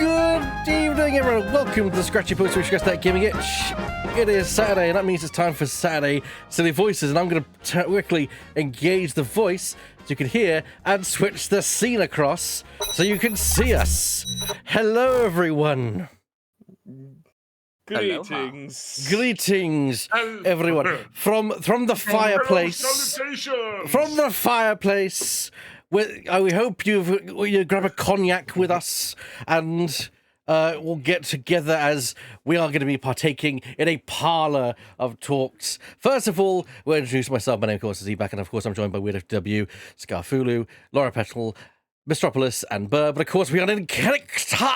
Good evening, everyone. Welcome to the Scratchy Post where we start gaming it. It is Saturday, and that means it's time for Saturday Silly Voices, and I'm going to quickly engage the voice so you can hear and switch the scene across so you can see us. Hello, everyone. Greetings. Greetings, everyone. From the fireplace. From the fireplace. We hope you grab a cognac with us, and we'll get together as we are going to be partaking in a parlor of talks. First of all, we'll introduce myself. My name, of course, is Eback, and of course, I'm joined by WeirdoFW, Scarfulu, Laura Petrel, Mistropolis, and Burr. But of course, we are in character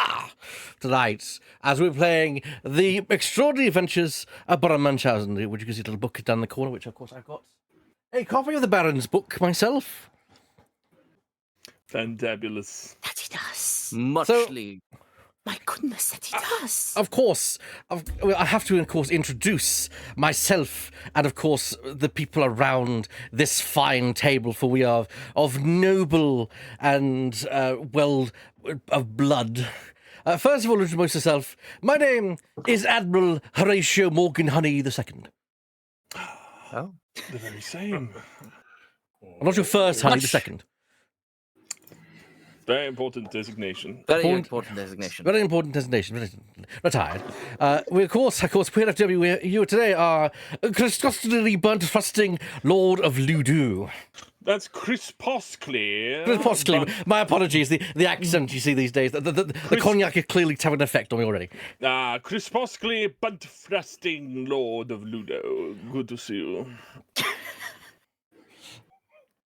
tonight as we're playing the Extraordinary Adventures of Baron Munchausen, which you can see a little book down the corner, which of course I've got a copy of the Baron's book myself. Fantabulous. That he does. Muchly. My goodness, that he does. Of course, I have to, of course, introduce myself and, of course, the people around this fine table, for we are of noble and, well, of blood. First of all, introduce yourself. My name is Admiral Horatio Morgan Honey II. Oh, the very same. I'm not your first Honey II. Very important designation. Very important designation. Very important designation. Retired. We, of course, PFW, you today are Christosely burnt thrusting Lord of Ludo. That's Chris Poskley. Chris Poskley. My apologies. The accent you see these days. The cognac is clearly having an effect on me already. Chris Poskley, bunt thrusting Lord of Ludo. Good to see you.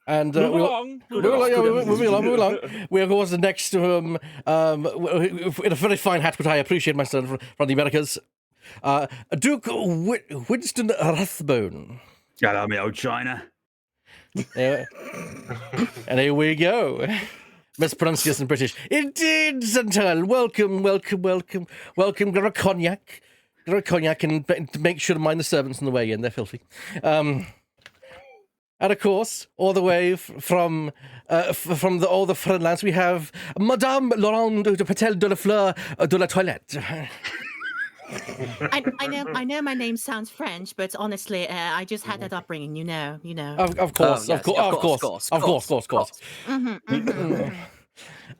And move along. Moving along. We are, of course, next to him, in a very fine hat, which I appreciate myself from the Americas, Duke Winston Rathbone. Hello, me old China. And here we go. Mispronunciation British. Indeed, Sentinel. Welcome. Grab a cognac. And make sure to mind the servants on the way in. They're filthy. And of course, all the way from all the foreign lands, we have Madame Laurent de Patel de la Fleur de la Toilette. I know my name sounds French, but honestly, I just had that upbringing, you know. Of course.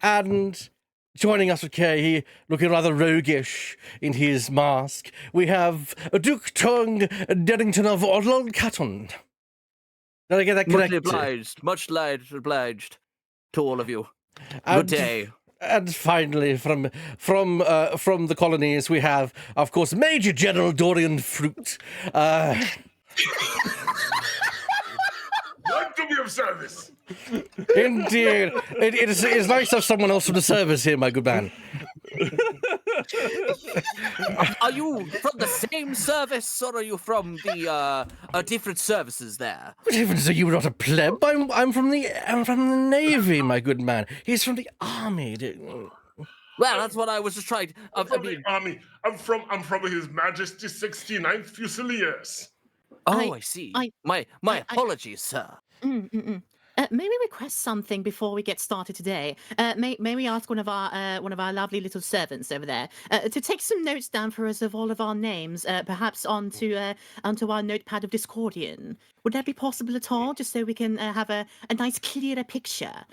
And joining us with Kay, he looking rather roguish in his mask, we have Duke Tongue Derrington of Orlon Catton. Did I get that correct? Much obliged to all of you. And, good day. And finally, from the colonies, we have, of course, Major General Dorian Fruit. Like to be of service. Indeed, it's nice to have someone else from the service here, my good man. Are you from the same service, or are you from the different services there? What heavens, are you not a pleb? I'm from the Navy, my good man. He's from the Army. Well, that's what I was just trying. The Army. I'm from His Majesty 69th Fusiliers. Oh, I see. My apologies, sir. May we request something before we get started today? May we ask one of our lovely little servants over there to take some notes down for us of all of our names, perhaps onto our notepad of Discordian. Would that be possible at all, just so we can have a nice clearer picture?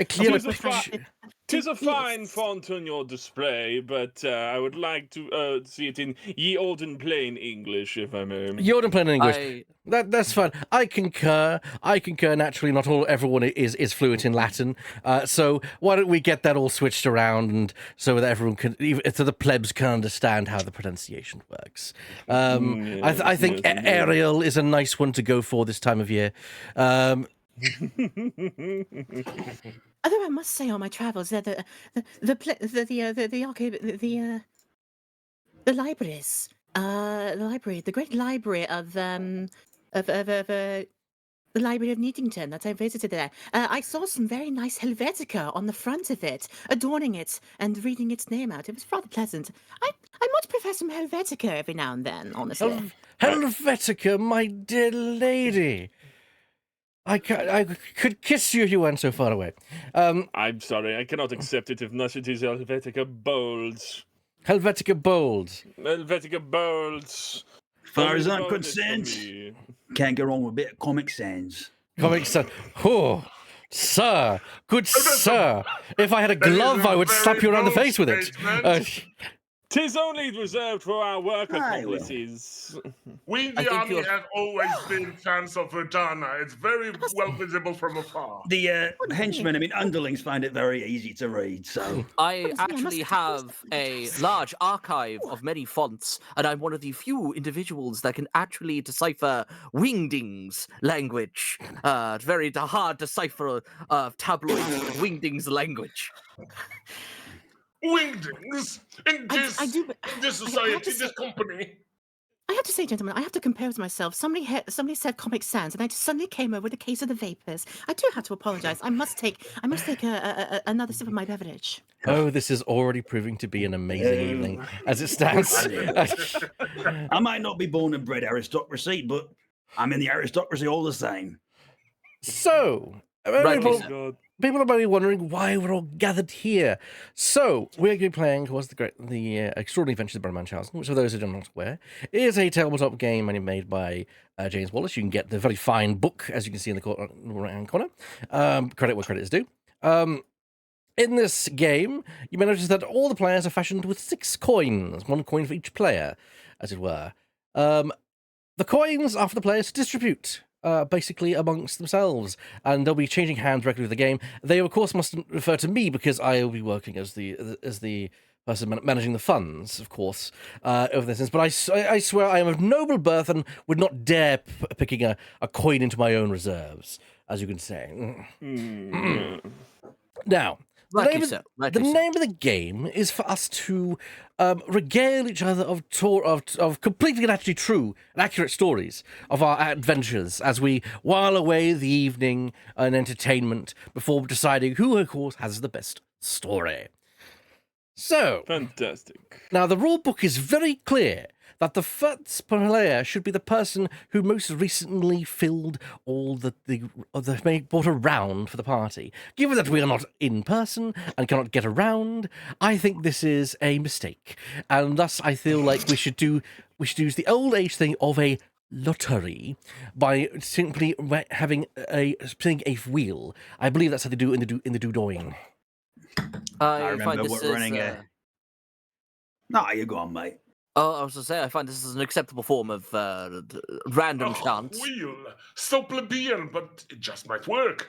Tis a fine font on your display, but I would like to see it in ye olden plain English, if I may. Ye olden plain English. That's fine. I concur. Naturally, not everyone is fluent in Latin. So why don't we get that all switched around, and so that everyone can, so the plebs can understand how the pronunciation works. I think Ariel is a nice one to go for this time of year. Although I must say, on my travels, the libraries, the great library of the Library of Neatington that I visited there, I saw some very nice Helvetica on the front of it, adorning it and reading its name out. It was rather pleasant. I might prefer some Helvetica every now and then, honestly. Helvetica, my dear lady. I could kiss you if you weren't so far away. I'm sorry, I cannot accept it unless it is Helvetica Bold. Helvetica Bold. Helvetica Bolts. Far as I'm Bold it for concerned, me. can't go wrong with a bit of Comic Sans. Comic Sans. Oh, sir, good sir. If I had a glove, I would slap you around the face with it. Tis only reserved for our work Aye, well. accomplices. We, I the think army, you're- have always been fans of Verdana. It's very well visible from afar. The henchmen, I mean, underlings find it very easy to read, so... I I must actually have a large archive of many fonts, and I'm one of the few individuals that can actually decipher Wingdings language. It's very hard to decipher tabloid Wingdings language. Wingdings in this, I do, in this I have society, to say- this company. I have to say, gentlemen, I have to compose myself. Somebody said Comic Sans, and I just suddenly came over with a case of the vapors. I do have to apologise. I must take another sip of my beverage. Oh, this is already proving to be an amazing evening as it stands. I might not be born and bred aristocracy, but I'm in the aristocracy all the same. So, Right, people, sir. God. people are probably wondering why we're all gathered here. So, we're going to be playing, of course, the Extraordinary Adventures of Baron Munchausen, which, for those who are not aware, is a tabletop game made by James Wallace. You can get the very fine book, as you can see in the right-hand corner. Credit where credit is due. In this game, you may notice that all the players are fashioned with 6 coins, 1 coin for each player, as it were. The coins are for the players to distribute, basically amongst themselves, and they'll be changing hands regularly with the game. They, of course, mustn't refer to me because I will be working as the person managing the funds, of course, over this. But I swear I am of noble birth and would not dare picking a coin into my own reserves, as you can say. Now, the Rightly name of- so, the rightly so. name of the game is for us to regale each other of completely and actually true and accurate stories of our adventures as we while away the evening in entertainment before deciding who, of course, has the best story. So, Fantastic. now the rule book is very clear that the first player should be the person who most recently filled all the brought around for the party. Given that we are not in person and cannot get around, I think this is a mistake, and thus I feel like we should use the old age thing of a lottery by simply having spinning a wheel. I believe that's how they do it in the doodling. I I remember find this what is, running a... No, you go on, mate. Oh, I was going to say, I find this is an acceptable form of random chance. Wheel. So plebeian, but it just might work.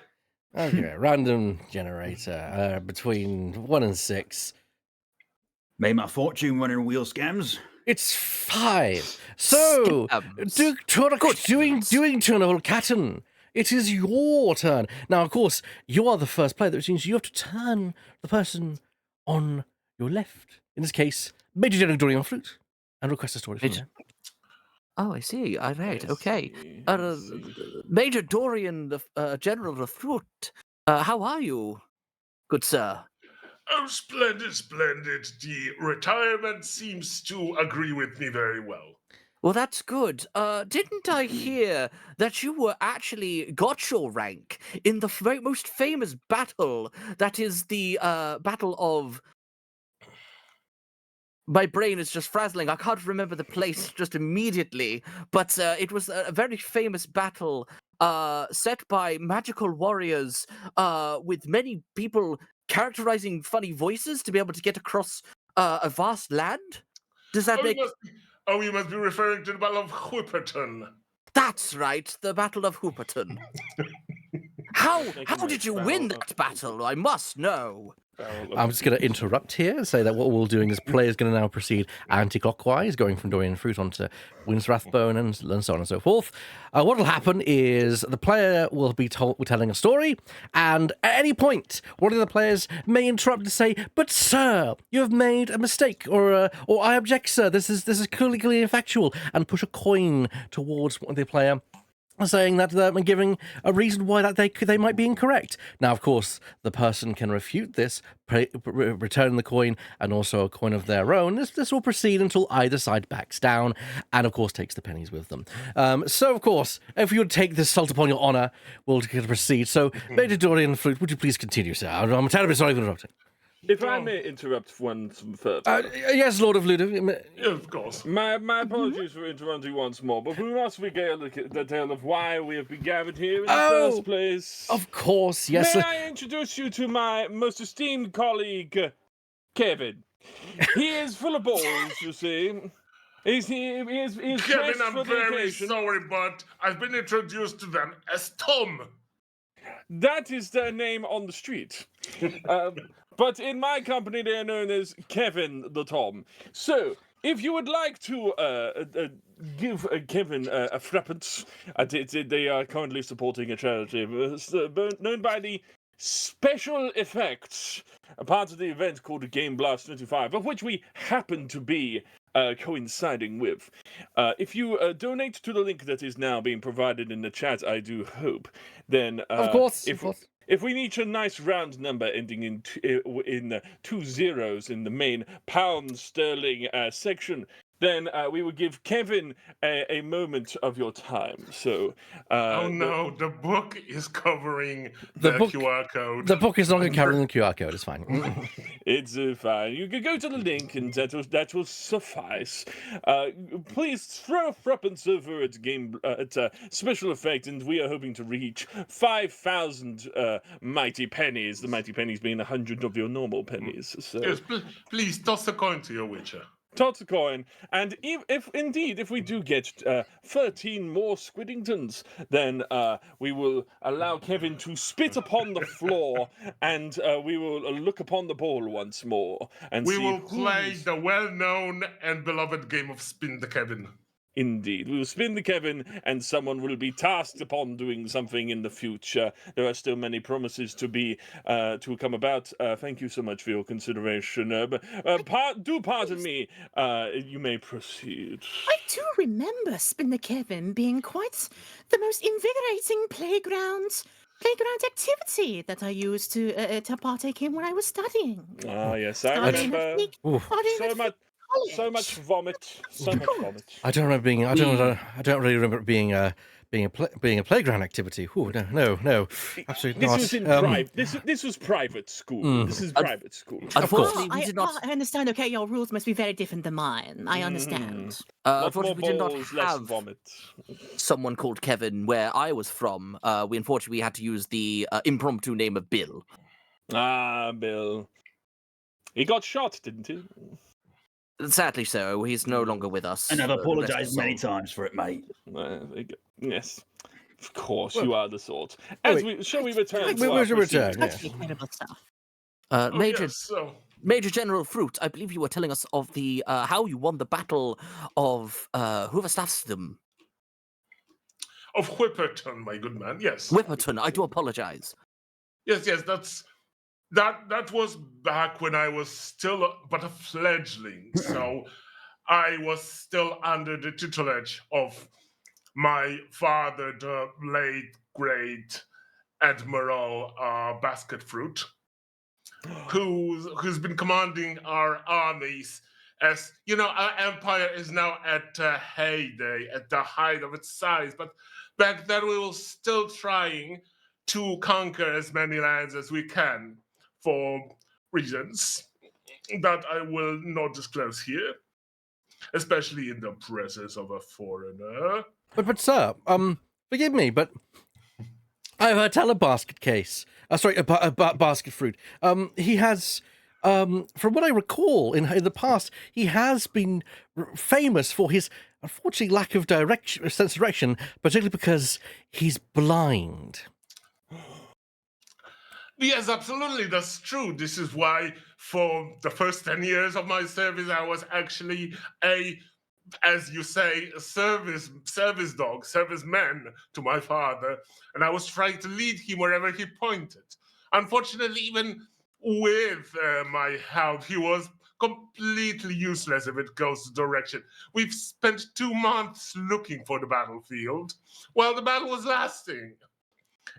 Okay, random generator between 1 and 6. Made my fortune running wheel scams. It's 5. So, Scams. doing Turnover Catten. It is your turn. Now, of course, you are the first player, which means you have to turn the person on your left. In this case, Major General Dorian Fruit, and request a story from Major- there. Oh, I see. All right. I Okay. see, I see. Major Dorian, the General of the Fruit. How are you, good sir? Oh, splendid, splendid. The retirement seems to agree with me very well. Well, that's good. Didn't I hear that you were actually got your rank in the most famous battle? That is the Battle of. My brain is just frazzling. I can't remember the place just immediately, but it was a very famous battle set by magical warriors with many people characterizing funny voices to be able to get across a vast land. Does that make... You must be referring to the Battle of Whipperton. That's right, the Battle of Hooperton. How Thank you, how did mate. you win that battle? I must know. I'm just going to interrupt here and say that what we're doing is player is going to now proceed anti-clockwise, going from Dorian Fruit onto Wind's Rathbone and so on and so forth. What will happen is the player will be telling a story, and at any point, one of the players may interrupt to say, "But sir, you have made a mistake," or "I object, sir. This is clearly factual," and push a coin towards the player, saying that and giving a reason why that they might be incorrect. Now, of course, the person can refute this, return the coin, and also a coin of their own. This will proceed until either side backs down, and of course takes the pennies with them. So, of course, if you would take this salt upon your honour, we'll proceed. So, Major Dorian Fruit, would you please continue, sir? I'm terribly sorry for interrupting. If I may interrupt one further. Yes, Lord of Ludo. Yeah, of course. My apologies for interrupting once more, but we must regale the tale of why we have been gathered here in the first place. Of course, yes. May I introduce you to my most esteemed colleague, Kevin? He is full of balls, you see. He's Kevin, dressed I'm for the very occasion. sorry, but I've been introduced to them as Tom. That is their name on the street. But in my company, they are known as Kevin the Tom. So, if you would like to give Kevin a threepence, they are currently supporting a charity known by the SpecialEffect, a part of the event called Gameblast25, of which we happen to be coinciding with. If you donate to the link that is now being provided in the chat, I do hope, then Of course. if we reach a nice round number ending in 2 zeros in the main pound sterling section, then we will give Kevin a moment of your time. So, Oh no, the book is covering The the book- QR code. The book is not going to carry the QR code. It's fine. It's fine. You can go to the link, and that will suffice. Please throw threepence over at SpecialEffect, and we are hoping to reach 5,000 mighty pennies. The mighty pennies being 100 of your normal pennies. So. Yes, please toss a coin to your Witcher. Toss a coin, and if we do get 13 more Squiddingtons, then we will allow Kevin to spit upon the floor, and we will look upon the ball once more, and We see will play who's- the well-known and beloved game of Spin the Kevin. Indeed, we will spin the Kevin, and someone will be tasked upon doing something in the future. There are still many promises to come about. Thank you so much for your consideration. Do pardon me. You may proceed. I do remember Spin the Kevin being quite the most invigorating playground activity that I used to partake in when I was studying. Ah, yes, I Studying remember. Oof. So much vomit. So much vomit. I don't remember being. I don't really remember it being being a playground activity. Ooh, no, absolutely This not. was this was private school. This is private school. Unfortunately, we I, did not. I understand. Okay, your rules must be very different than mine. I understand. Lots more Unfortunately, we did not balls, less have vomit. someone called Kevin where I was from. We unfortunately had to use the impromptu name of Bill. Ah, Bill. He got shot, didn't he? Sadly, so he's no longer with us. And I've the rest apologised of many us all. times for it, mate. There you go. Yes. Of course, you are the sort. wait. Shall we return? We to our should return. proceedings? Yes. Incredible stuff. Oh, Major yes, so Major General Fruit, I believe you were telling us of the how you won the battle of Hooverstaffsdom. of Whipperton, my good man. Yes. Whipperton. I do apologize. Yes, that was back when I was still but a fledgling. So I was still under the tutelage of my father, the late great Admiral Basket Fruit, who's been commanding our armies. As you know, our empire is now at a heyday, at the height of its size. But back then, we were still trying to conquer as many lands as we can for reasons that I will not disclose here, especially in the presence of a foreigner. But sir, forgive me, but I have heard tell a basket case. Sorry, a basket fruit. He has, from what I recall in the past, he has been famous for his unfortunately lack of sense of direction, particularly because he's blind. Yes, absolutely, that's true. This is why for the first 10 years of my service, I was actually as you say, a service dog, serviceman to my father, and I was trying to lead him wherever he pointed. Unfortunately, even with my help, he was completely useless if it goes to direction. We've spent 2 months looking for the battlefield while the battle was lasting.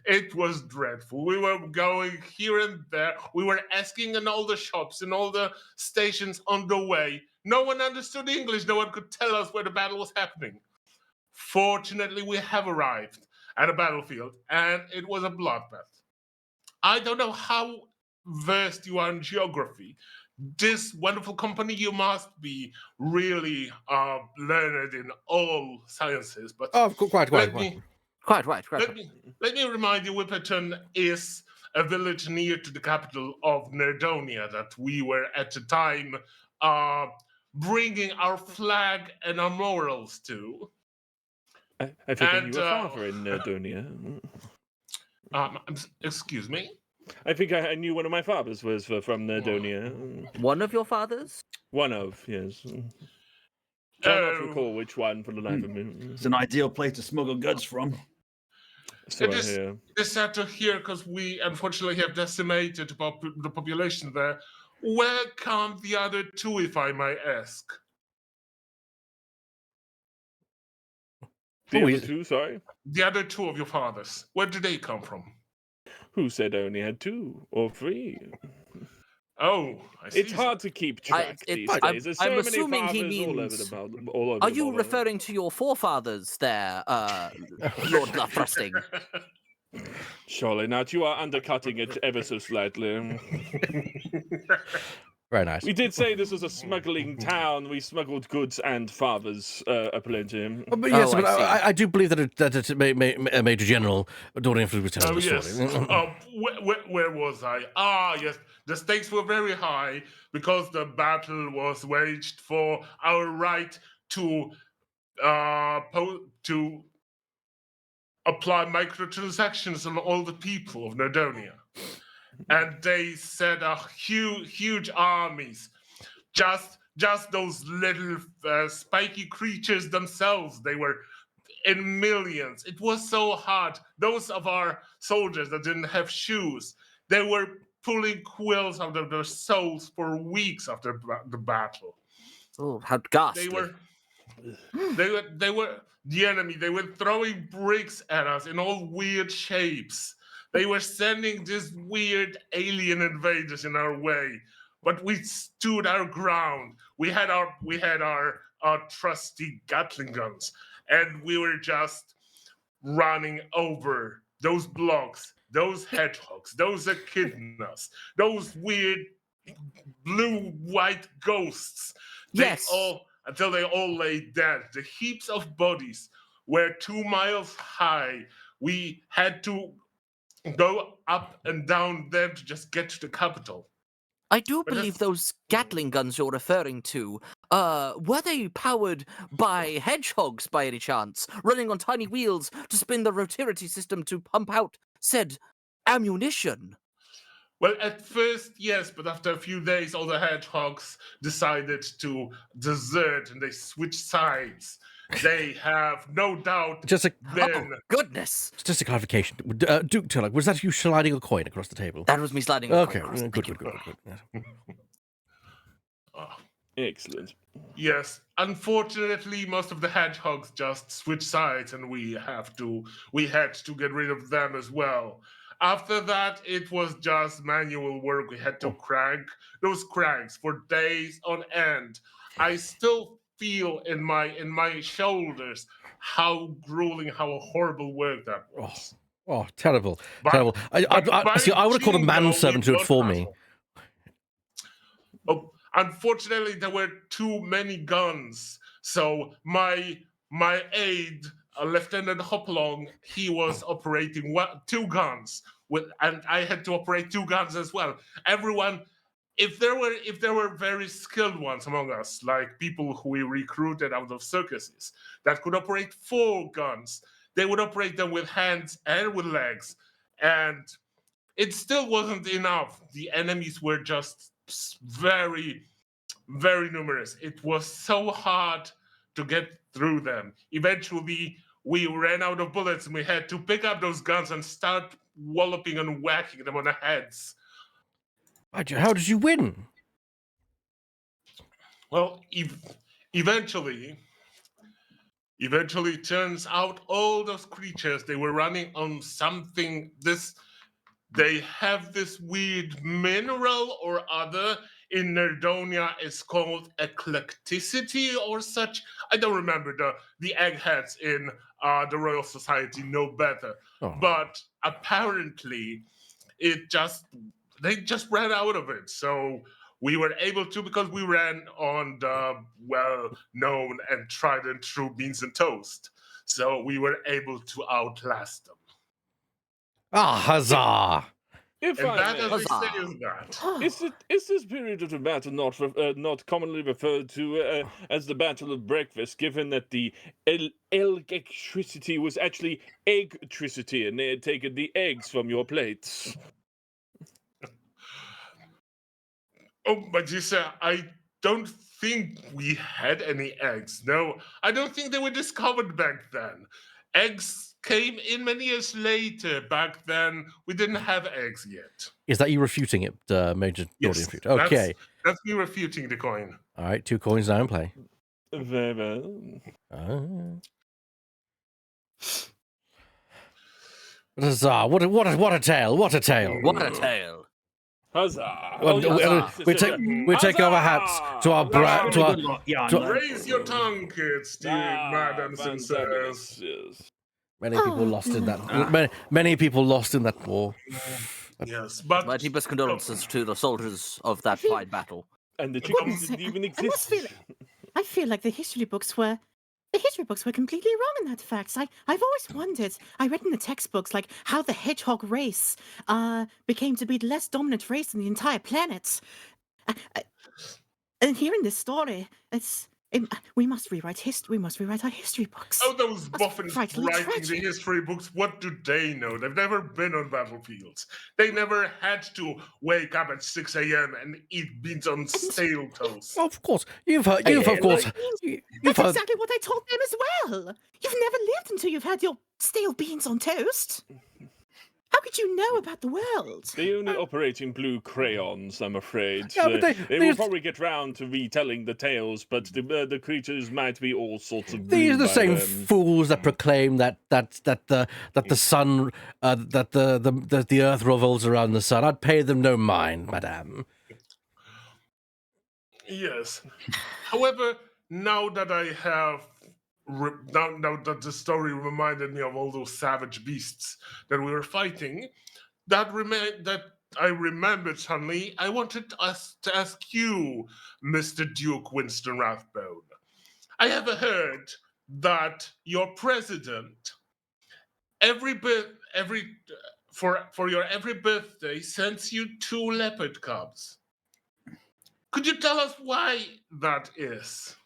It was dreadful. We were going here and there. We were asking in all the shops, in all the stations on the way. No one understood English. No one could tell us where the battle was happening. Fortunately, we have arrived at a battlefield, and it was a bloodbath. I don't know how versed you are in geography. This wonderful company, you must be really learned in all sciences. But Oh, quite. let me Quite right. let me remind you, Whipperton is a village near to the capital of Nerdonia that we were at the time bringing our flag and our morals to. I think I knew a father in Nerdonia. Excuse me? I think I knew one of my fathers was from Nerdonia. One of your fathers? One of, yes. Cannot recall which one for the life of me. It's an ideal place to smuggle goods from. So I hear. It's sad to hear because we unfortunately have decimated the population there. Where come the other two, if I may ask? The other two, sorry? The other two of your fathers. Where do they come from? Who said I only had 2 or 3? Oh, I see. It's hard to keep track these days. There's so I'm many assuming he fathers means. all over Are the you bother. referring to your forefathers there, Lord Thrusting? Surely not. You are undercutting it ever so slightly. Very nice. We did say this was a smuggling town. We smuggled goods and fathers aplenty. But yes, Oh, but I see. I do believe that Major General Dorian was telling the yes. story. Where was I? Yes. The stakes were very high because the battle was waged for our right to apply microtransactions on all the people of Nerdonia. And they set huge armies. Just those little spiky creatures themselves, they were in millions. It was so hard. Those of our soldiers that didn't have shoes, they were pulling quills out of their souls for weeks after the battle. Oh, how ghastly! They were the enemy. They were throwing bricks at us in all weird shapes. They were sending these weird alien invaders in our way, but we stood our ground. We had our trusty Gatling guns, and we were just running over those blocks, those hedgehogs, those echidnas, those weird blue-white ghosts. Yes. Until they all lay dead. The heaps of bodies were 2 miles high. We had to go up and down them to just get to the capital. I do believe those Gatling guns you're referring to, were they powered by hedgehogs by any chance, running on tiny wheels to spin the rotirity system to pump out said ammunition? Well, at first, yes, but after a few days, all the hedgehogs decided to desert and they switched sides. They have no doubt Oh, goodness! Just a clarification. Duke Turlock, was that you sliding a coin across the table? That was me sliding a coin across. Good. Excellent. Yes, unfortunately, most of the hedgehogs just switched sides, and we had to get rid of them as well. After that, it was just manual work. We had to crank those cranks for days on end. I still feel in my shoulders how grueling, how horrible work that was. Oh, terrible. Terrible. I would have called a manservant to do it for me. Oh, unfortunately, there were too many guns. So my aide, Lieutenant Hopalong, he was operating 2 guns, and I had to operate 2 guns as well. Everyone, if there were very skilled ones among us, like people who we recruited out of circuses that could operate 4 guns, they would operate them with hands and with legs, and it still wasn't enough. The enemies were just very, very numerous. It was so hard to get through them. Eventually, we ran out of bullets and we had to pick up those guns and start walloping and whacking them on the heads. How did you win? Well, eventually, it turns out all those creatures, they were running on something, they have this weird mineral or other in Nerdonia. It's called eclecticity or such. I don't remember. The eggheads in the Royal Society know better. Oh. But apparently, they just ran out of it. So we were able to, because we ran on the well-known and tried and true beans and toast. So we were able to outlast them. Ah, huzzah! If And I that, may, as we say, Huzzah. is that. is this period of the battle not commonly referred to as the Battle of Breakfast, given that the electricity was actually eggtricity, and they had taken the eggs from your plates? Oh, but you said, I don't think we had any eggs. No, I don't think they were discovered back then. Eggs came in many years later. Back then, we didn't have eggs yet. Is that you refuting it, Major Yes, Gordian? Okay. That's me refuting the coin. All right, 2 coins now in play. Very well. Huzzah! What a tale! What a tale! What a tale. Huzzah! Well, we take our hats to our Good to our. luck, Jan. to- Raise your tongue, kids, dear madams and sirs. Yes. Many people lost in that. Many people lost in that war. Yes, but My deepest condolences to the soldiers of that fine battle. And the Goodness, chickens didn't even I must exist. I feel like the history books were completely wrong in that fact. I've always wondered. I read in the textbooks like how the hedgehog race became to be the less dominant race in the entire planet. And here in this story, we must rewrite history. We must rewrite our history books. oh, those That's boffins frightfully writing the tragic. history books, what do they know? They've never been on battlefields. They never had to wake up at 6 a.m. and eat beans on stale toast. Of course, you've heard. You've of course. You've That's heard. exactly what I told them as well. You've never lived until you've had your stale beans on toast. How could you know about the world? They only operate in blue crayons, I'm afraid. Yeah, but they will these- probably get round to retelling the tales, but the creatures might be all sorts of. These are blue the by same then. fools that proclaim that the sun that the earth revolves around the sun. I'd pay them no mind, madame. Yes. However, now that I have now that the story reminded me of all those savage beasts that we were fighting, that I remembered suddenly. I wanted us to ask you, Mr. Duke Winston Rathbone. I have heard that your president for your every birthday sends you 2 leopard cubs. Could you tell us why that is?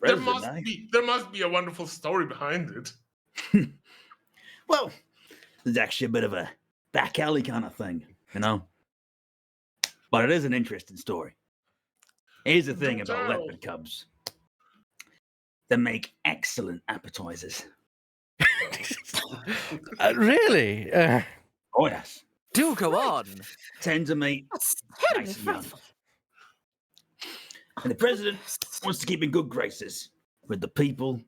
There must be a wonderful story behind it. Well, there's actually a bit of a back alley kind of thing, you know? But it is an interesting story. Here's the thing about leopard cubs. They make excellent appetizers. Really? Oh, yes. Do go on. Tend to make That's terribly nice and young. frightful. And the president wants to keep in good graces with the people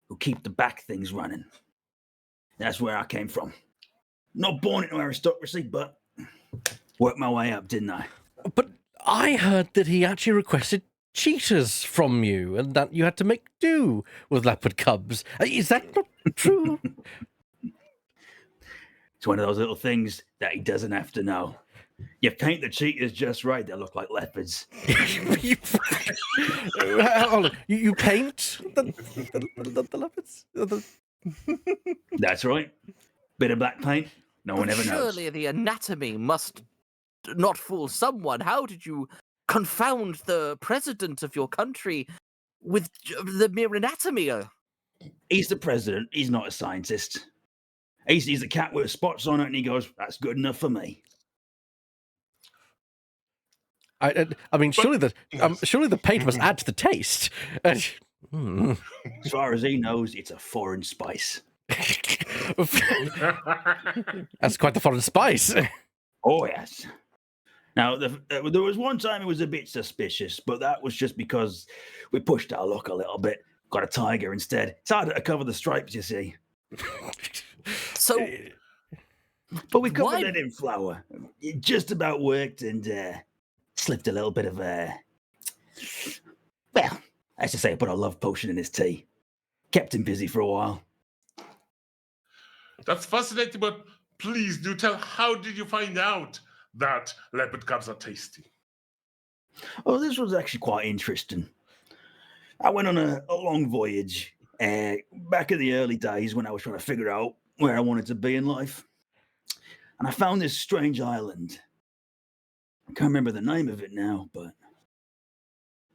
who keep the back things running. That's where I came from. Not born into aristocracy, but worked my way up, didn't I? But I heard that he actually requested cheetahs from you, and that you had to make do with leopard cubs. Is that not true? It's one of those little things that he doesn't have to know. You paint the cheetahs just right, they look like leopards. Hold on. You paint the leopards? That's right. Bit of black paint, no one ever knows. Surely the anatomy must not fool someone. How did you confound the president of your country with the mere anatomy? He's the president, he's not a scientist. He sees a cat with spots on it and he goes, that's good enough for me. I mean, surely the paint must add to the taste. As far as he knows, it's a foreign spice. That's quite the foreign spice. Oh, yes. Now, there was one time it was a bit suspicious, but that was just because we pushed our luck a little bit. Got a tiger instead. It's harder to cover the stripes, you see. So, But we covered Why- it in flour. It just about worked and slipped a little bit of well, as to say, I put a love potion in his tea. Kept him busy for a while. That's fascinating, but please do tell, how did you find out that leopard cubs are tasty? Oh, this was actually quite interesting. I went on a long voyage back in the early days when I was trying to figure out where I wanted to be in life. And I found this strange island. I can't remember the name of it now, but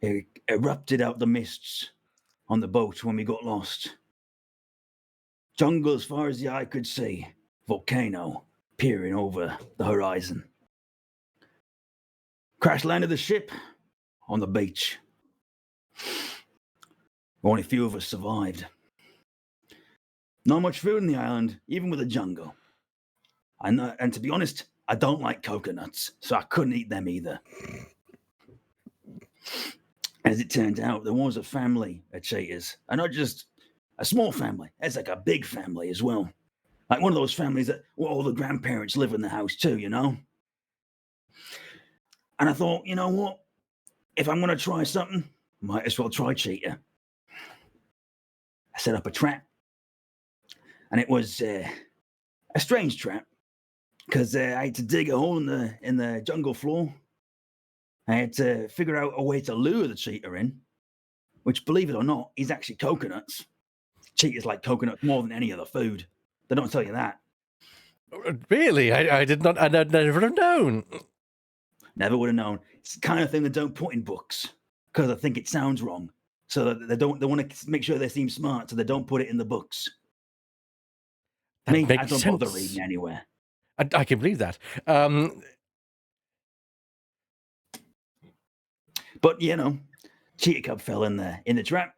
it erupted out the mists on the boat when we got lost. Jungle as far as the eye could see, volcano peering over the horizon. Crash landed the ship on the beach. Only a few of us survived. Not much food in the island, even with the jungle. And to be honest, I don't like coconuts, so I couldn't eat them either. As it turned out, there was a family of cheetahs, and not just a small family. It's like a big family as well. Like one of those families that all the grandparents live in the house too, you know? And I thought, you know what? If I'm going to try something, might as well try cheetah. I set up a trap, and it was a strange trap because I had to dig a hole in the jungle floor. I had to figure out a way to lure the cheetah in, which, believe it or not, is actually coconuts. Cheetahs like coconuts more than any other food. They don't tell you that. Really? I did not. I'd never have known. Never would have known. It's the kind of thing they don't put in books because I think it sounds wrong. So that they want to make sure they seem smart, so they don't put it in the books. That I makes don't bother sense. reading anywhere. I can believe that. But you know, cheetah cub fell in the trap,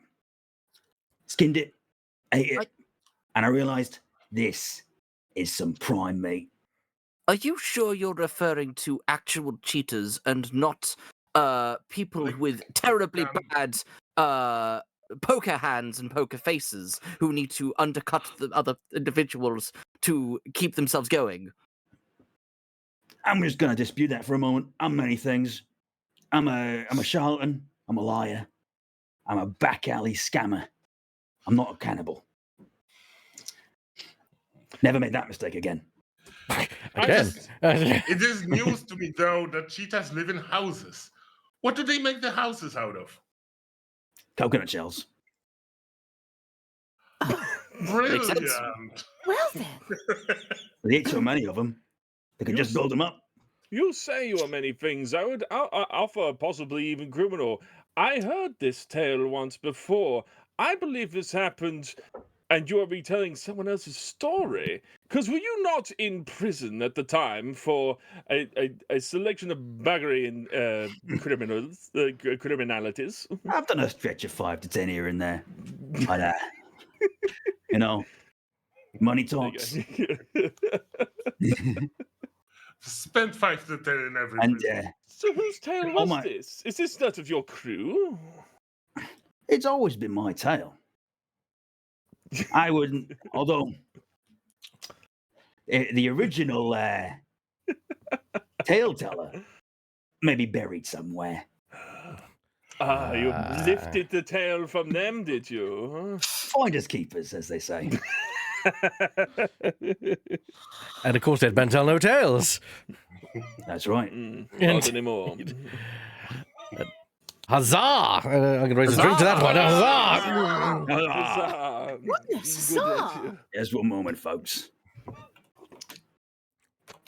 skinned it, ate it, and I realized this is some prime meat. Are you sure you're referring to actual cheetahs and not people with terribly bad poker hands and poker faces who need to undercut the other individuals to keep themselves going? I'm just going to dispute that for a moment. I'm many things. I'm a charlatan. I'm a liar. I'm a back alley scammer. I'm not a cannibal. Never make that mistake again. Again. It is news to me, though, that cheetahs live in houses. What do they make the houses out of? Coconut shells. Brilliant. Well then. They ate so many of them, they could just build them up. You say you are many things. I would offer possibly even criminal. I heard this tale once before. I believe this happened, and you are retelling someone else's story. Because were you not in prison at the time for a selection of buggery and criminalities? I've done a stretch of 5 to 10 here and there. But, you know, money talks. Spent 5 to 10 in every And prison. So whose tale was this? Is this that of your crew? It's always been my tale. I wouldn't, although the original tale teller may be buried somewhere. You lifted the tale from them, did you? Finders keepers, as they say. And of course, they'd men tell no tales. That's right. Not anymore. Huzzah! I'm going to raise a drink to that one. Huzzah! Goodness, Good at huzzah. you. Just one moment, folks.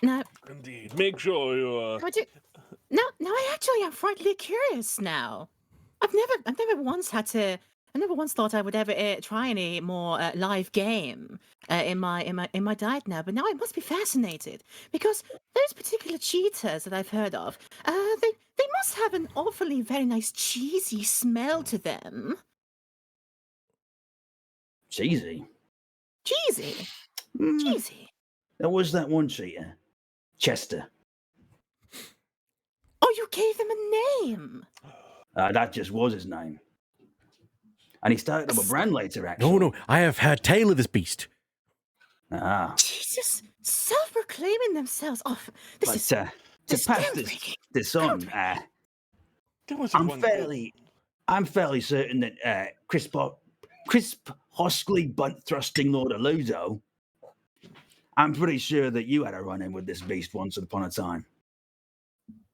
Now, Indeed. Make sure you are. now I actually am frightfully curious now. I've never once thought I would ever try any more live game in my diet now. But now I must be fascinated because those particular cheetahs that I've heard of, they must have an awfully very nice cheesy smell to them. Cheesy. Cheesy, Mm, cheesy. there was that one cheetah, Chester. Oh, you gave them a name. That just was his name. And he started up a brand later, actually. No, I have heard tale of this beast. Ah. Jesus, self-proclaiming themselves. Oh, this But is to pass groundbreaking. this on, There was I'm one fairly certain that Crisp Hoskley Bunt Thrusting Lord of Ludo I'm pretty sure that you had a run-in with this beast once upon a time.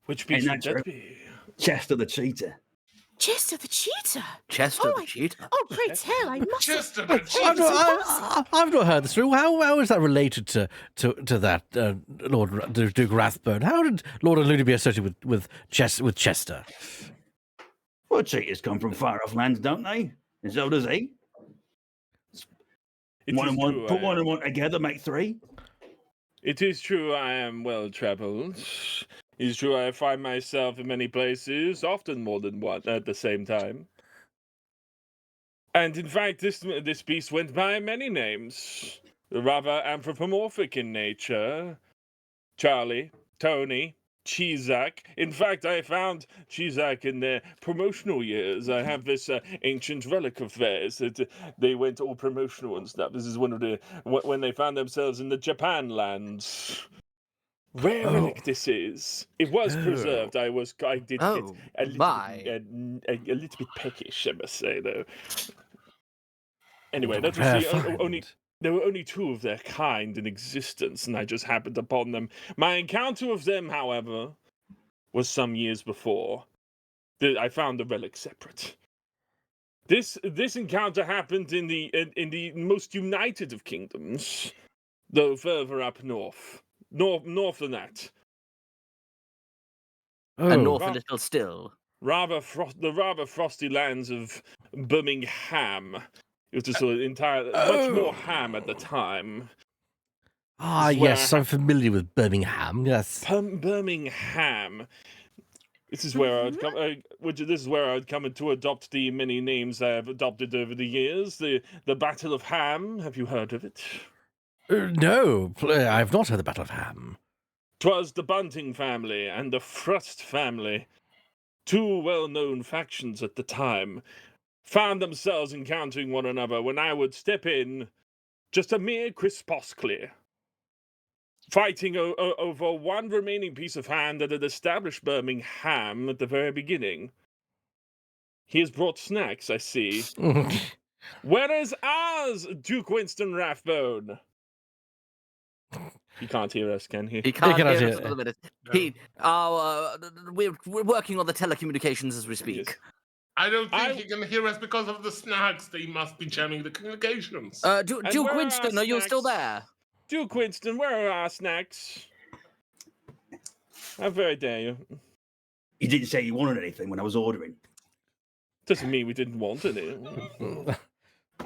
Which Ain't beast that would true? that be? Chester the cheetah. Chester the cheetah. Chester Oh, the cheetah. Oh, pray tell, I must. Chester Wait, the I've cheetah. I've not heard this. How is that related to that, Lord Duke Rathbone? How did Lord and Looney be associated with Chester? Well, cheetahs come from far-off lands, don't they? And so does he. It One is and one, true, put I one am. and one together, make three. It is true I am well traveled. It is true I find myself in many places, often more than one at the same time. And in fact, this beast went by many names, rather anthropomorphic in nature. Charlie, Tony, Chizak. In fact, I found Chizak in their promotional years. I have this ancient relic of theirs. They went all promotional and stuff. This is one of the when they found themselves in the Japan lands. Rare relic this is. It was preserved. I did get Oh, a little my. bit, a little bit peckish, I must say, though. Anyway, that was Rare the only. find. There were only two of their kind in existence, and I just happened upon them. My encounter of them, however, was some years before. I found the relic separate. This encounter happened in the most united of kingdoms, though further up north than that. And Oh, north a little still. The rather frosty lands of Birmingham. It was just much more ham at the time. ah, This is where yes, I'm familiar with Birmingham. Yes. Birmingham. This is where I'd come. This is where I'd come to adopt the many names I have adopted over the years. The Battle of Ham. Have you heard of it? No, I've not heard the Battle of Ham. 'Twas the Bunting family and the Frust family, two well-known factions at the time, found themselves encountering one another when I would step in, just a mere crispos-clear, fighting over one remaining piece of ham that had established Birmingham at the very beginning. He has brought snacks, I see. Where is ours, Duke Winston Rathbone? He can't hear us, can he? He can't cannot hear hear- us for the minute. No. We're working on the telecommunications as we speak. Yes. I don't think he can hear us because of the snacks. They must be jamming the communications. Duke where are Winston, our are you still snacks? there? Duke Winston, where are our snacks? How very dare you? You didn't say you wanted anything when I was ordering. Doesn't mean we didn't want any.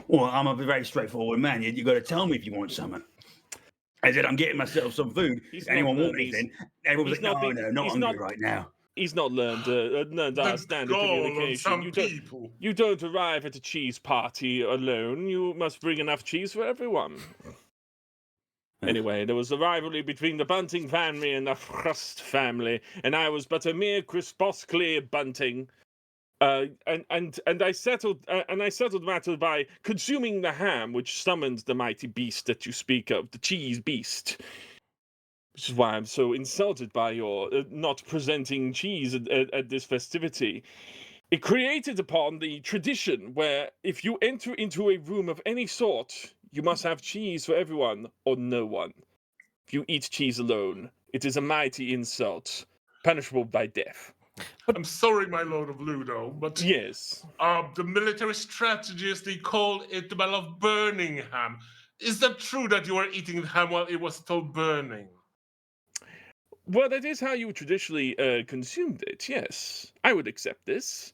Well, I'm a very straightforward man. You got to tell me if you want something. I said, I'm getting myself some food. He's Anyone not want learned these- anything? Everyone was he's like, not no, been- no, not he's hungry not- right now. He's not learned our The standard goal of communication. some You don't. people. You don't arrive at a cheese party alone. You must bring enough cheese for everyone. Anyway, there was a rivalry between the Bunting family and the Frust family, and I was but a mere crispos-clear bunting. And I settled the matter by consuming the ham, which summoned the mighty beast that you speak of, the cheese beast. Which is why I'm so insulted by your not presenting cheese at this festivity. It created upon the tradition where if you enter into a room of any sort, you must have cheese for everyone or no one. If you eat cheese alone, it is a mighty insult, punishable by death. I'm sorry, my Lord of Ludo, but Yes. the military strategists, they call it the Battle of Birmingham. Is that true that you were eating the ham while it was still burning? Well, that is how you traditionally consumed it, yes. I would accept this.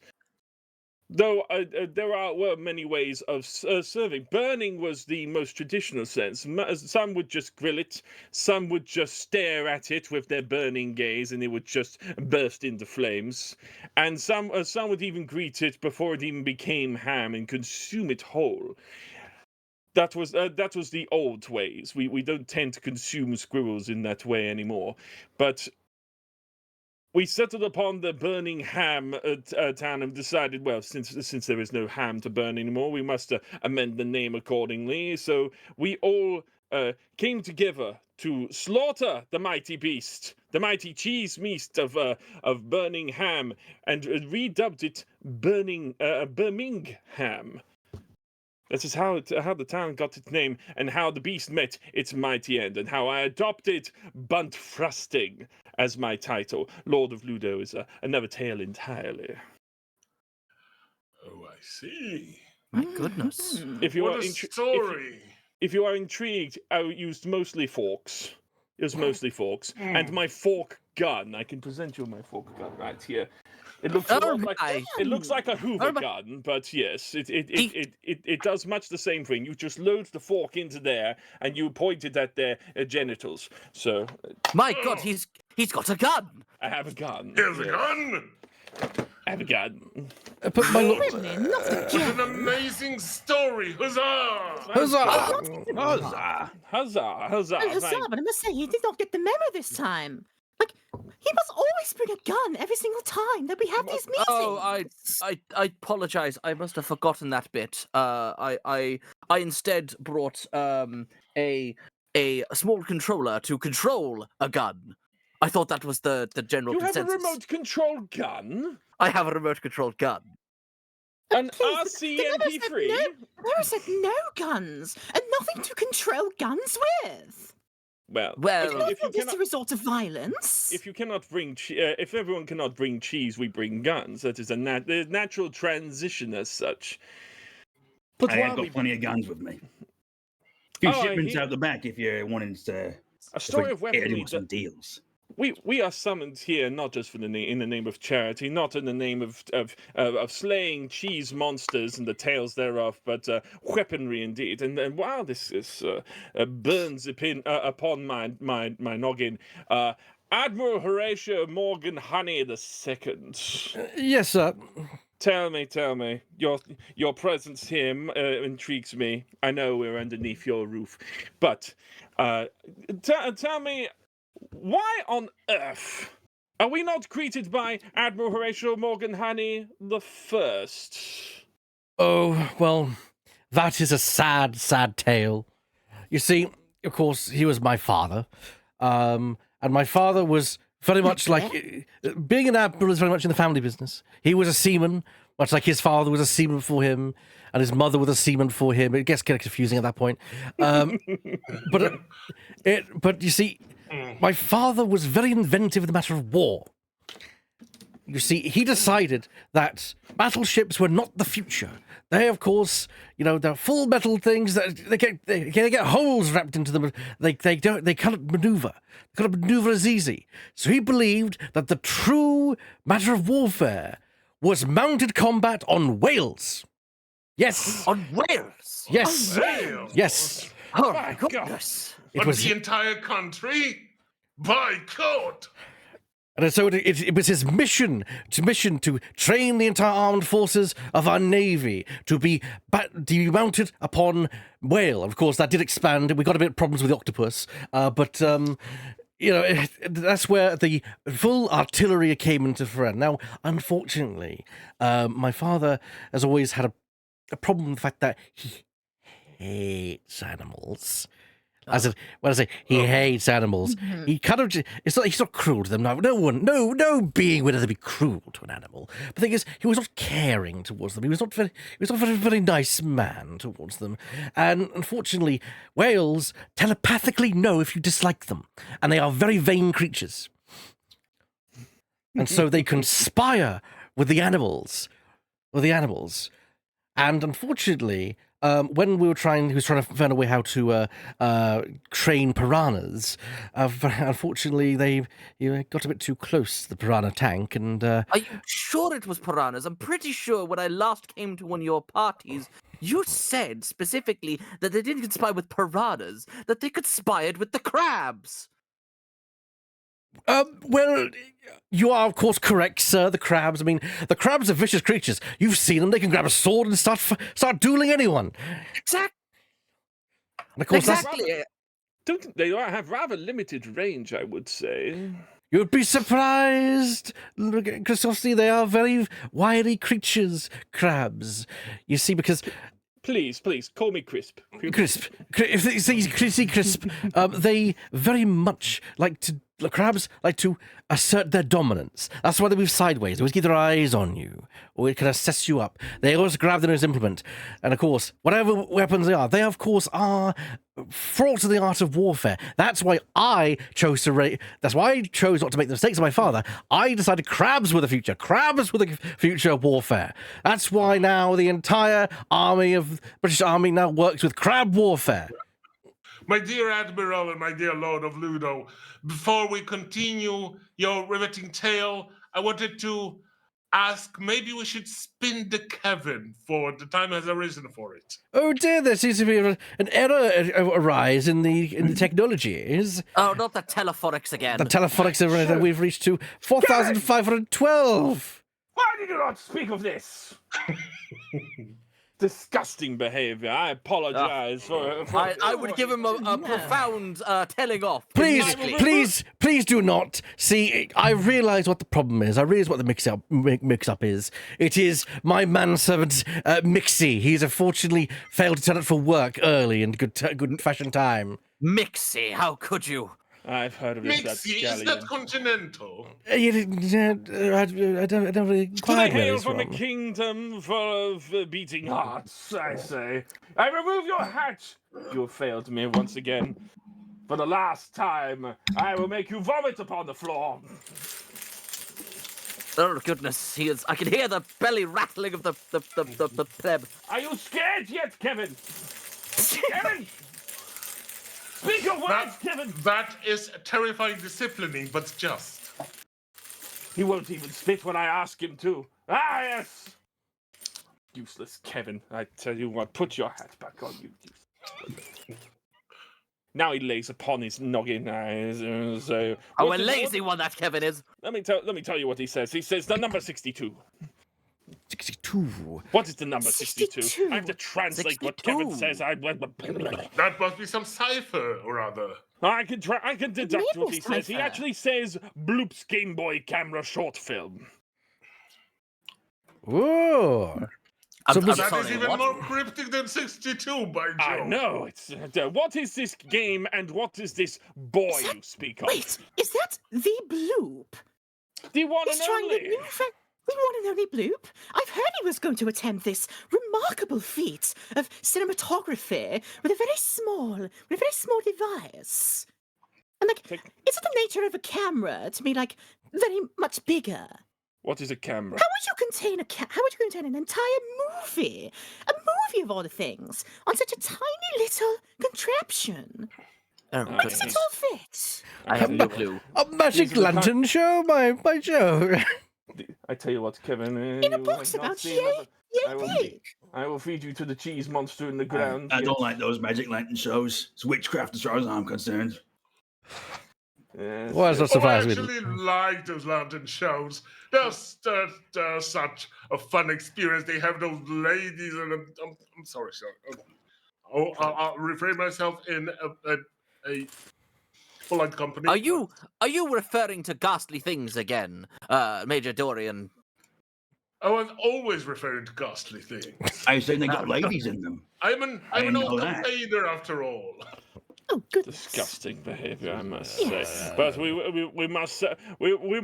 Though there were many ways of serving. Burning was the most traditional sense. Some would just grill it, some would just stare at it with their burning gaze and it would just burst into flames. And some would even greet it before it even became ham and consume it whole. That was the old ways. We don't tend to consume squirrels in that way anymore. But we settled upon the burning ham town and decided, well, since there is no ham to burn anymore, we must amend the name accordingly. So we all came together to slaughter the mighty beast, the mighty cheese beast of Birmingham, and redubbed it Birmingham. That is how the town got its name, and how the beast met its mighty end, and how I adopted Buntfrusting as my title. Lord of Ludo is another tale entirely. Oh, I see. My goodness. If you What are a story. if you are intrigued, I used mostly forks. It was mostly forks, and my fork gun. I can present you my fork gun right here. It looks a lot like a Hoover gun, but yes, it does much the same thing. You just load the fork into there, and you point it at their genitals. So, My God, he's got a gun. I have a gun. Here's a yes. gun. I have a gun. But my lord, Really? Not What an amazing story. Huzzah! huzzah! Huzzah! Huzzah! Huzzah! Oh, huzzah, Thank- but I must say, he did not get the memo this time. Like, he must always bring a gun every single time that we have these meetings. Oh, I apologize. I must have forgotten that bit. I instead brought a small controller to control a gun. I thought that was the general You have a consensus. remote control gun? I have a remote controlled gun. An Please, the memo said RCMP3? no. The memo said no guns and nothing to control guns with. Well, Well, It's not if you this cannot, a resort of violence. if you cannot bring, if everyone cannot bring cheese, we bring guns. That is a natural transition as such. But I've while got we, plenty of guns with me. A few Oh, I shipments hear- out the back if you're wanting to. a story of doing weaponry. some deals. We are summoned here not just for in the name of charity, not in the name of slaying cheese monsters and the tales thereof, but weaponry indeed. And while this burns upon my noggin, Admiral Horatio Morgan Honey II. Yes, sir. Tell me, your presence here intrigues me. I know we're underneath your roof, but tell me, why on earth are we not greeted by Admiral Horatio Morgan Honey the First? Oh, well, that is a sad, sad tale. You see, of course, he was my father. And my father was very much like... being an admiral is very much in the family business. He was a seaman, much like his father was a seaman for him, and his mother was a seaman for him. It gets kind of confusing at that point. But you see, my father was very inventive in the matter of war. You see, he decided that battleships were not the future. They, of course, they're full metal things that they get holes wrapped into them. They cannot maneuver. They cannot maneuver as easy. So he believed that the true matter of warfare was mounted combat on whales. Yes. On whales. Yes. Wales. Yes. Oh My my God. goodness. It But was. the entire country? By God! And so it was his mission to train the entire armed forces of our navy to be mounted upon whale. Of course, that did expand. We got a bit of problems with the octopus, but that's where the full artillery came into friend. Now, unfortunately, my father has always had a problem with the fact that he hates animals. When I say he hates animals, he kind of he's not cruel to them. No being would ever be cruel to an animal. But the thing is, he was not caring towards them. He was not very nice man towards them. And unfortunately, whales telepathically know if you dislike them, and they are very vain creatures. And so they conspire with the animals. And unfortunately, when he was trying to find a way how to train piranhas, unfortunately they got a bit too close to the piranha tank, and Are you sure it was piranhas? I'm pretty sure when I last came to one of your parties, you said specifically that they didn't conspire with piranhas, that they conspired with the crabs. well, you are of course correct, sir. The crabs. I mean, the crabs are vicious creatures. You've seen them. They can grab a sword and start dueling anyone. Exactly. And of course, Exactly. They have rather limited range, I would say. you'd be surprised, Christophe. They are very wily creatures. Crabs. You see, because. Please, call me Crisp. Crisp. If they see Crisp, they very much like to the crabs like to assert their dominance. That's why they move sideways. They always keep their eyes on you, or it can assess you up. They always grab the nose implement. And of course, whatever weapons they of course are fraught to the art of warfare. That's why I chose to that's why I chose not to make the mistakes of my father. I decided crabs were the future. Crabs were the future of warfare. That's why now the entire army of British Army now works with crab warfare. My dear Admiral and my dear Lord of Ludo, before we continue your riveting tale, I wanted to ask, maybe we should spin the Kevin, for the time has arisen for it. Oh dear, there seems to be an error arise in the technologies. Oh, not the telephonics again. The telephonics that we've reached to 4,512. Why did you not speak of this? Disgusting behavior. I apologize for I would give him a profound telling off. Please, immediately. please do not. See, I realise what the problem is. I realise what the mix-up is. It is my manservant, Mixie. He's unfortunately failed to turn up for work early in good fashion time. Mixie, how could you? I've heard of this. Mixie, is that continental? I don't really Do quite they where hail it's from a from. kingdom full of beating hearts, I say. I remove your hat! You have failed me once again. For the last time, I will make you vomit upon the floor. Oh goodness, I can hear the belly rattling of the pleb. Are you scared yet, Kevin? Kevin! Speak your words, Kevin! That is terrifying disciplining, but just. He won't even spit when I ask him to. Ah, yes! Useless Kevin. I tell you what, put your hat back on, you useless. Now he lays upon his noggin. So, Oh, a lazy one that Kevin is. Let me tell you what he says. He says the number 62. 62. What is the number 62? 62. I have to translate what 62. Kevin says. That must be some cipher, or rather. I can deduct what he says. He cipher. actually says Bloop's Game Boy camera short film. Ooh. I'm That sorry, is even what? more cryptic than 62, by Jove. I know. It's what is this game and what is this boy you speak of? Wait, is that the Bloop? The one He's and trying the only. new the one and only Bloop. I've heard he was going to attempt this remarkable feat of cinematography with a very small device. And is it the nature of a camera to be like very much bigger? What is a camera? How would you contain an entire movie, a movie of all the things, on such a tiny little contraption? Oh, Where does it all fit? I have no clue. A magic lantern show, my show. I tell you what, Kevin. In a box about yay big. I will feed you to the cheese monster in the ground. I don't like those magic lantern shows. It's witchcraft as far as I'm concerned. Yes. Well, it's not I surprising. actually like those lantern shows. They're such a fun experience. They have those ladies, and I'm sorry, sir. I'll refrain myself in a polite company. Are you referring to ghastly things again, Major Dorian? I was always referring to ghastly things. I was saying they got ladies in them. I'm an didn't old know that. campaigner after all. Oh, goodness. Disgusting behavior, I must Yes. say. But we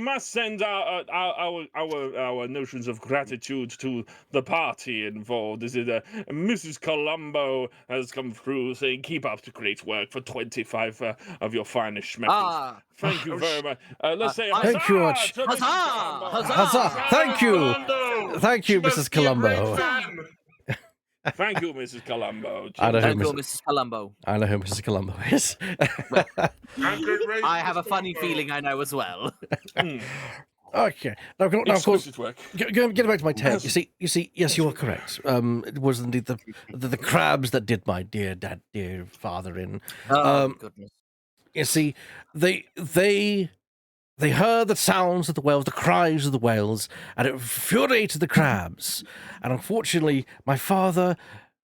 must send our notions of gratitude to the party involved. Is it Mrs. Colombo has come through saying keep up the great work for 25 of your finest schmeckles. Ah, Thank you very much. Let's say Thank you, huzzah to Mrs. Huzzah! Colombo. Huzzah! Huzzah! Thank you. Colombo! Thank you, She must Mrs. be a great Colombo. fan. Thank you, Mrs. Colombo. I know who thank you, Mrs. Mrs. Colombo. I know who Mrs. Colombo is. I'm great, I have a Mrs. funny Colombo. feeling I know as well. Okay. Now, of course, Exquisite work. getting back to my tale. You see, yes, you are correct. It was indeed the crabs that did my dear father in. Oh, goodness. You see, they heard the sounds of the whales, the cries of the whales, and it infuriated the crabs. And unfortunately, my father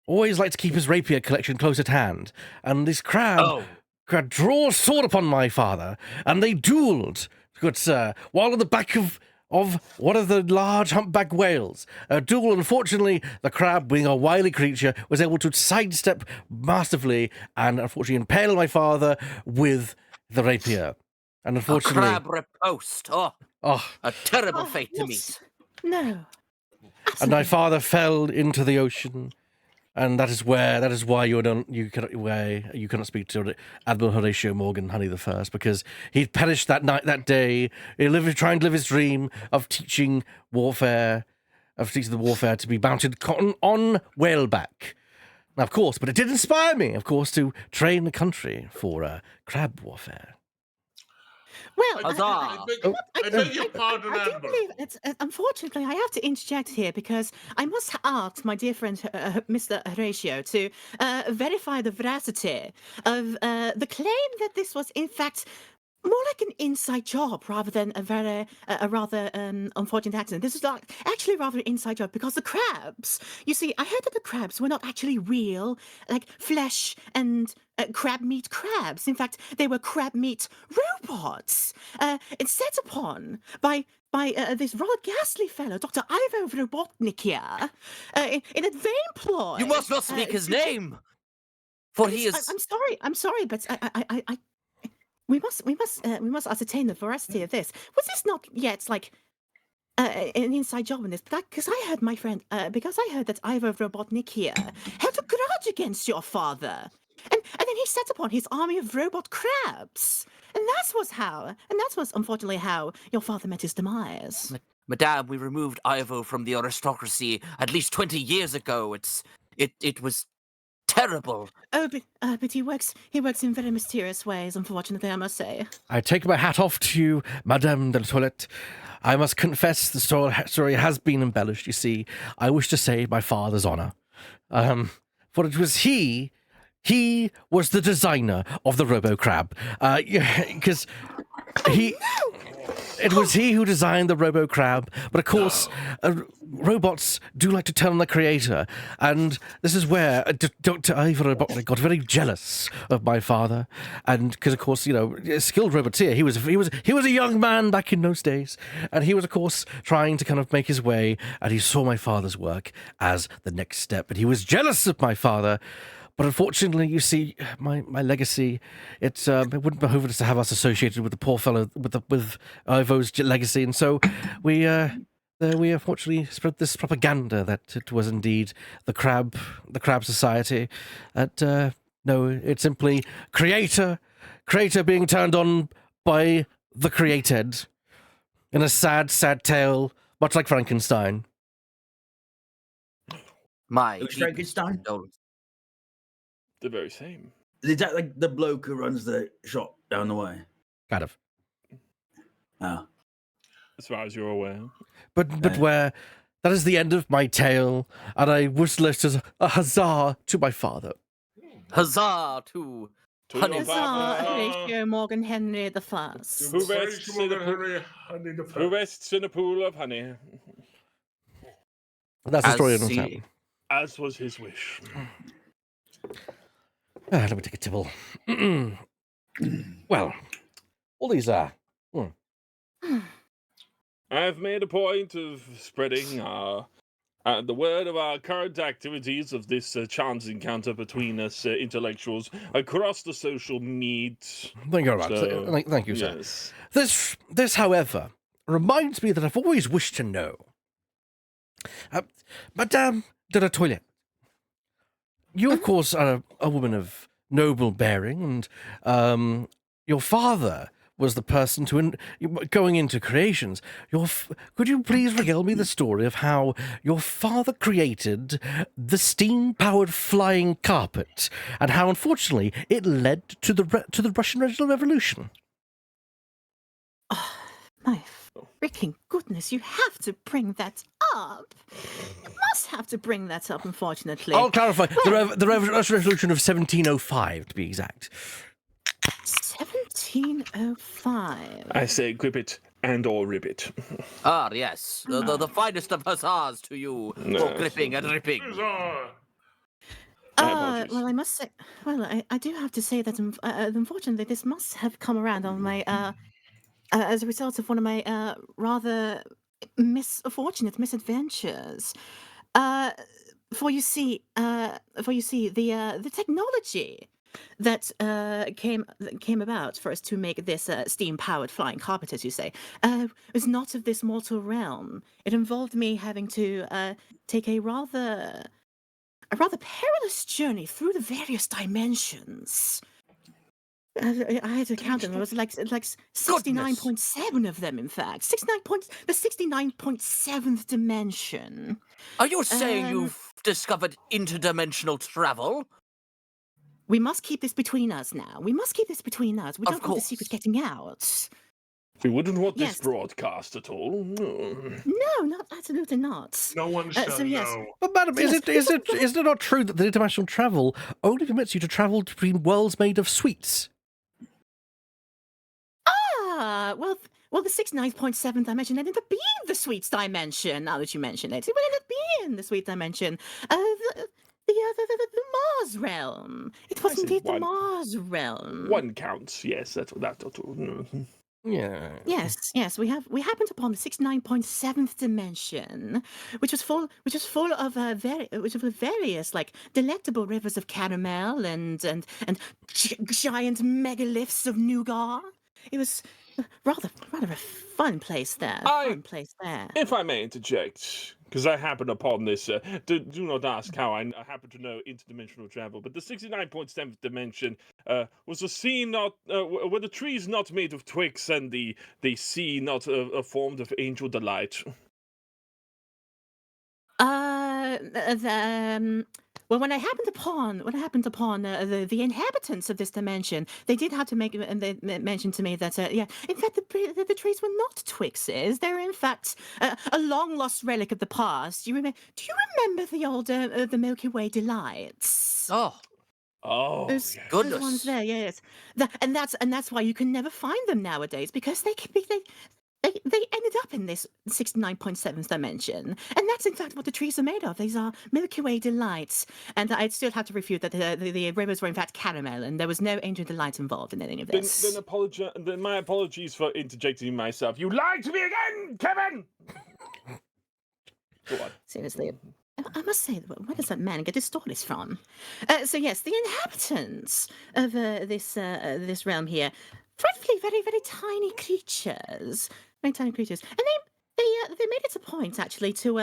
always liked to keep his rapier collection close at hand. And this crab draw a sword upon my father, and they duelled, good sir, while on the back of one of the large humpback whales. A duel, unfortunately, the crab, being a wily creature, was able to sidestep masterfully and unfortunately impale my father with the rapier. And A unfortunately, crab riposte. Oh, oh, a terrible Oh, fate to yes. meet. No. and Absolutely. my father fell into the ocean, and that is why you cannot speak to Admiral Horatio Morgan, Honey the First, because he perished that day, trying to live his dream of teaching the warfare to be mounted on whaleback. Now, of course, but it did inspire me, of course, to train the country for crab warfare. Well, Huzzah. I beg your pardon, I do Admiral. believe it's unfortunately I have to interject here because I must ask my dear friend Mr. Horatio to verify the veracity of the claim that this was in fact more like an inside job rather than a rather unfortunate accident. This is actually rather an inside job because the crabs. You see, I heard that the crabs were not actually real, like flesh and crab meat crabs. In fact, they were crab meat robots. It's set upon by this rather ghastly fellow, Dr. Ivo Robotnik here, in a vain ploy. You must not speak his to- name, for he is. I'm sorry, but we must ascertain the veracity of this. Was this not yet like an inside job in this? Because I heard my friend, because I heard that Ivo Robotnik here held a grudge against your father, and then he set upon his army of robot crabs, and that was unfortunately how your father met his demise. Madame, we removed Ivo from the aristocracy at least 20 years ago. It was terrible. Oh, but he works in very mysterious ways. Unfortunately, I must say. I take my hat off to you, Madame de la Toilette. I must confess the story has been embellished, you see. I wish to save my father's honour. For it was he was the designer of the Robo-Crab. Because it was he who designed the Robo-Crab, but of course, robots do like to turn on the creator, and this is where Dr. Ivo Robotnik got very jealous of my father, and because of course, a skilled roboteer, he was a young man back in those days, and he was of course trying to kind of make his way, and he saw my father's work as the next step, and he was jealous of my father. But unfortunately, you see, my legacy, it wouldn't behoove us to have us associated with the poor fellow, with Ivo's legacy. And so we unfortunately spread this propaganda that it was indeed the Crab Society. That, no, it's simply creator being turned on by the created in a sad, sad tale, much like Frankenstein. My Who's deepest Frankenstein? condolences. The very same. Is that like the bloke who runs the shop down the way? Kind of. Oh. As far as you're aware. But where that is the end of my tale, and I wish listed a huzzah to my father. Huzzah to To Honey your the father. Horatio Morgan Henry the First. Who rests in who rests in a pool of honey, That's the As story of he- Munchausen. as was his wish. Let me take a tipple. Well, all these are. I've made a point of spreading the word of our current activities of this chance encounter between us intellectuals across the social media. Thank you very much. So, Thank you, sir. Yes. This, however, reminds me that I've always wished to know. Madame de la Toilette, you, of course, are a woman of noble bearing, and your father was the person going into creations. Could you please regale me the story of how your father created the steam-powered flying carpet, and how, unfortunately, it led to the Russian Revolution? Oh, my freaking goodness, you have to bring that up. You must have to bring that up, unfortunately. I'll clarify. The Russian Revolution of 1705, to be exact. 1705. I say grip it and or ribbit. Ah, yes. The finest of huzzahs to you for clipping and ripping. apologies. Well, I must say, I do have to say that unfortunately, this must have come around on my, as a result of one of my rather misfortunate misadventures. For you see, the technology that came about for us to make this steam-powered flying carpet, as you say, was not of this mortal realm. It involved me having to take a rather perilous journey through the various dimensions. I had to count them. There was like 69.7 of them, in fact. The 69.7th dimension. Are you saying Um, you've discovered interdimensional travel? We must keep this between us now. We must keep this between us. We Of don't want the secret course. getting out. We wouldn't want Yes. this broadcast at all. No. No, not absolutely not. No one shall so yes. know. But madam, is it not true that the interdimensional travel only permits you to travel between worlds made of sweets? Well, the 69.7th dimension ended up being the sweets dimension. Now that you mention it, it ended up being the sweet dimension. The Mars realm. It was see, indeed the one. Mars realm. One counts. Yes, that's all. No. Yeah. Yes. We happened upon the 69.7th dimension, which was full of various like delectable rivers of caramel and giant megaliths of nougat. It was rather a fun place there. If I may interject, because I happened upon this, do not ask how I happen to know interdimensional travel, but the 69.7th dimension was a sea not, were the trees not made of twigs and the sea not formed of angel delight. Well, when I happened upon the inhabitants of this dimension, they did have to make and they mentioned to me that in fact the trees were not twixes. They're in fact a long lost relic of the past. Do you remember the old the Milky Way delights? Oh, Those goodness. ones there, yes. And that's why you can never find them nowadays, because they ended up in this 69.7th dimension. And that's in fact what the trees are made of. These are Milky Way delights. And I'd still have to refute that the rivers were in fact caramel and there was no angel delight involved in any of this. Then my apologies for interjecting myself. You lied to me again, Kevin! Go on. Seriously. I must say, where does that man get his stories from? So yes, the inhabitants of this realm here, frightfully very, very tiny creatures. Very tiny creatures. And they made it a point, actually, to,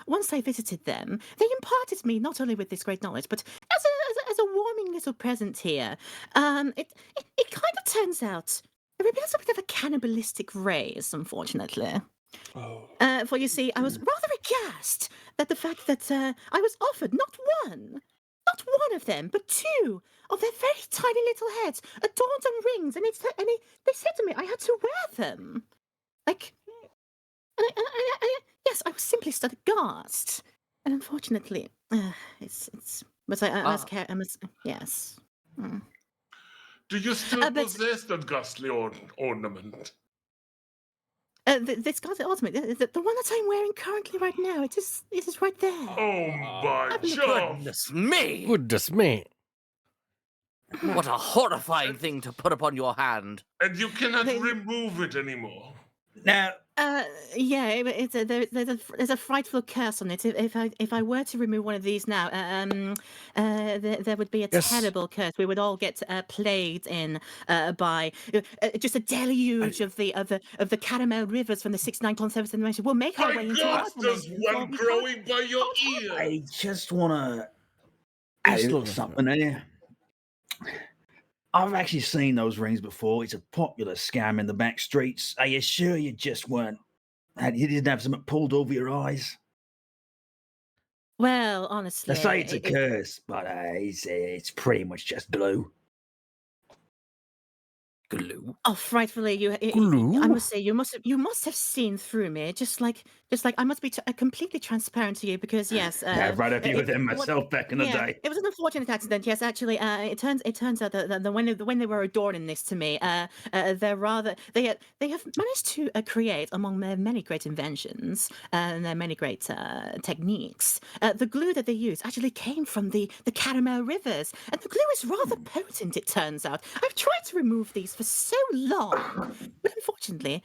once I visited them, they imparted me not only with this great knowledge, but as a warming little present here. It kind of turns out there a bit of a cannibalistic race, unfortunately. Oh. For you see, I was rather aghast at the fact that I was offered not one of them, but two of their very tiny little heads, adorned on rings, and they said to me I had to wear them. Like, yes, I was simply stuck aghast, and unfortunately, but I must care. I must, yes. Mm. Do you still but- possess that ghastly ornament? This Scarlet Ultimate, the one that I'm wearing currently right now, it is right there. Oh my Have a look. job! Goodness me! Goodness me. What a horrifying thing to put upon your hand. And you cannot They- remove it anymore. Now, Yeah, there's a frightful curse on it. If I were to remove one of these now, there would be a Yes. terrible curse. We would all get plagued in by just a deluge of the caramel rivers from the 69.7th dimension. We'll make our My way into God, our there's dimension before one we growing by your ear. I just want to add a Just little look at something here. I've actually seen those rings before. It's a popular scam in the back streets. Are you sure you just weren't? You didn't have something pulled over your eyes? Well, honestly, They say it's a curse, but it's pretty much just glue. Glue. Oh, frightfully! I Glue? must say, you must have seen through me. Just like I must be completely transparent to you, because yes, I've read a few of them what- myself back in the yeah, day. it was an unfortunate accident. Yes, actually, it turns out that when they were adorning this to me, they have managed to create, among their many great inventions and their many great techniques, the glue that they use actually came from the caramel rivers, and the glue is rather potent. It turns out. I've tried to remove these for so long, but unfortunately,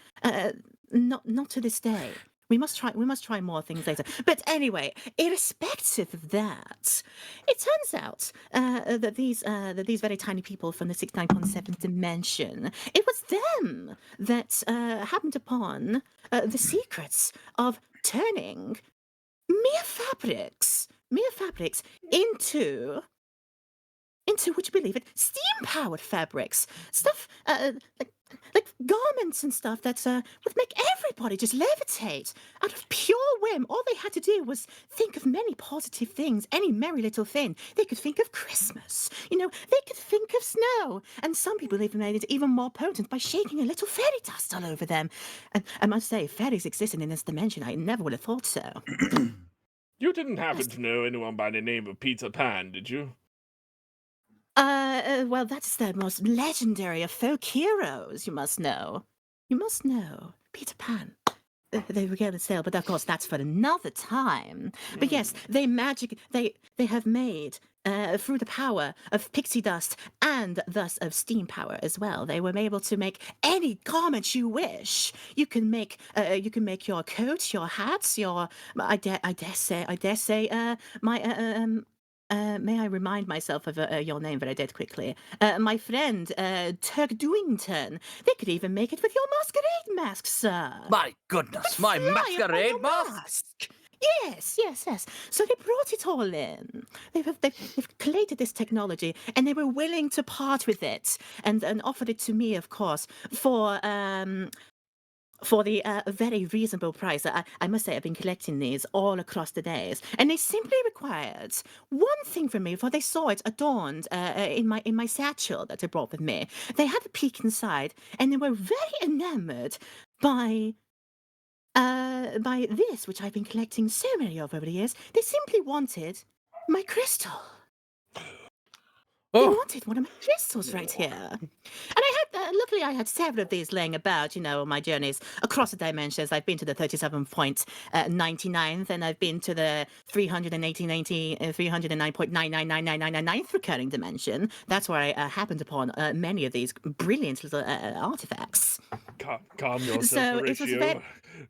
not to this day. We must try more things later. But anyway, irrespective of that, it turns out that these very tiny people from the 69.7 dimension, it was them that happened upon the secrets of turning mere fabrics into, would you believe it, steam-powered fabrics. Stuff like garments and stuff that would make everybody just levitate out of pure whim. All they had to do was think of many positive things, any merry little thing. They could think of Christmas, they could think of snow. And some people even made it even more potent by shaking a little fairy dust all over them. And I must say, fairies existing in this dimension, I never would have thought so. You didn't happen to know anyone by the name of Peter Pan, did you? Well, that's the most legendary of folk heroes, you must know. You must know. Peter Pan. They regale tale, but of course that's for another time. But yes, they have made, through the power of pixie dust and thus of steam power as well, they were able to make any garment you wish. You can make your coats, your hats, your, I dare say, may I remind myself of your name that I did quickly? My friend, Turk Dewington. They could even make it with your masquerade mask, sir. My goodness, my Fly upon masquerade your mask! Yes. So they brought it all in. They've collated this technology, and they were willing to part with it, and offered it to me, of course, for the very reasonable price. I must say, I've been collecting these all across the days, and they simply required one thing from me, for they saw it adorned in my satchel that I brought with me. They had a peek inside, and they were very enamored by this, which I've been collecting so many of over the years. They simply wanted my crystal. They wanted one of my crystals right here. And I had, luckily I had several of these laying about, on my journeys across the dimensions. I've been to the 37.99th, and I've been to the 309.99999999th recurring dimension. That's where I happened upon many of these brilliant little artifacts. Calm yourself, So it was Horatio.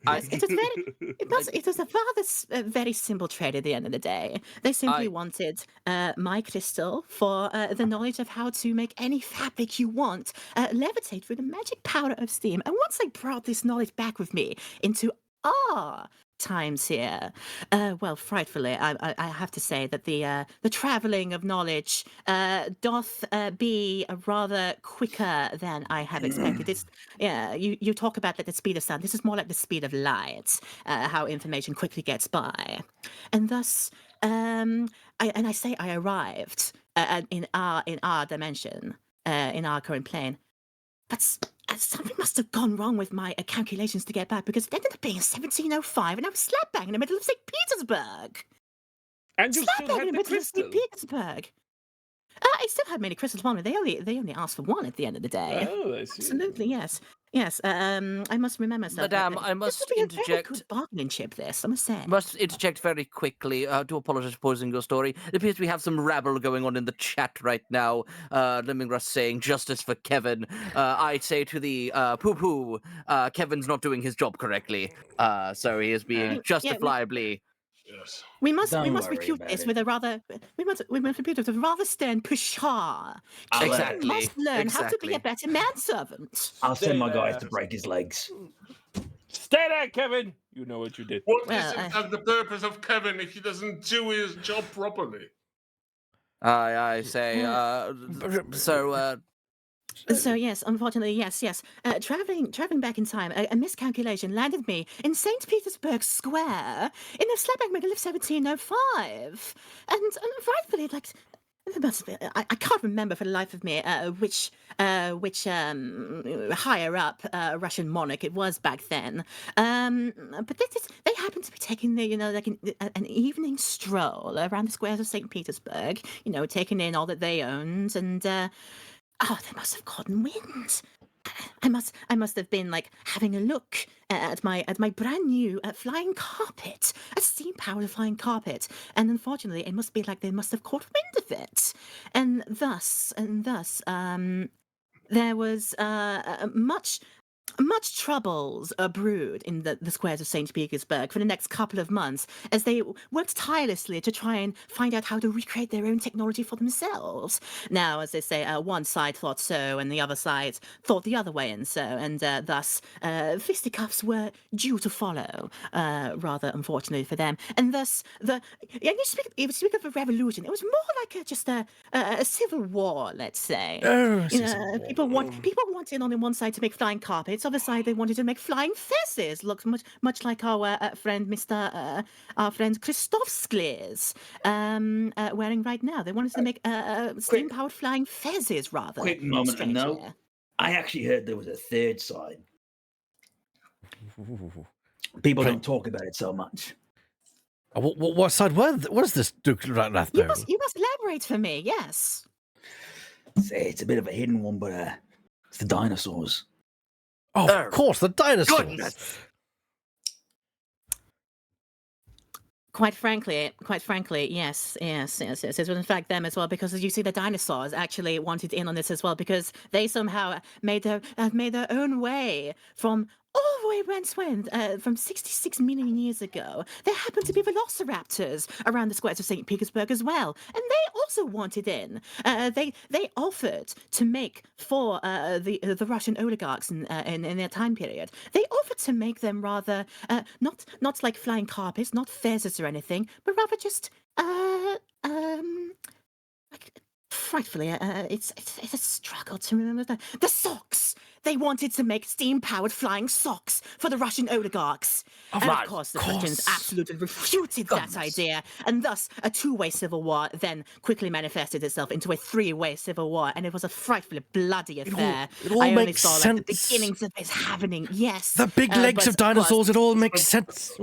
it was a rather very simple trade at the end of the day. They simply wanted my crystal for the knowledge of how to make any fabric you want levitate through the magic power of steam. And once I brought this knowledge back with me into our times here, well, frightfully, I have to say that the travelling of knowledge doth be rather quicker than I have expected. It's you talk about the speed of sound. This is more like the speed of light. How information quickly gets by, and thus, I say I arrived in our dimension, in our current plane, but something must have gone wrong with my calculations to get back, because it ended up being 1705, and I was slap bang in the middle of St. Petersburg. And you Slap still bang had in the the middle of crystal. St. Petersburg. I still had many crystals on me. They only asked for one at the end of the day. Oh, I see. Absolutely, yes. I must remember myself. Madame, I must This would be a very interject. good bargaining chip, this, I must say. Must interject very quickly. Do apologize for pausing your story. It appears we have some rabble going on in the chat right now. Lemongrass saying justice for Kevin. I say to the poo-poo, Kevin's not doing his job correctly. So he is being justifiably. Yes. We must Don't worry refute about this it. with a rather refute it with a rather stern pshaw. Kevin Exactly, must learn how to be exactly. a better manservant. I'll send my Stay guys there. to break his legs. Stay there, Kevin. You know what you did. What Well, is in fact the purpose of Kevin if he doesn't do his job properly? I say. So yes, unfortunately, yes. Traveling back in time, a miscalculation landed me in St. Petersburg Square in the slapback middle of 1705, and rightfully, like, it must have been, I can't remember for the life of me which higher up Russian monarch it was back then. But they happened to be taking an evening stroll around the squares of St. Petersburg, taking in all that they owned, and they must have caught wind. I must have been like having a look at my brand new flying carpet, a steam powered flying carpet, and unfortunately, it must be like they must have caught wind of it, and thus, there was much much troubles are brewed in the squares of St. Petersburg for the next couple of months as they worked tirelessly to try and find out how to recreate their own technology for themselves. Now, as they say, one side thought so and the other side thought the other way and so, and thus fisticuffs were due to follow, rather unfortunately for them. And thus, you speak of a revolution, it was more like just a civil war, let's say. Oh, You know, people wanted on one side to make flying carpets, other side they wanted to make flying fezzes. Looks much like our friend our friend Christovskli's wearing right now. They wanted to make steam powered flying fezzes rather. Quick moment to strangely. note. I actually heard there was a third side. People don't talk about it so much. What side was this, Duke Rathbone? You must elaborate for me. Yes. It's a bit of a hidden one, but it's the dinosaurs. Oh, of course, the dinosaurs. Goodness. Quite frankly, yes. It was in fact them as well, because as you see, the dinosaurs actually wanted in on this as well, because they somehow made their own way from all the way from 66 million years ago. There happened to be velociraptors around the squares of St. Petersburg as well, and they also wanted in. They offered to make for the Russian oligarchs in their time period. They offered to make them rather not like flying carpets, not fezzes or anything, but rather just like frightfully. It's a struggle to remember the socks. They wanted to make steam-powered flying socks for the Russian oligarchs. And of course, the Russians absolutely refuted that idea. And thus, a two-way civil war then quickly manifested itself into a three-way civil war. And it was a frightfully bloody affair. It all I only makes saw sense. like, the beginnings of it happening. Yes. The big legs but of dinosaurs, it all makes sense.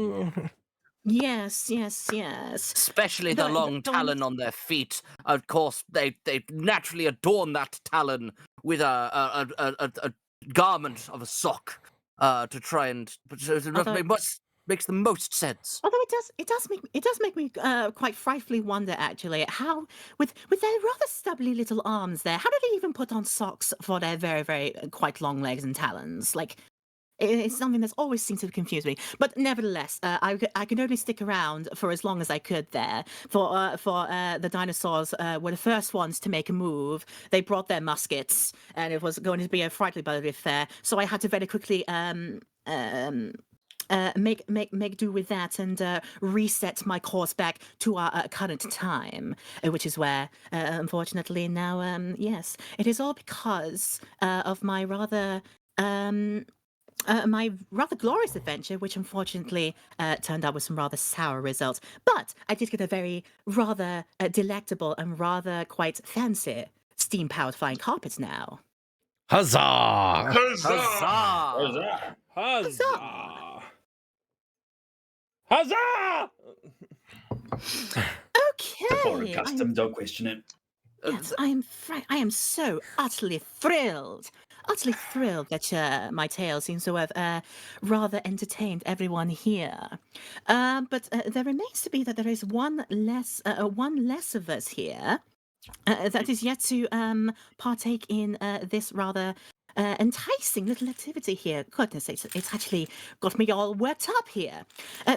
Yes. Especially the long talon on their feet. Of course, they naturally adorn that talon with a garment of a sock to try and. Makes the most sense. Although it does make me quite frightfully wonder actually how with their rather stubbly little arms there, how do they even put on socks for their very very quite long legs and talons? Like. It's something that's always seemed to confuse me. But nevertheless, I could only stick around for as long as I could there. For the dinosaurs were the first ones to make a move. They brought their muskets, and it was going to be a frightfully bloody affair. So I had to very quickly make do with that and reset my course back to our current time, which is where, unfortunately, now, yes, it is all because of my rather glorious adventure, which unfortunately turned out with some rather sour results. But I did get a very rather delectable and rather quite fancy steam-powered flying carpets now. Huzzah! Huzzah! Huzzah! Huzzah! Huzzah! Okay. Custom, don't question it. Yes, I am so utterly thrilled that my tale seems to have rather entertained everyone here. But there remains to be that there is one less of us here that is yet to partake in this rather enticing little activity here. Goodness, it's actually got me all worked up here.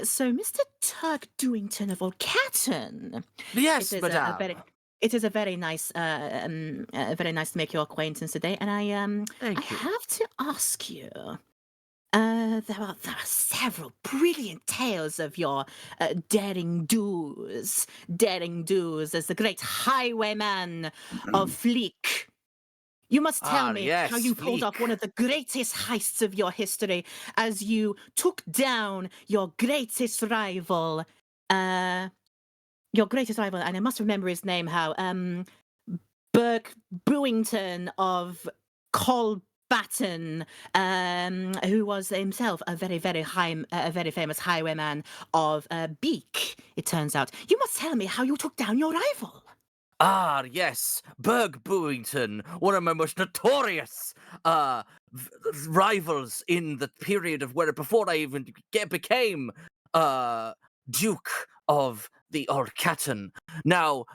So, Mr. Turk Dewington of Old Catton. Yes, madame. It is a very nice to make your acquaintance today, and I have to ask you. There are several brilliant tales of your daring do's as the great highwayman of Fleek. You must tell me how you pulled off one of the greatest heists of your history as you took down your greatest rival, and I must remember his name, how Burke Brewington of Colbatten, who was himself a very famous highwayman of Beak, it turns out. You must tell me how you took down your rival. Ah, yes, Berg Brewington, one of my most notorious rivals in the period of before I even became Duke of the Old Catton. Now,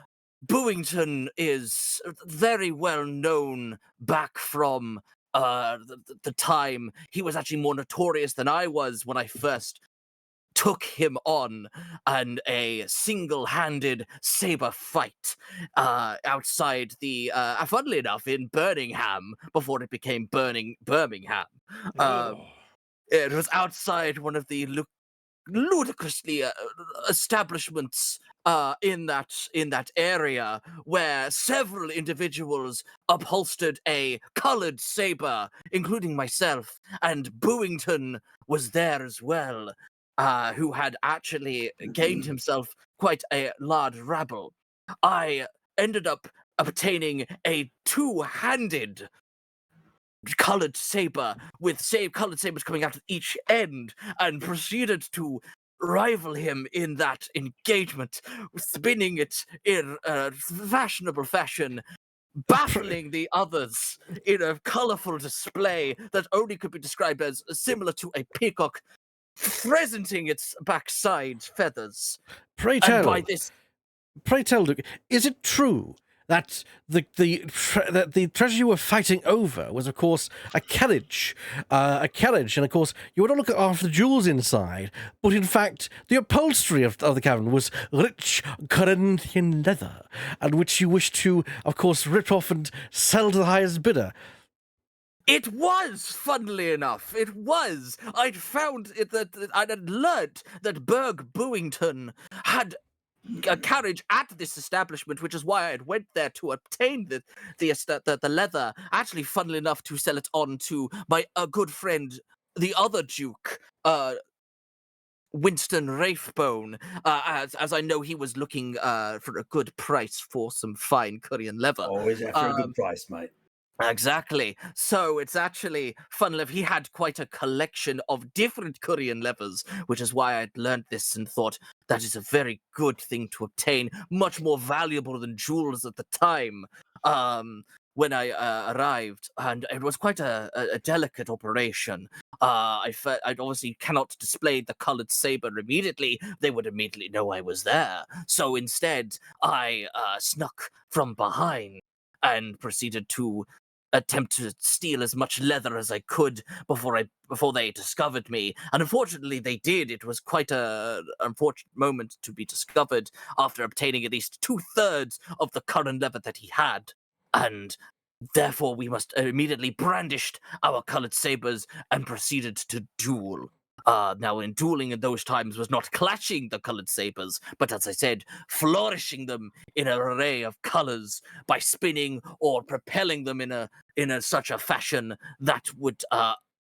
Brewington is very well known back from the time, he was actually more notorious than I was when I first took him on and a single-handed saber fight outside the funnily enough in Birmingham before it became Birmingham. Oh. It was outside one of the ludicrously establishments in that area where several individuals upholstered a colored saber, including myself, and Bowington was there as well, who had actually gained himself quite a large rabble. I ended up obtaining a two-handed colored saber with colored sabers coming out at each end, and proceeded to rival him in that engagement, spinning it in a fashionable fashion, baffling the others in a colorful display that only could be described as similar to a peacock presenting its backside feathers. Pray And by tell, this, Luke, is it true that the treasure you were fighting over was, of course, a carriage, and of course you were not looking after the jewels inside, but in fact the upholstery of the cavern was rich Corinthian leather, and which you wished to, of course, rip off and sell to the highest bidder? it was, funnily enough, it was. I'd found it that I had learnt that Berg Bowington had a carriage at this establishment, which is why I had went there to obtain the leather. Actually, funnily enough, to sell it on to my good friend, the other Duke, Winston Wraithbone, as I know he was looking for a good price for some fine Korean leather. Always after a good price, mate. Exactly. So it's actually fun. He had quite a collection of different Korean levers, which is why I'd learned this and thought that is a very good thing to obtain, much more valuable than jewels at the time. When I arrived, and it was quite a delicate operation. I obviously cannot display the colored saber immediately. They would immediately know I was there. So instead, I snuck from behind and proceeded to attempt to steal as much leather as I could before they discovered me. And unfortunately they did. It was quite an unfortunate moment to be discovered after obtaining at least 2/3 of the current leather that he had. And therefore we must immediately brandished our colored sabers and proceeded to duel. Now, in dueling in those times was not clashing the colored sabers, but as I said, flourishing them in an array of colors by spinning or propelling them in such a fashion that would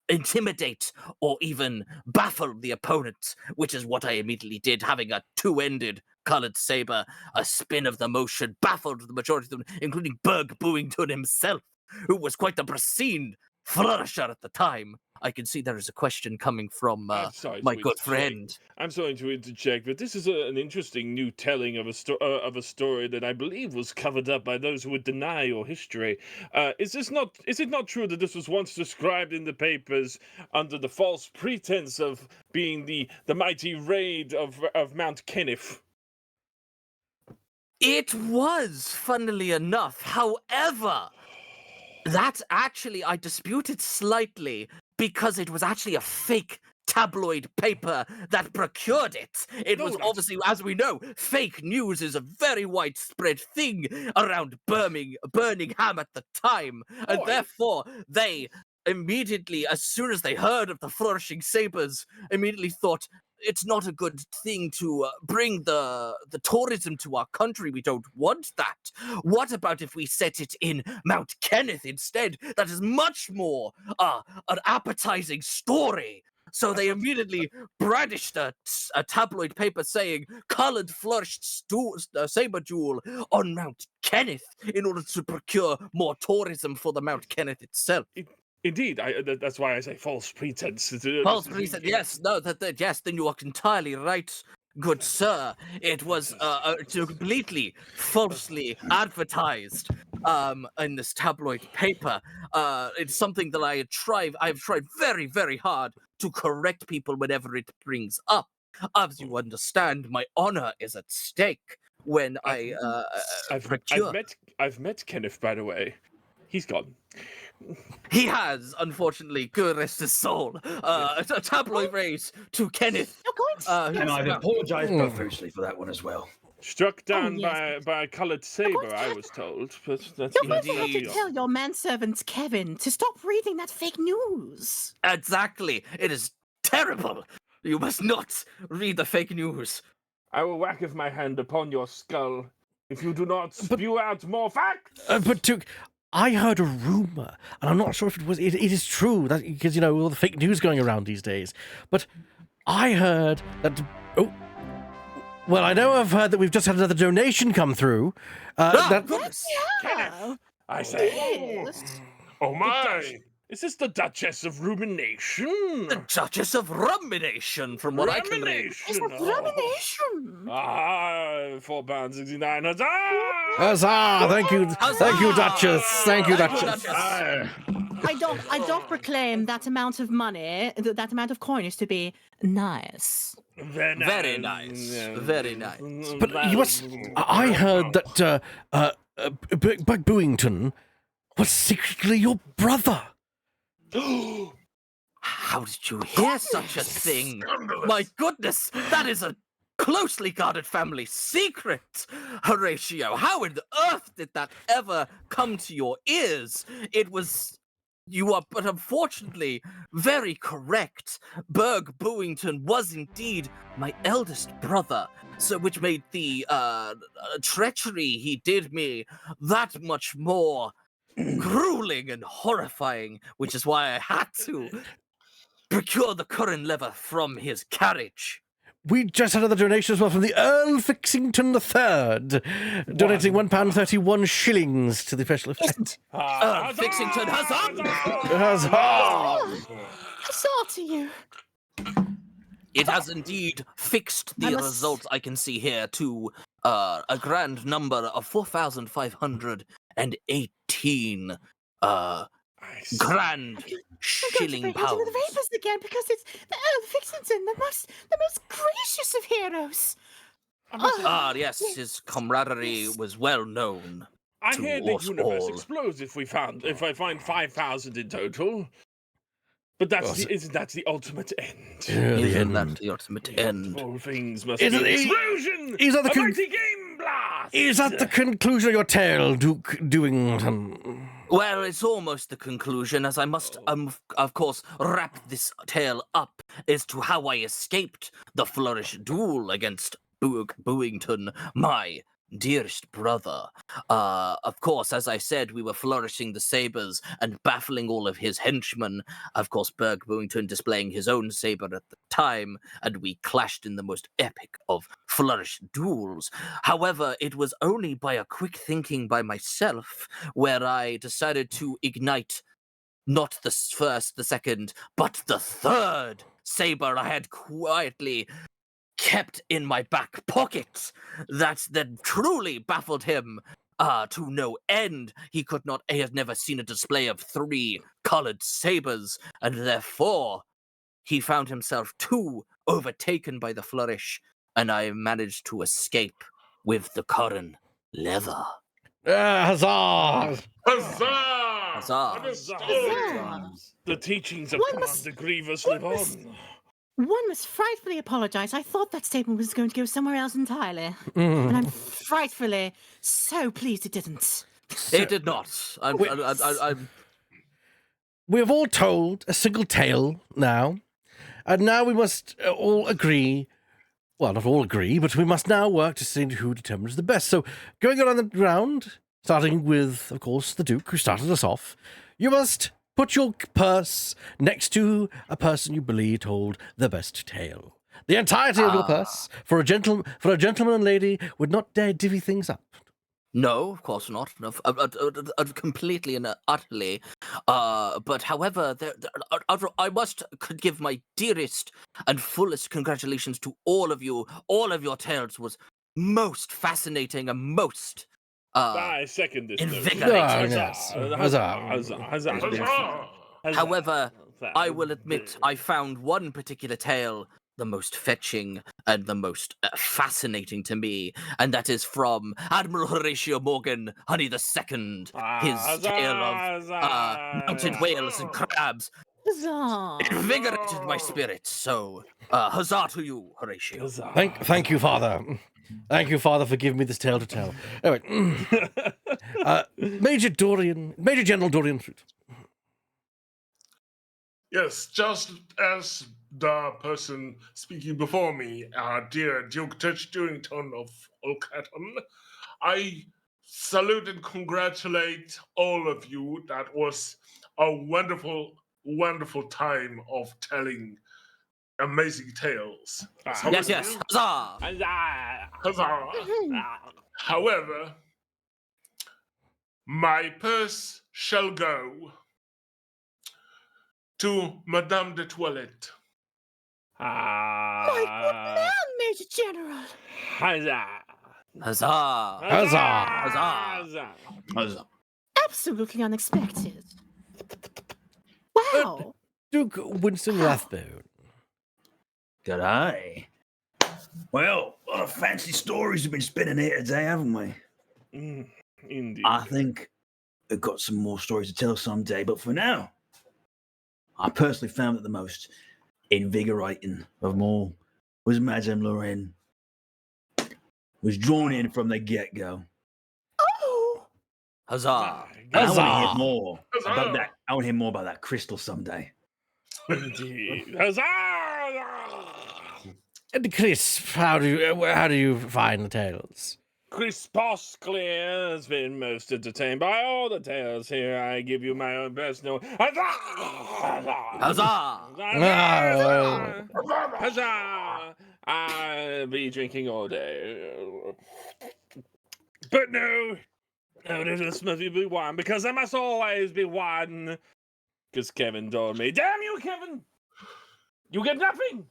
intimidate or even baffle the opponent, which is what I immediately did, having a two-ended colored saber. A spin of the motion baffled the majority of them, including Berg Bowington himself, who was quite the pristine flourisher at the time. I can see there is a question coming from my good friend. I'm sorry to interject, but this is an interesting new telling of a story that I believe was covered up by those who would deny your history. Is it not true that this was once described in the papers under the false pretense of being the mighty raid of Mount Kenneth? It was, funnily enough. However, that actually I disputed slightly because it was actually a fake tabloid paper that procured it. It was obviously, as we know, fake news is a very widespread thing around Birmingham at the time. And therefore, they immediately, as soon as they heard of the flourishing sabers, immediately thought, it's not a good thing to bring the tourism to our country. We don't want that. What about if we set it in Mount Kenneth instead? That is much more an appetizing story. So they immediately brandished a tabloid paper saying colored flourished saber duel on Mount Kenneth in order to procure more tourism for the Mount Kenneth itself. Indeed, that's why I say false pretense. False pretense, yes, no, yes, then you are entirely right, good sir. It was completely falsely advertised in this tabloid paper. It's something that I've tried very, very hard to correct people whenever it brings up. As you understand, my honor is at stake when I've met Kenneth, by the way. He's gone. He has, unfortunately, good rest his soul. A tabloid raise to Kenneth. You're going to. And I've yes, apologized profusely for that one as well. Struck down yes. by a coloured saber, I was told. But that's You're going to have to Indeed. tell your manservant Kevin to stop reading that fake news. Exactly. It is terrible. You must not read the fake news. I will whack my hand upon your skull if you do not spew out more facts. But Duke, I heard a rumor, and I'm not sure if it is true, that because you know all the fake news going around these days. But I heard that. Oh, well, I know I've heard that we've just had another donation come through. Goodness. Kenneth, I say. Yes. Oh my! Is this the Duchess of Rumination? The Duchess of Rumination, from what I can read. It's a rumination. Ah, £4.69. Huzzah! Huzzah! Thank you, Duchess. Thank you, Thank you, Duchess. Duchess. I don't proclaim that amount of money, that amount of coin is to be nice. Very nice. Very nice. Very nice. But you must. I heard that Bug Booington was secretly your brother. How did you hear such a thing? My goodness, that is a closely guarded family secret, Horatio. How on earth did that ever come to your ears? You are, but unfortunately, very correct. Berg Booington was indeed my eldest brother, so which made the treachery he did me that much more grueling and horrifying, which is why I had to procure the current lever from his carriage. We just had another donation as well from the Earl Fixington III, donating £1.31 shillings to the special effect. Fixington, huzzah! Huzzah! Huzzah to you. It has indeed fixed the results I can see here to a grand number of 4,518 grand shilling I'm going to pounds. into the vapors again because it's the Earl Fixington, the most gracious of heroes. Yes, his camaraderie was well known. I to hear the us universe all. explodes if I find 5,000 in total. But isn't that the ultimate end? Isn't that the ultimate end? All things must Is be it- explosion! is that the a con- mighty Gameblast! Is that the conclusion of your tale, Duke Dewington? Well, it's almost the conclusion, as I must, of course, wrap this tale up as to how I escaped the flourish duel against Booington, my dearest brother. Of course, as I said, we were flourishing the sabers and baffling all of his henchmen. Of course, Berg Booington displaying his own saber at the time, and we clashed in the most epic of flourish duels. However, it was only by a quick thinking by myself where I decided to ignite not the first, the second, but the third saber I had quietly kept in my back pocket. That truly baffled him to no end. He had never seen a display of 3 colored sabers, and therefore he found himself too overtaken by the flourish, and I managed to escape with the current leather. Huzzah! Huzzah! Huzzah! Understood. The teachings of One must- Commander Grievous live on. One must frightfully apologize. I thought that statement was going to go somewhere else entirely. And I'm frightfully so pleased it didn't. It did not. I'm We have all told a single tale now, and now we must all agree. Well, not all agree, but we must now work to see who determines the best. So, going around the round, starting with, of course, the Duke, who started us off, you must put your purse next to a person you believe told the best tale. The entirety of your purse, for a gentleman and lady, would not dare divvy things up. No, of course not. No, completely and utterly. But however, I must give my dearest and fullest congratulations to all of you. All of your tales was most fascinating and most I second this. invigorating. Yes. Huzzah. However, I will admit I found one particular tale the most fetching and the most fascinating to me, and that is from Admiral Horatio Morgan, Honey the Second, his tale of mountain whales and crabs. Huzzah! Invigorated my spirit. So, huzzah to you, Horatio. Thank you, Father. Thank you, Father, for giving me this tale to tell. Anyway, Major General Dorian Fruit. Yes, just as the person speaking before me, our dear Duke Touch Durrington of Olcaton, I salute and congratulate all of you. That was a wonderful, wonderful time of telling amazing tales. Yes, yes. Huzzah! Huzzah! However, my purse shall go to Madame de Toilette. My good man, Major General. Huzzah! Huzzah! Huzzah! Huzzah! Huzzah. Absolutely unexpected. Wow. Duke Winston Rathbone. G'day. Well, a lot of fancy stories have been spinning here today, haven't we? Indeed. I think we've got some more stories to tell someday, but for now, I personally found that the most invigorating of them all was Madame Lorraine. Was drawn in from the get-go. Oh. Huzzah! And I want to Huzzah! hear more Huzzah! about that. I want to hear more about that crystal someday. Indeed. Huzzah! And Crisp, how do you find the tales? Chris Posclear has been most entertained by all the tales here. I give you my own personal Huzzah! Huzzah! I'll be drinking all day. But no, this must be one, because I must always be one. Because Kevin told me, damn you, Kevin! You get nothing!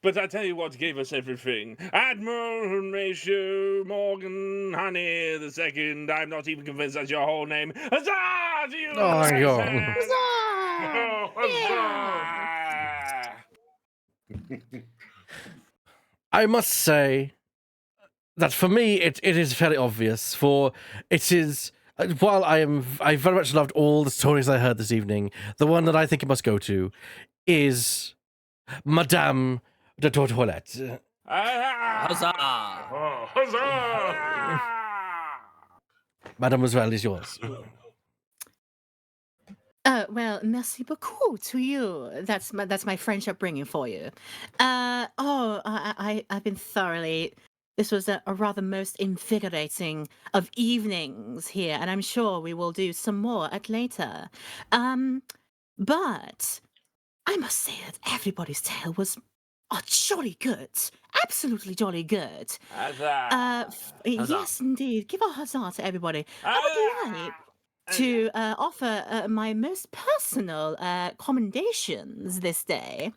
But I tell you what gave us everything. Admiral Horatio Morgan Honey the Second. I'm not even convinced that's your whole name. Huzzah to you! Oh, my God. Huzzah! I must say that for me, it is fairly obvious. For it is, while I very much loved all the stories I heard this evening, the one that I think it must go to is Madame de Toilette. Huzzah! Oh, huzzah! Mademoiselle is yours. Well, merci beaucoup to you. That's my French upbringing for you. I've been thoroughly. This was a rather most invigorating of evenings here, and I'm sure we will do some more at later. But I must say that everybody's tale was jolly good. Absolutely jolly good. Yes, indeed. Give a huzzah to everybody. I would like to offer my most personal commendations this day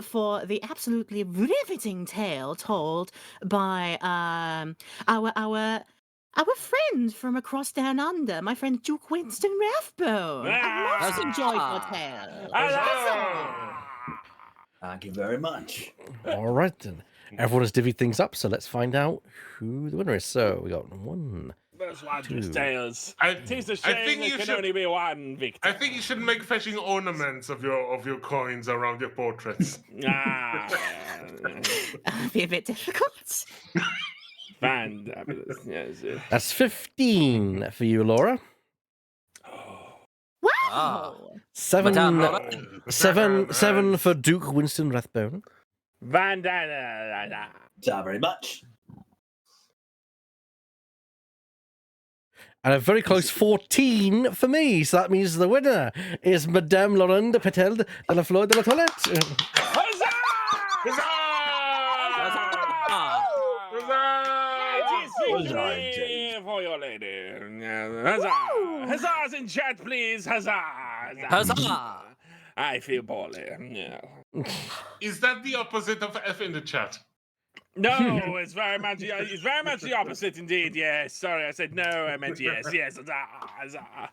for the absolutely riveting tale told by our friend from across down under, my friend Duke Winston Rathbone. I most enjoyed your tale. Huzzah! Thank you very much. All right, then. Everyone has divvied things up, so let's find out who the winner is. So we got one. Those wondrous Two. tales. I- Tis a I shame think there you can should- only be one victor. I think you should make fetching ornaments of your coins around your portraits. Be a bit difficult. Fabulous. Yes. That's 15 for you, Laura. Wow. Madame Lorraine. Seven for Duke Winston Rathbone. Vandana. Thank you very much. And a very close 14 for me. So that means the winner is Madame Laurent de Petel de la Fleur de la Toilette. Huzzah! Huzzah! For your lady. Huzzah! Huzzahs in chat, please. Huzzah! Huzzah! I feel poorly. Yeah. Is that the opposite of F in the chat? No, it's very much the opposite indeed. Yes, sorry, I said no. I meant yes. Yes, huzzah, huzzah.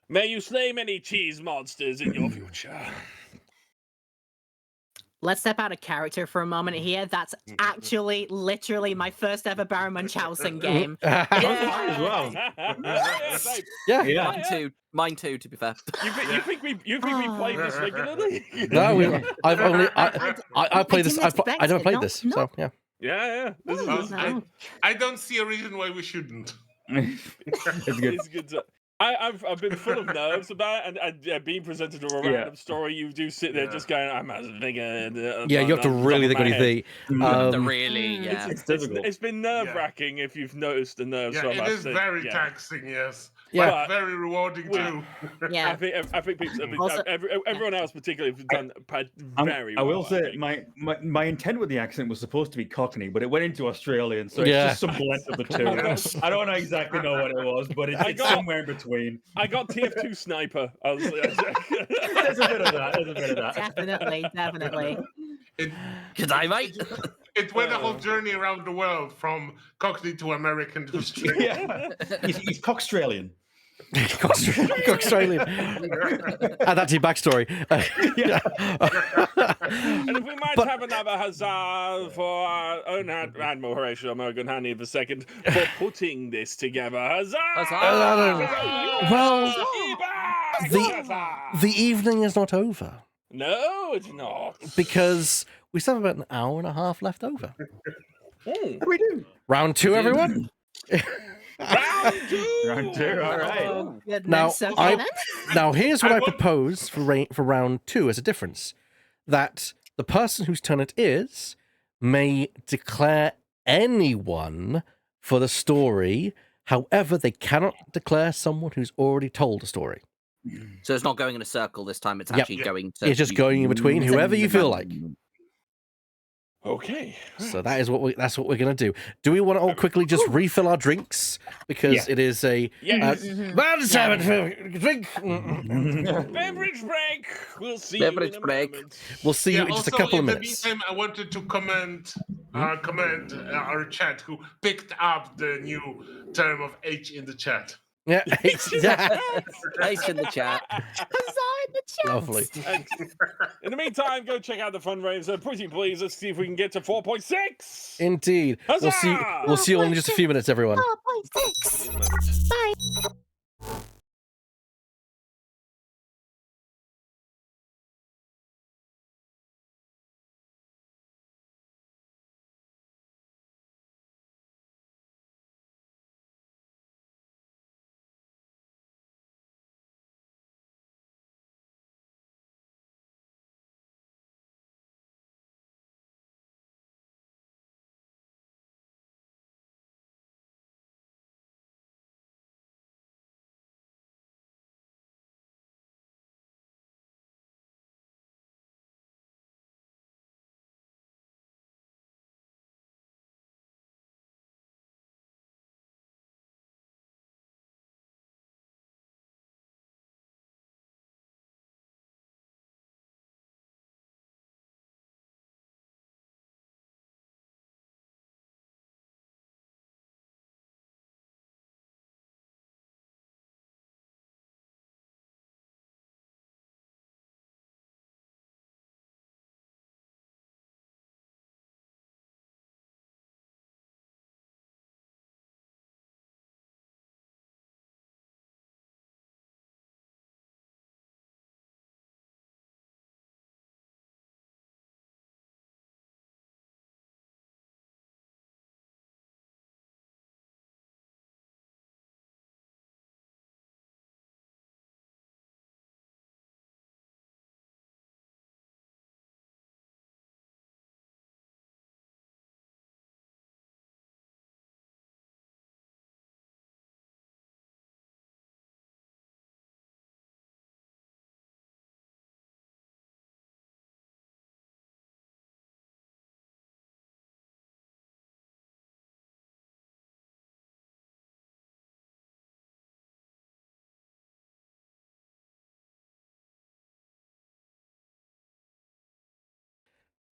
May you slay many cheese monsters in your future. let's step out of character for a moment here. That's actually, literally my first ever Baron Munchausen game. Mine as well. Yeah. Mine too, to be fair. You think we play this regularly? No, I played this. didn't I never expect played it. this. No. So yeah. Yeah. This is I don't see a reason why we shouldn't. It's good. It's good. I've been full of nerves about it, and being presented with a random story, you do sit there just going, I'm thinking. Yeah, you have to really think on your feet. It's difficult. It's been nerve wracking if you've noticed the nerves. Yeah, from it us, is that- very yeah. taxing, yes. Yeah. But very rewarding too. Yeah. I think people, Also- everyone else particularly have done very I well. will say think. my intent with the accent was supposed to be Cockney, but it went into Australian, so it's Yeah. just some blend of the two. I don't exactly know what it was, but it's somewhere in between. I got TF2 sniper. There's a bit of that. Definitely. Good day, mate. It went a whole journey around the world from Cockney to American to Australia. Yeah. He's Cockstralian. Australian. Add that to your backstory. And if we might have another huzzah for our own Admiral Horatio Morgan Honey the second for putting this together. Huzzah! Well, Huzzah! the evening is not over No, it's not. because we still have about an hour and a half left over. What do we do? Round two, everyone. Round two. Round two. All right. Oh, goodness. Now, Okay, then. Now, here's what I I want- propose for round two as a difference: that the person whose turn it is may declare anyone for the story. However, they cannot declare someone who's already told a story. So it's not going in a circle this time. It's Yep. actually going to. It's just going in between whoever you feel like. Okay. So that's what we're gonna do. Do we want to all quickly just refill our drinks because it is a Yes. drink? Beverage break. We'll see Beverage you in a break. moment. We'll see you in just a couple of in minutes. the meantime, I wanted to comment our chat who picked up the new term of H in the chat. Yeah, yeah. Place in the chat. Huzzah in the chat. Lovely. In the meantime, go check out the fundraiser. Pretty please. Let's see if we can get to 4.6. Indeed. We'll see. Huzzah! We'll see you all in just a few minutes, everyone. 4.6. Bye.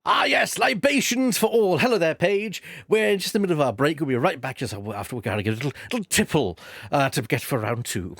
Ah, yes, libations for all. Hello there, Paige. We're just in the middle of our break. We'll be right back just after we're going to get a little tipple to get for round two.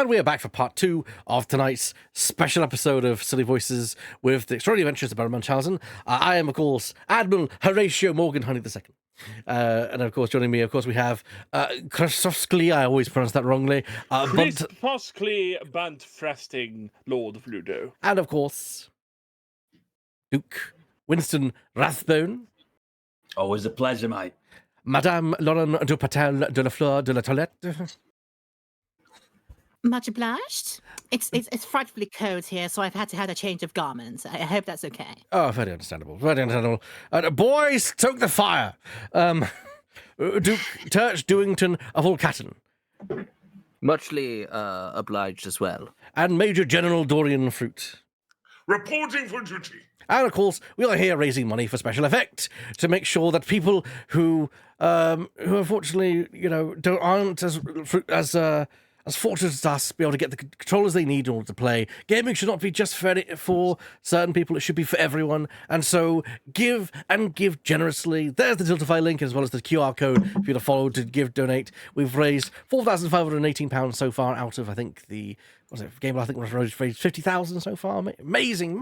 And we are back for part 2 of tonight's special episode of Silly Voices with the Extraordinary Adventures of Baron Munchausen. I am, of course, Admiral Horatio Morgan Honey II. And, of course, joining me, of course, we have Krasovsky. I always pronounce that wrongly. Krasovsky Bantfresting, Lord of Ludo. And, of course, Duke Winston Rathbone. Always a pleasure, mate. Madame Lauren de Patel de la Fleur de la Toilette. Multiblast? It's frightfully cold here, so I've had to have a change of garments. I hope that's okay. Oh, very understandable. Very understandable. Boys, stoke the fire. Duke Turch Dewington of Alcaton. Muchly obliged as well. And Major General Dorian Fruit. Reporting for duty. And, of course, we are here raising money for Special Effect to make sure that people who unfortunately, aren't as fortunate as us be able to get the controllers they need in order to play. Gaming should not be just for certain people, it should be for everyone. And so give generously. There's the Tiltify link as well as the QR code for you to follow to donate. We've raised £4,518 so far out of, I think, Gameblast, I think we've raised 50,000 so far. Amazing.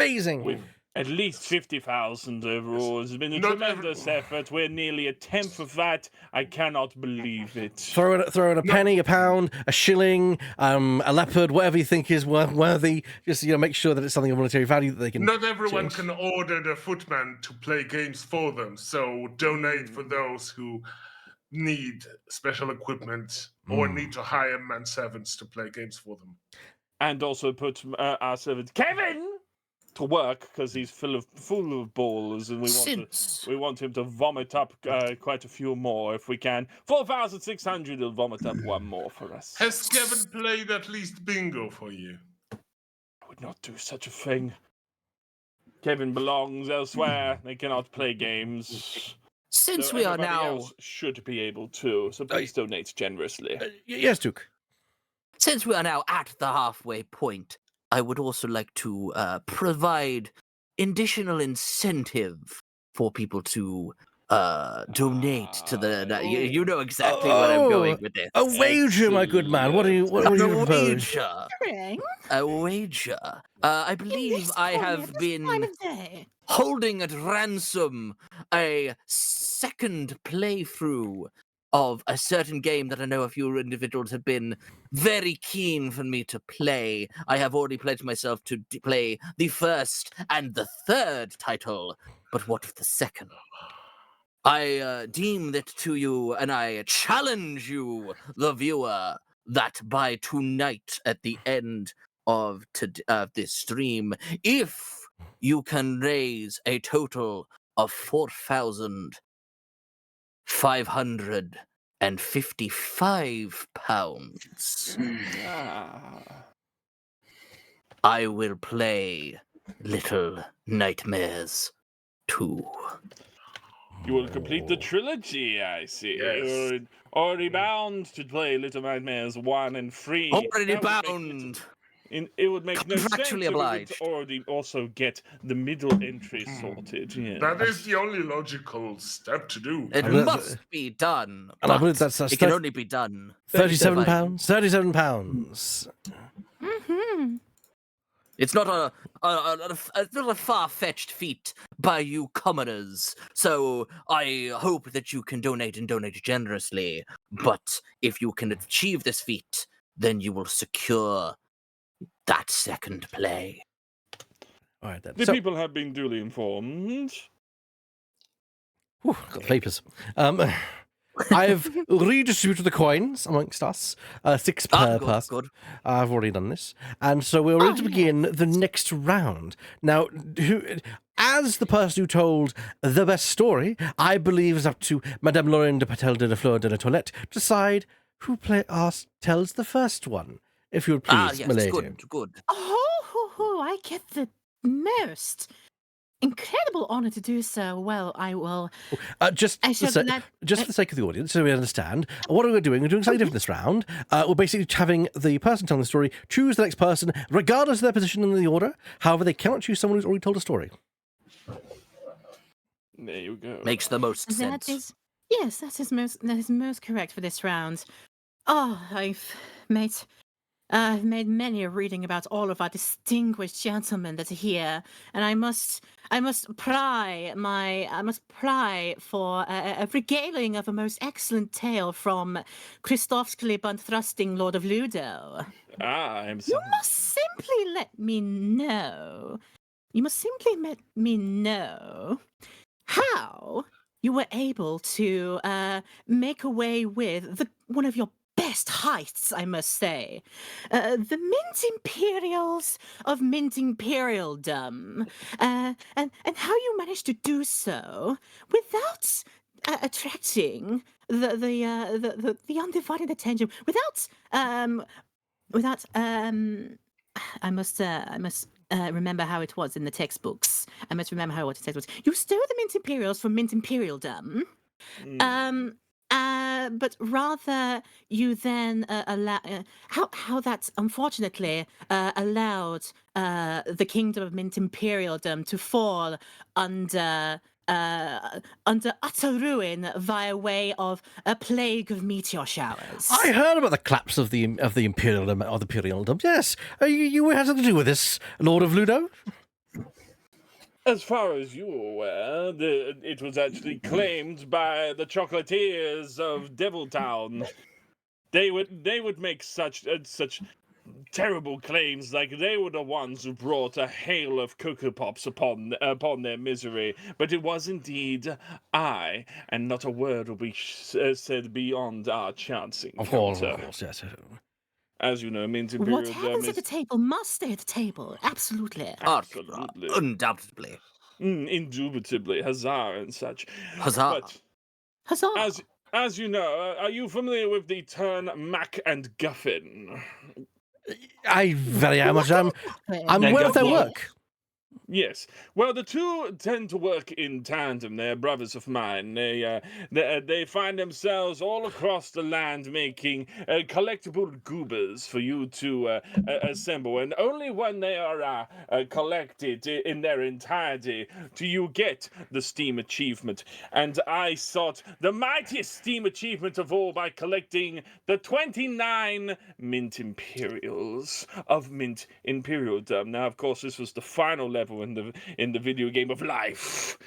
At least 50,000 overall. It's been a tremendous effort. We're nearly a tenth of that. I cannot believe it. Throw in a penny, a pound, a shilling, a leopard, whatever you think is worthy. Just make sure that it's something of monetary value that they can. Not everyone change. can order the footman to play games for them, so donate for those who need special equipment or need to hire manservants to play games for them. And also put our servant Kevin to work, because he's full of balls, and we want him to vomit up quite a few more if we can. 4,600 will vomit up one more for us. Has Kevin played at least bingo for you? I would not do such a thing. Kevin belongs elsewhere. They cannot play games. Since So we are everybody now else should be able to, so please donate generously. Yes, Duke. Since we are now at the halfway point, I would also like to provide additional incentive for people to donate to the. You know exactly what I'm going with this. A wager, my good man. What do you propose? A wager. I believe I have been holding at ransom a second playthrough of a certain game that I know a few individuals have been very keen for me to play. I have already pledged myself to play the first and the third title, but what of the second? I deem that to you, and I challenge you, the viewer, that by tonight at the end of this stream, if you can raise a total of 4,555 pounds, I will play Little Nightmares 2. You will complete the trilogy, I see. Yes. You're already bound to play Little Nightmares 1 and 3. Already That would make bound. It would make no sense Contractually if we obliged. would already also get the middle entry sorted. Yeah. That is the only logical step to do. It And must be done. and I believe but that's it can only be done. £37. £37. Mm-hmm. It's not a far-fetched feat by you commoners, so I hope that you can donate and donate generously. But if you can achieve this feat, then you will secure that second play. All right, then. The So, people have been duly informed. whew, got the papers. I've redistributed the coins amongst us, 6 per person. Good. I've already done this, and so we're ready to begin the next round. Now, as the person who told the best story, I believe is up to Madame Lauren de Patel de la Fleur de la Toilette to decide who tells the first one. If you would please, Yes, milady. good. I get the most incredible honor to do so. Well, I will. Just for the sake of the audience, so we understand, what we're doing something different this round. We're basically having the person telling the story choose the next person, regardless of their position in the order. However, they cannot choose someone who's already told a story. There you go. Makes the most That sense. that is most correct for this round. Oh, mate. I've made many a reading about all of our distinguished gentlemen that are here, and I must pry for a regaling of a most excellent tale from Christoph's Bunt-thrusting Lord of Ludo. I'm You sorry. must simply let me know. You must simply let me know how you were able to make away with one of your best heights, I must say. The Mint Imperials of Mint Imperialdom. And how you managed to do so without attracting the undivided attention, without I must remember how it was in the textbooks. I must remember how it was in the textbooks. You stole the Mint Imperials from Mint Imperialdom. But rather you then allow how that unfortunately allowed the kingdom of Mint Imperialdom to fall under utter ruin via way of a plague of meteor showers. I heard about the collapse of the Imperialdom. Yes, you had something to do with this, Lord of Ludo. As far as you're aware, it was actually claimed by the chocolatiers of Deviltown. They would make such terrible claims, like they were the ones who brought a hail of Cocoa Pops upon their misery. But it was indeed I, and not a word will be said beyond our chance encounter. Of course, yes. As you know, Mint What Imperial happens at the table must stay at the table. Absolutely. Absolutely. Undoubtedly. Indubitably, huzzah and such. Huzzah. But Huzzah! as you know, are you familiar with the term Mac and Guffin? I very much am. I'm Then aware go of their for it. work. Yes. Well, the two tend to work in tandem. They're brothers of mine. They find themselves all across the land making collectible goobers for you to assemble, and only when they are collected in their entirety do you get the Steam achievement. And I sought the mightiest Steam achievement of all by collecting the 29 Mint Imperials of Mint Imperialdom. Now, of course, this was the final level in the video game of life.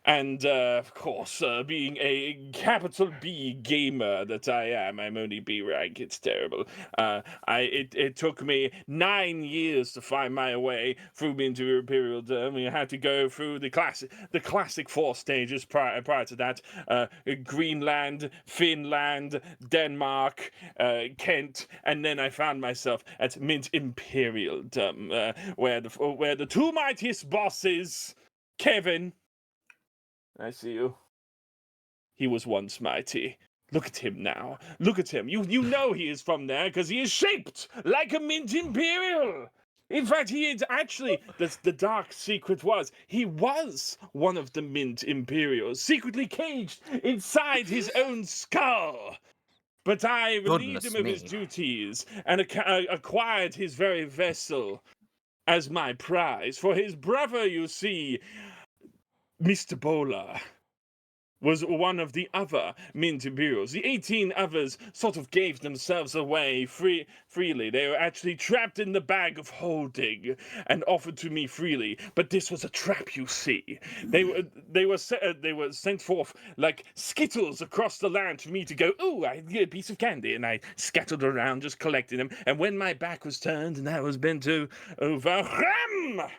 And of course, being a capital B gamer that I am, I'm only B rank. It's terrible. It took me 9 years to find my way through into Imperialdom. We had to go through the classic 4 stages prior to that: Greenland, Finland, Denmark, Kent, and then I found myself at Mint Imperialdom, where the two mightiest bosses, Kevin. I see you. He was once mighty. Look at him now. Look at him. You know he is from there because he is shaped like a Mint Imperial. In fact, he is actually, the dark secret was, he was one of the Mint Imperials, secretly caged inside his own skull. But I relieved him of his duties and acquired his very vessel as my prize. For his brother, you see, Mr. Bowler was one of the other Mint Imperials. The 18 others sort of gave themselves away freely. They were actually trapped in the bag of holding and offered to me freely. But this was a trap, you see. They were sent forth like skittles across the land for me to go, ooh, I get a piece of candy. And I scattered around just collecting them. And when my back was turned and I was bent over,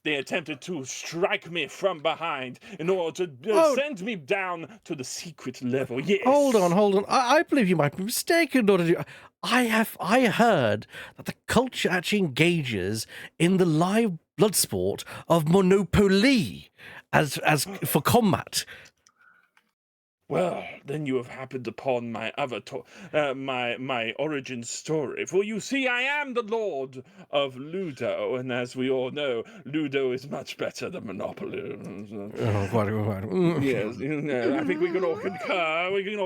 they attempted to strike me from behind in order to send me down to the secret level. Yes. Hold on. I believe you might be mistaken, Lord of Ludo. I heard that the culture actually engages in the live blood sport of Monopoly as for combat. Well, then you have happened upon my other my origin story. For you see, I am the Lord of Ludo, and as we all know, Ludo is much better than Monopoly. Quite. Yes, I think we can all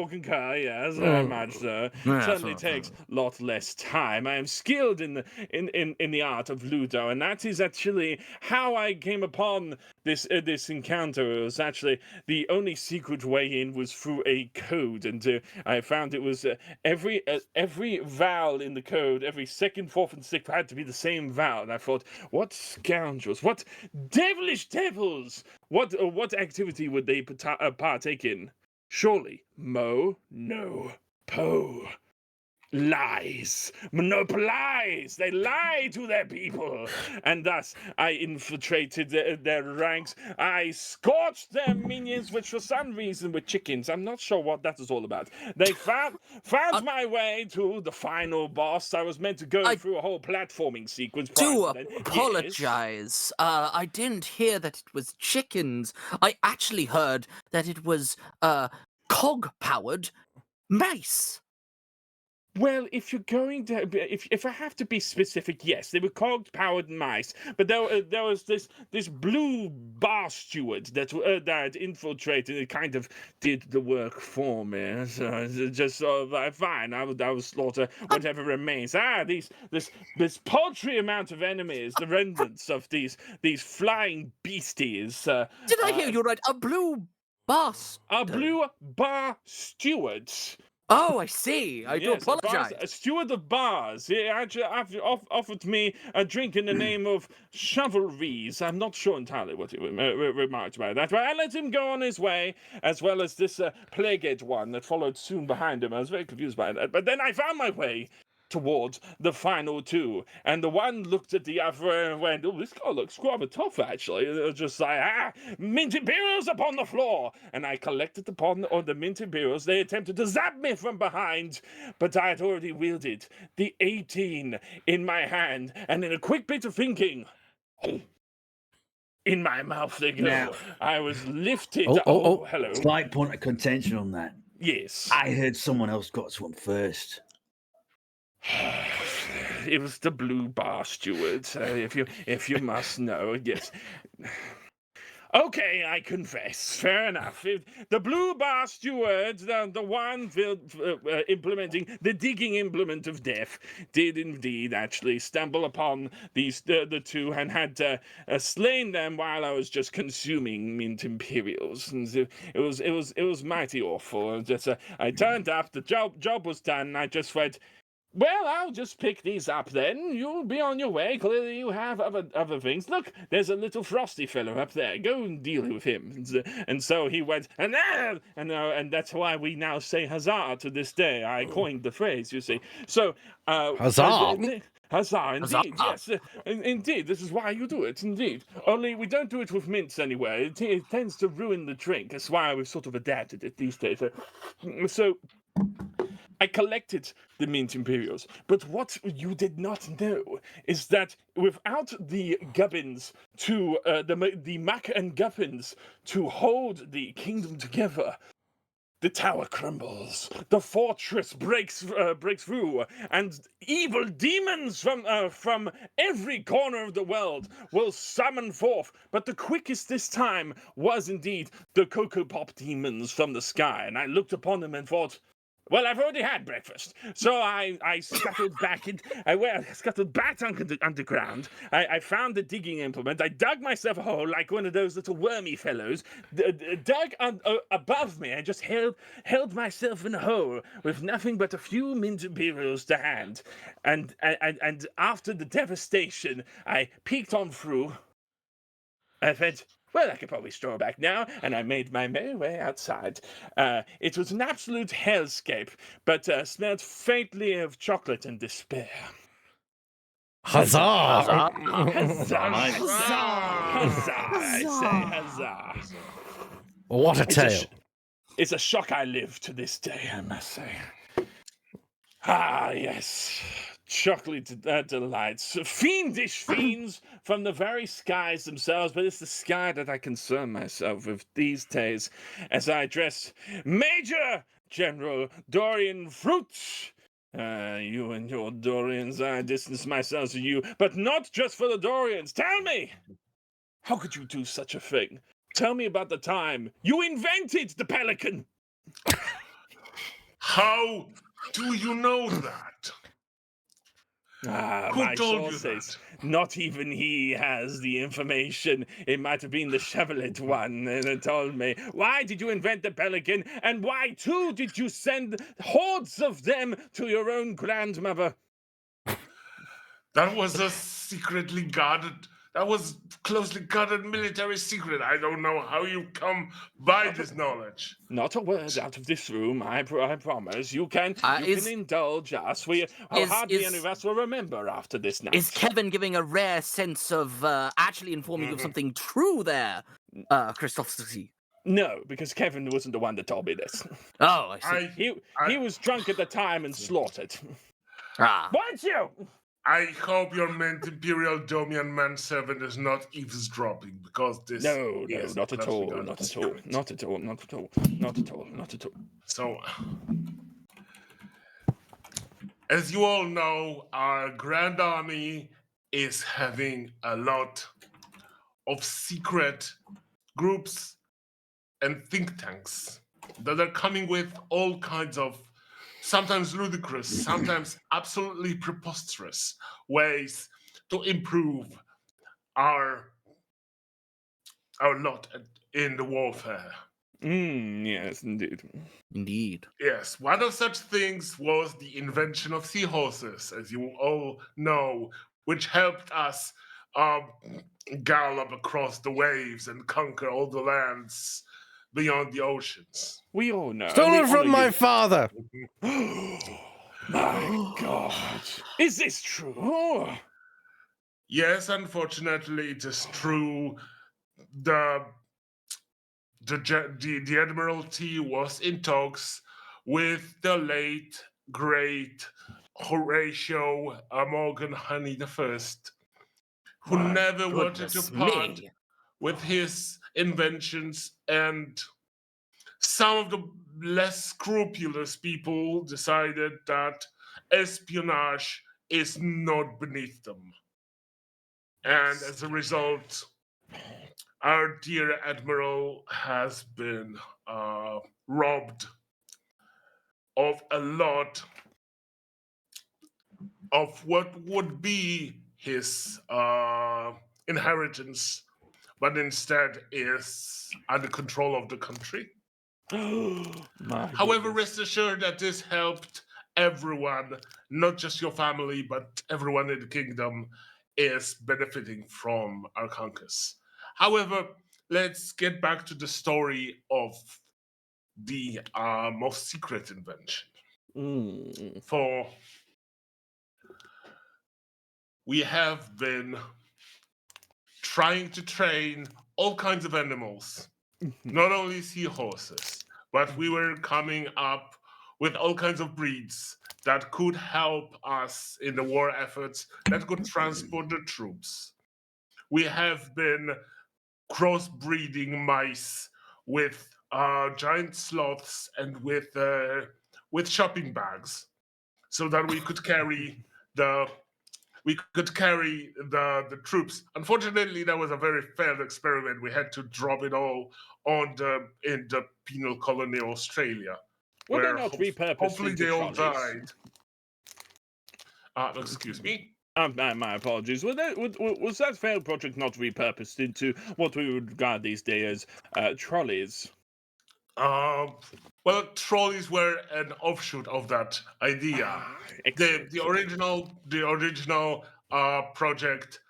concur. Yes, very much so. Certainly takes a lot less time. I am skilled in the art of Ludo, and that is actually how I came upon this encounter. It was actually the only secret way in was was through a code, and I found it was every vowel in the code, every second, fourth, and sixth had to be the same vowel. And I thought, what scoundrels, what devilish devils, what activity would they partake in? Surely, Mo, no, Po. Lies, monopolize. They lie to their people, and thus I infiltrated their ranks. I scorched their minions, which for some reason were chickens. I'm not sure what that is all about. They found my way to the final boss. I was meant to go through a whole platforming sequence. Do Yes. apologize. I didn't hear that it was chickens. I actually heard that it was cog-powered mice. Well, if you're going to, if I have to be specific, yes, they were cog-powered mice, but there was this blue bar steward that infiltrated and kind of did the work for me. So just fine, I will slaughter whatever remains. This paltry amount of enemies, the remnants of these flying beasties. Did I hear you right? A blue boss. A blue bar steward. Oh, I see. I do apologize. A steward of bars. He actually offered me a drink in the name of chivalries. I'm not sure entirely what he remarked about that, but I let him go on his way, as well as this plague-edge one that followed soon behind him. I was very confused by that, but then I found my way towards the final two, and the one looked at the other and went, "Oh, this guy looks rather tough, actually." And it was just like, mint imperials upon the floor, and I collected upon the mint imperials. They attempted to zap me from behind, but I had already wielded the 18 in my hand, and in a quick bit of thinking, in my mouth they go. Now, I was lifted. Hello. Slight point of contention on that. Yes. I heard someone else got to him first. It was the blue bar steward, if you must know. Yes. Okay, I confess. Fair enough. The blue bar steward, the one implementing the digging implement of death, did indeed actually stumble upon the two and had slain them while I was just consuming mint imperials. And it was mighty awful. I turned up, the job was done, and I just went, "Well, I'll just pick these up then. You'll be on your way. Clearly you have other things. Look, there's a little frosty fellow up there. Go and deal with him." And so he went, and that's why we now say huzzah to this day. I coined the phrase, you see. So, huzzah. Huzzah, indeed, yes. Indeed, this is why you do it, indeed. Only we don't do it with mints anyway. It tends to ruin the drink. That's why we've sort of adapted it these days. So I collected the mint imperials, but what you did not know is that without the gubbins to the Mac and gubbins to hold the kingdom together, the tower crumbles, the fortress breaks through, and evil demons from every corner of the world will summon forth. But the quickest this time was indeed the Cocoa Pop demons from the sky, and I looked upon them and thought, well, I've already had breakfast, so I scuttled back underground. I found the digging implement. I dug myself a hole like one of those little wormy fellows. Dug above me. I just held myself in a hole with nothing but a few mint imperials to hand. And after the devastation, I peeked on through. I said, well, I could probably stroll back now, and I made my merry way outside. It was an absolute hellscape, but smelled faintly of chocolate and despair. Huzzah! Huzzah! Huzzah! Huzzah! I say huzzah! What a tale. It's a shock I live to this day, I must say. Ah, yes. Chocolate delights. Fiendish fiends from the very skies themselves, but it's the sky that I concern myself with these days as I address Major General Dorian Fruit. You and your Dorians, I distance myself to you, but not just for the Dorians. Tell me, how could you do such a thing? Tell me about the time you invented the pelican. How do you know that? Who My told you sources. that? Not even he has the information. It might have been the Chevrolet one that told me. Why did you invent the Pelican? And why, too, did you send hordes of them to your own grandmother? That was a secretly guarded. That was closely guarded military secret. I don't know how you come by this knowledge. Not a word out of this room, I promise. You can Is- indulge us. Hardly any of us will remember after this night. Is Kevin giving a rare sense of actually informing you of something true there, Christopher? No, because Kevin wasn't the one that told me this. Oh, I see. He was drunk at the time and slaughtered. Ah. Weren't you? I hope your meant Imperial Domian manservant is not eavesdropping, because this No, is not at closely all, guarded not at all, secret. not at all, not at all, not at all, not at all. So, as you all know, our Grand Army is having a lot of secret groups and think tanks that are coming with all kinds of sometimes ludicrous, sometimes absolutely preposterous ways to improve our lot in the warfare. Yes, indeed. Indeed. Yes, one of such things was the invention of seahorses, as you all know, which helped us gallop across the waves and conquer all the lands beyond the oceans. We all know. Stolen we from honor my you. father. My God. Is this true? Yes, unfortunately, it is true. The Admiralty was in talks with the late, great Horatio Morgan Honey I, who My never wanted goodness to part me. with his inventions, and some of the less scrupulous people decided that espionage is not beneath them. And as a result, our dear Admiral has been robbed of a lot of what would be his inheritance, but instead is under control of the country. My However, goodness. rest assured that this helped everyone, not just your family, but everyone in the kingdom is benefiting from our conquest. However, let's get back to the story of the most secret invention. For we have been trying to train all kinds of animals, not only seahorses, but we were coming up with all kinds of breeds that could help us in the war efforts, that could transport the troops. We have been crossbreeding mice with giant sloths and with shopping bags, so that we could carry the troops. Unfortunately, that was a very failed experiment. We had to drop it all in the penal colony Australia, Were they where not repurposed hopefully into they all trolleys? died. Excuse me. My apologies. Was that failed project not repurposed into what we would regard these days as trolleys? Well, trolleys were an offshoot of that idea. The original project,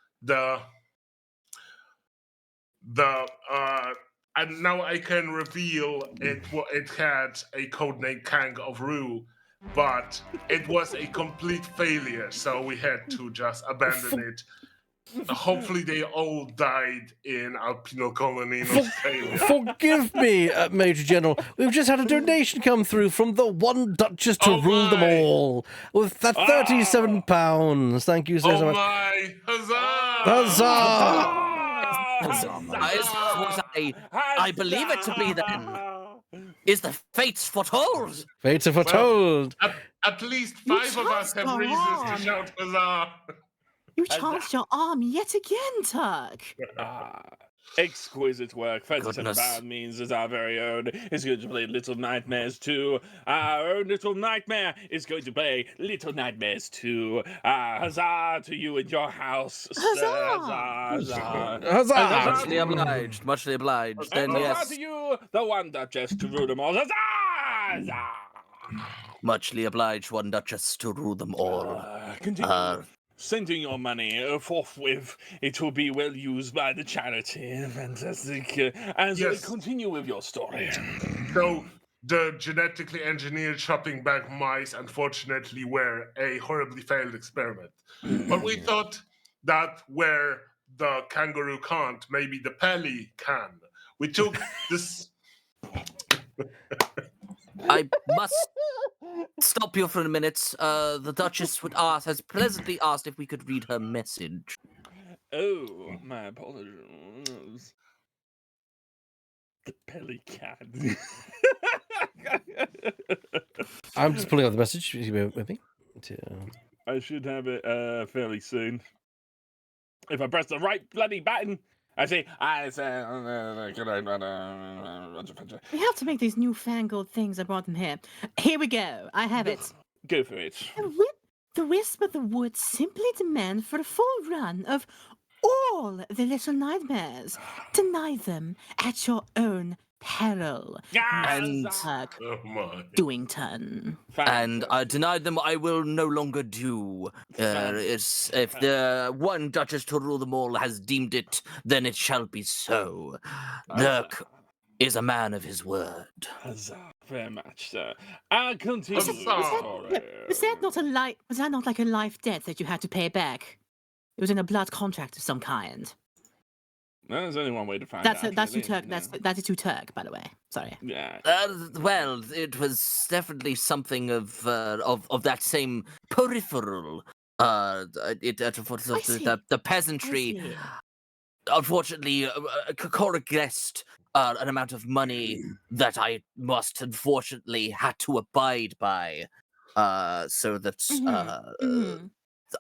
and now I can reveal it had a codename Kang of Rue, but it was a complete failure, so we had to just abandon it. Hopefully they all died in our penal colony in Australia. Forgive me, Major General. We've just had a donation come through from the one Duchess to Oh rule them my. all with that £37. Thank you so, Oh so much. my! Huzzah! I believe it to be then. Is the fates foretold? Fates are foretold. At least 5 of us have reasons to shout huzzah. You chanced your arm yet again, Turk. Exquisite work. Pheasants and Goodness. Bad means is our very own is going to play Little Nightmares 2. Our own Little Nightmare is going to play Little Nightmares 2. Huzzah to you and your house, sir. Huzzah! Huzzah. Huzzah! And huzzah Muchly obliged. Muchly obliged. Then and huzzah yes, to you, the one Duchess to rule them all. Huzzah! Huzzah! muchly obliged, one Duchess, to rule them all. Continue sending your money forthwith. It will be well used by the charity. Fantastic. As Yes. continue with your story. So the genetically engineered shopping bag mice unfortunately were a horribly failed experiment. But we thought that where the kangaroo can't, maybe the pelly can. We took this. I must stop you for a minute. The Duchess has pleasantly asked if we could read her message. Oh, my apologies. The pelican. I'm just pulling out the message. You bear with me. I should have it fairly soon. If I press the right bloody button, I say, We have to make these newfangled things I brought in here. Here we go. I have it. Go for it. The Wisp of the Woods simply demand for a full run of all the Little Nightmares. Deny them at your own peril. And- Tuck Oh my. Doington. And I denied them. I will no longer do. It's if the one Duchess to rule them all has deemed it, then it shall be so. Dirk is a man of his word. Huzzah, very much, sir. I'll continue. Huzzah. with the story. Was that not like a life debt that you had to pay back? It was in a blood contract of some kind. No, there's only one way to find That's out. too really, Turk. no. That is too Turk, by the way. Sorry. Yeah. Well, it was definitely something of that same peripheral. The peasantry. I see. Unfortunately, correct an amount of money that I must unfortunately had to abide by, so that Mhm.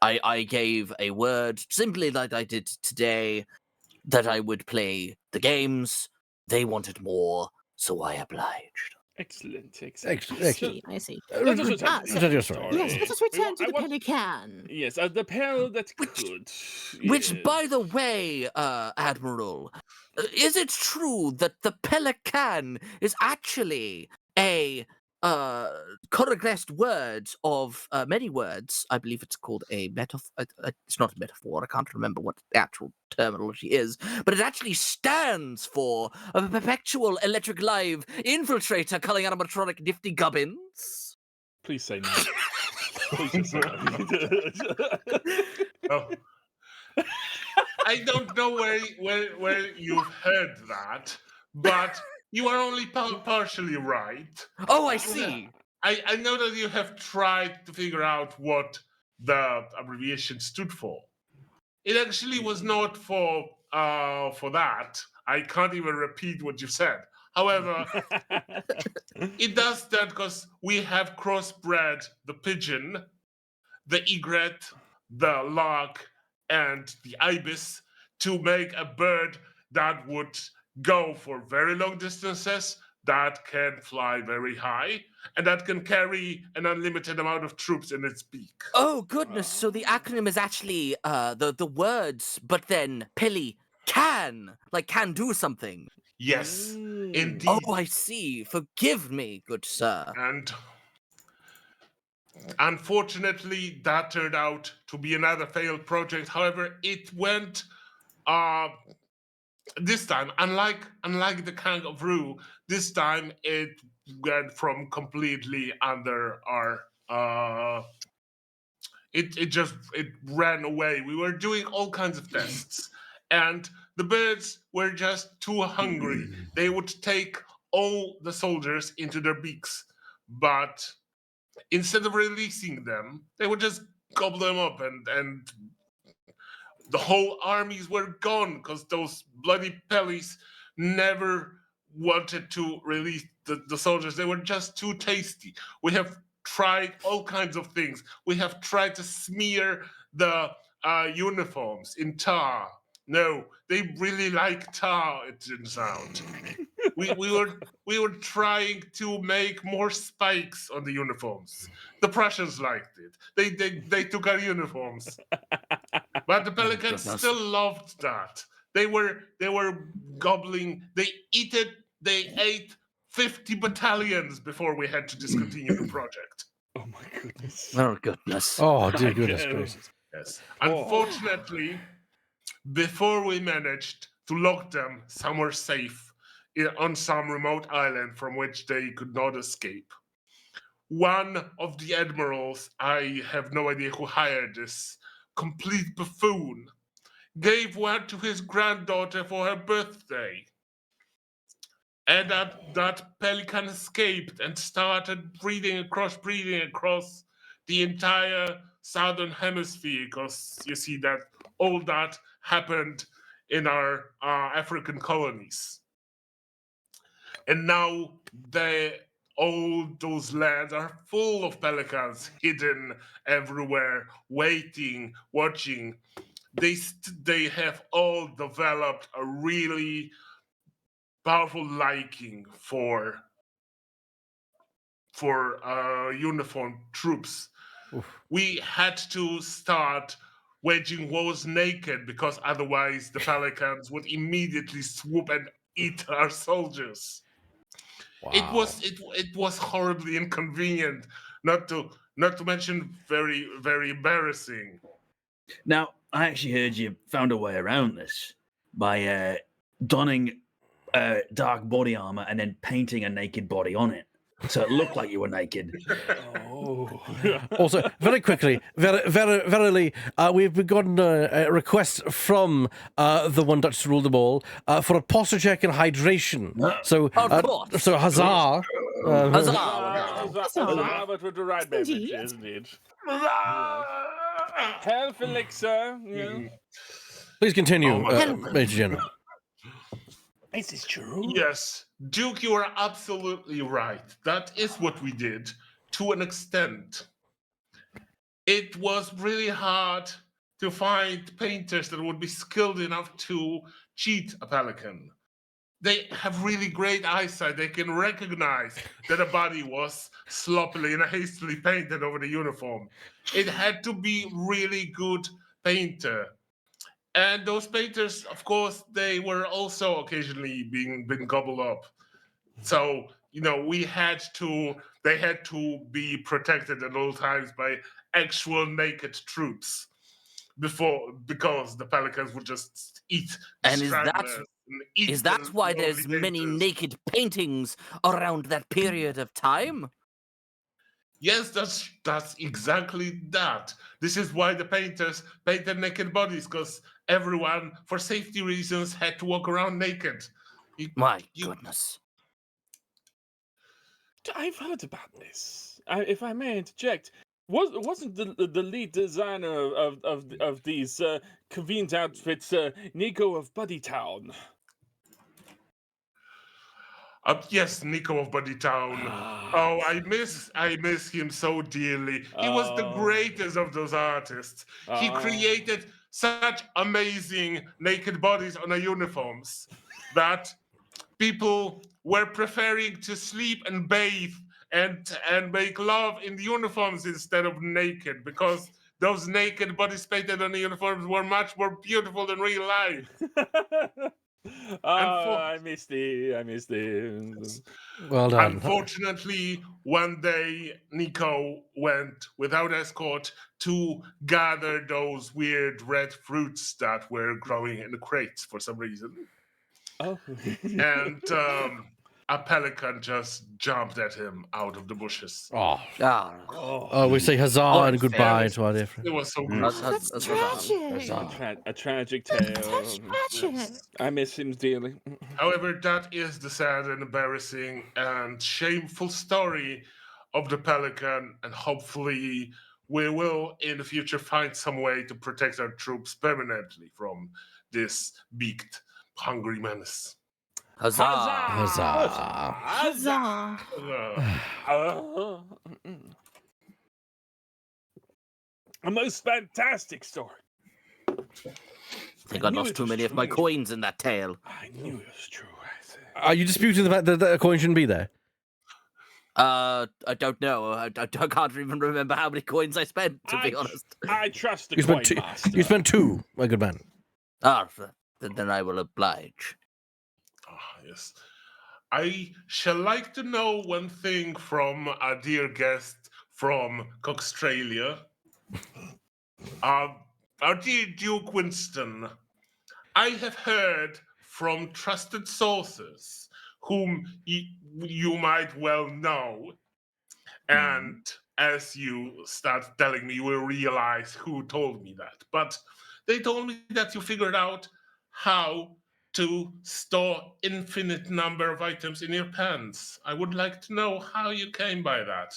I gave a word simply like I did today that I would play the games. They wanted more, so I obliged. Excellent. Excellent. I see. Let us return Ah, to so- the Return to your story. Yes, let us return to I the want- Pelican. Yes, the peril that could. Which, Yes. by the way, Admiral, is it true that the Pelican is actually a correct word of many words? I believe it's called a metaphor. It's not a metaphor. I can't remember what the actual terminology is, but it actually stands for a perpetual electric live infiltrator culling animatronic nifty gubbins. Please say no. Please just say no. Oh. I don't know where you've heard that, but you are only partially right. Oh, I see. I know that you have tried to figure out what the abbreviation stood for. It actually was not for that. I can't even repeat what you said. However, it does stand because we have crossbred the pigeon, the egret, the lark, and the ibis to make a bird that would go for very long distances, that can fly very high, and that can carry an unlimited amount of troops in its beak. Oh goodness! So the acronym is actually the words, but then Pilly can do something. Yes, Mm. indeed. Oh, I see. Forgive me, good sir. And unfortunately, that turned out to be another failed project. However, it went this time, unlike the kangaroo, this time it went from completely under our it ran away. We were doing all kinds of tests, and the birds were just too hungry. They would take all the soldiers into their beaks, but instead of releasing them, they would just gobble them up, and the whole armies were gone because those bloody pellies never wanted to release the soldiers. They were just too tasty. We have tried all kinds of things. We have tried to smear the uniforms in tar. No, they really like tar. It turns out. We were trying to make more spikes on the uniforms. The Prussians liked it. They took our uniforms, but the Pelicans goodness. still loved that. They were gobbling. They ate 50 battalions before we had to discontinue the project. Oh my goodness. Oh goodness. Oh, dear goodness Okay. gracious. Yes. Oh. Unfortunately, before we managed to lock them somewhere safe on some remote island from which they could not escape, one of the admirals, I have no idea who hired this complete buffoon, gave one to his granddaughter for her birthday. And that pelican escaped and started breeding across the entire southern hemisphere, because you see that all that happened in our African colonies. And now all those lands are full of pelicans, hidden everywhere, waiting, watching. They have all developed a really powerful liking for uniformed troops. Oof. We had to start waging wars naked, because otherwise the pelicans would immediately swoop and eat our soldiers. Wow. It was horribly inconvenient, not to mention very, very embarrassing. Now, I actually heard you found a way around this by donning dark body armor and then painting a naked body on it, so it looked like you were naked. Oh. Also, very quickly, verily, we've gotten a request from the one Dutch to rule them all for a posture check and hydration. So, Of course. so huzzah! Huzzah. But with the right beverage, Indeed. isn't it? Health elixir. Yeah. Please continue, Oh my Major General. Is this true? Yes, Duke, you are absolutely right. That is what we did, to an extent. It was really hard to find painters that would be skilled enough to cheat a pelican. They have really great eyesight. They can recognize that a body was sloppily and hastily painted over the uniform. It had to be really good painter. And those painters, of course, they were also occasionally been gobbled up. So, they had to be protected at all times by actual naked troops because the pelicans would just eat the And is that- stragglers and eat Is that the why lonely there's many painters. naked paintings around that period of time? Yes, that's exactly that. This is why the painters painted naked bodies, because everyone, for safety reasons, had to walk around naked. My you- goodness. I've heard about this. If I may interject, wasn't the lead designer of these convened outfits Nico of Buddytown? Yes, Nico of Buddytown. Oh, I miss him so dearly. He was the Oh. greatest of those artists. He Oh. created such amazing naked bodies on our uniforms that people were preferring to sleep and bathe and make love in the uniforms instead of naked, because those naked bodies painted on the uniforms were much more beautiful than real life. I missed the. Well done. Unfortunately, one day Nico went without escort to gather those weird red fruits that were growing in the crates for some reason. Oh. And a pelican just jumped at him out of the bushes. Oh, Ah, oh, we say huzzah Oh, and goodbye yes. to our dear It friend. was so That's- good. That's that's- tragic. A tragic tale. That's tragic. I miss him dearly. However, that is the sad and embarrassing and shameful story of the pelican, and hopefully we will in the future find some way to protect our troops permanently from this beaked, hungry menace. Huzzah. Huzzah. Huzzah. A most fantastic story. think I lost too many of my coins in that tale. I knew it was true. Are you disputing the fact that a coin shouldn't be there? I don't know. I can't even remember how many coins I spent, to be honest. I trust the You coin spent master. You spent 2, my good man. Then I will oblige. Yes. I shall like to know one thing from our dear guest from Australia. Our dear Duke Winston. I have heard from trusted sources whom you might well know. And as you start telling me, you will realize who told me that. But they told me that you figured out how to store infinite number of items in your pants. I would like to know how you came by that.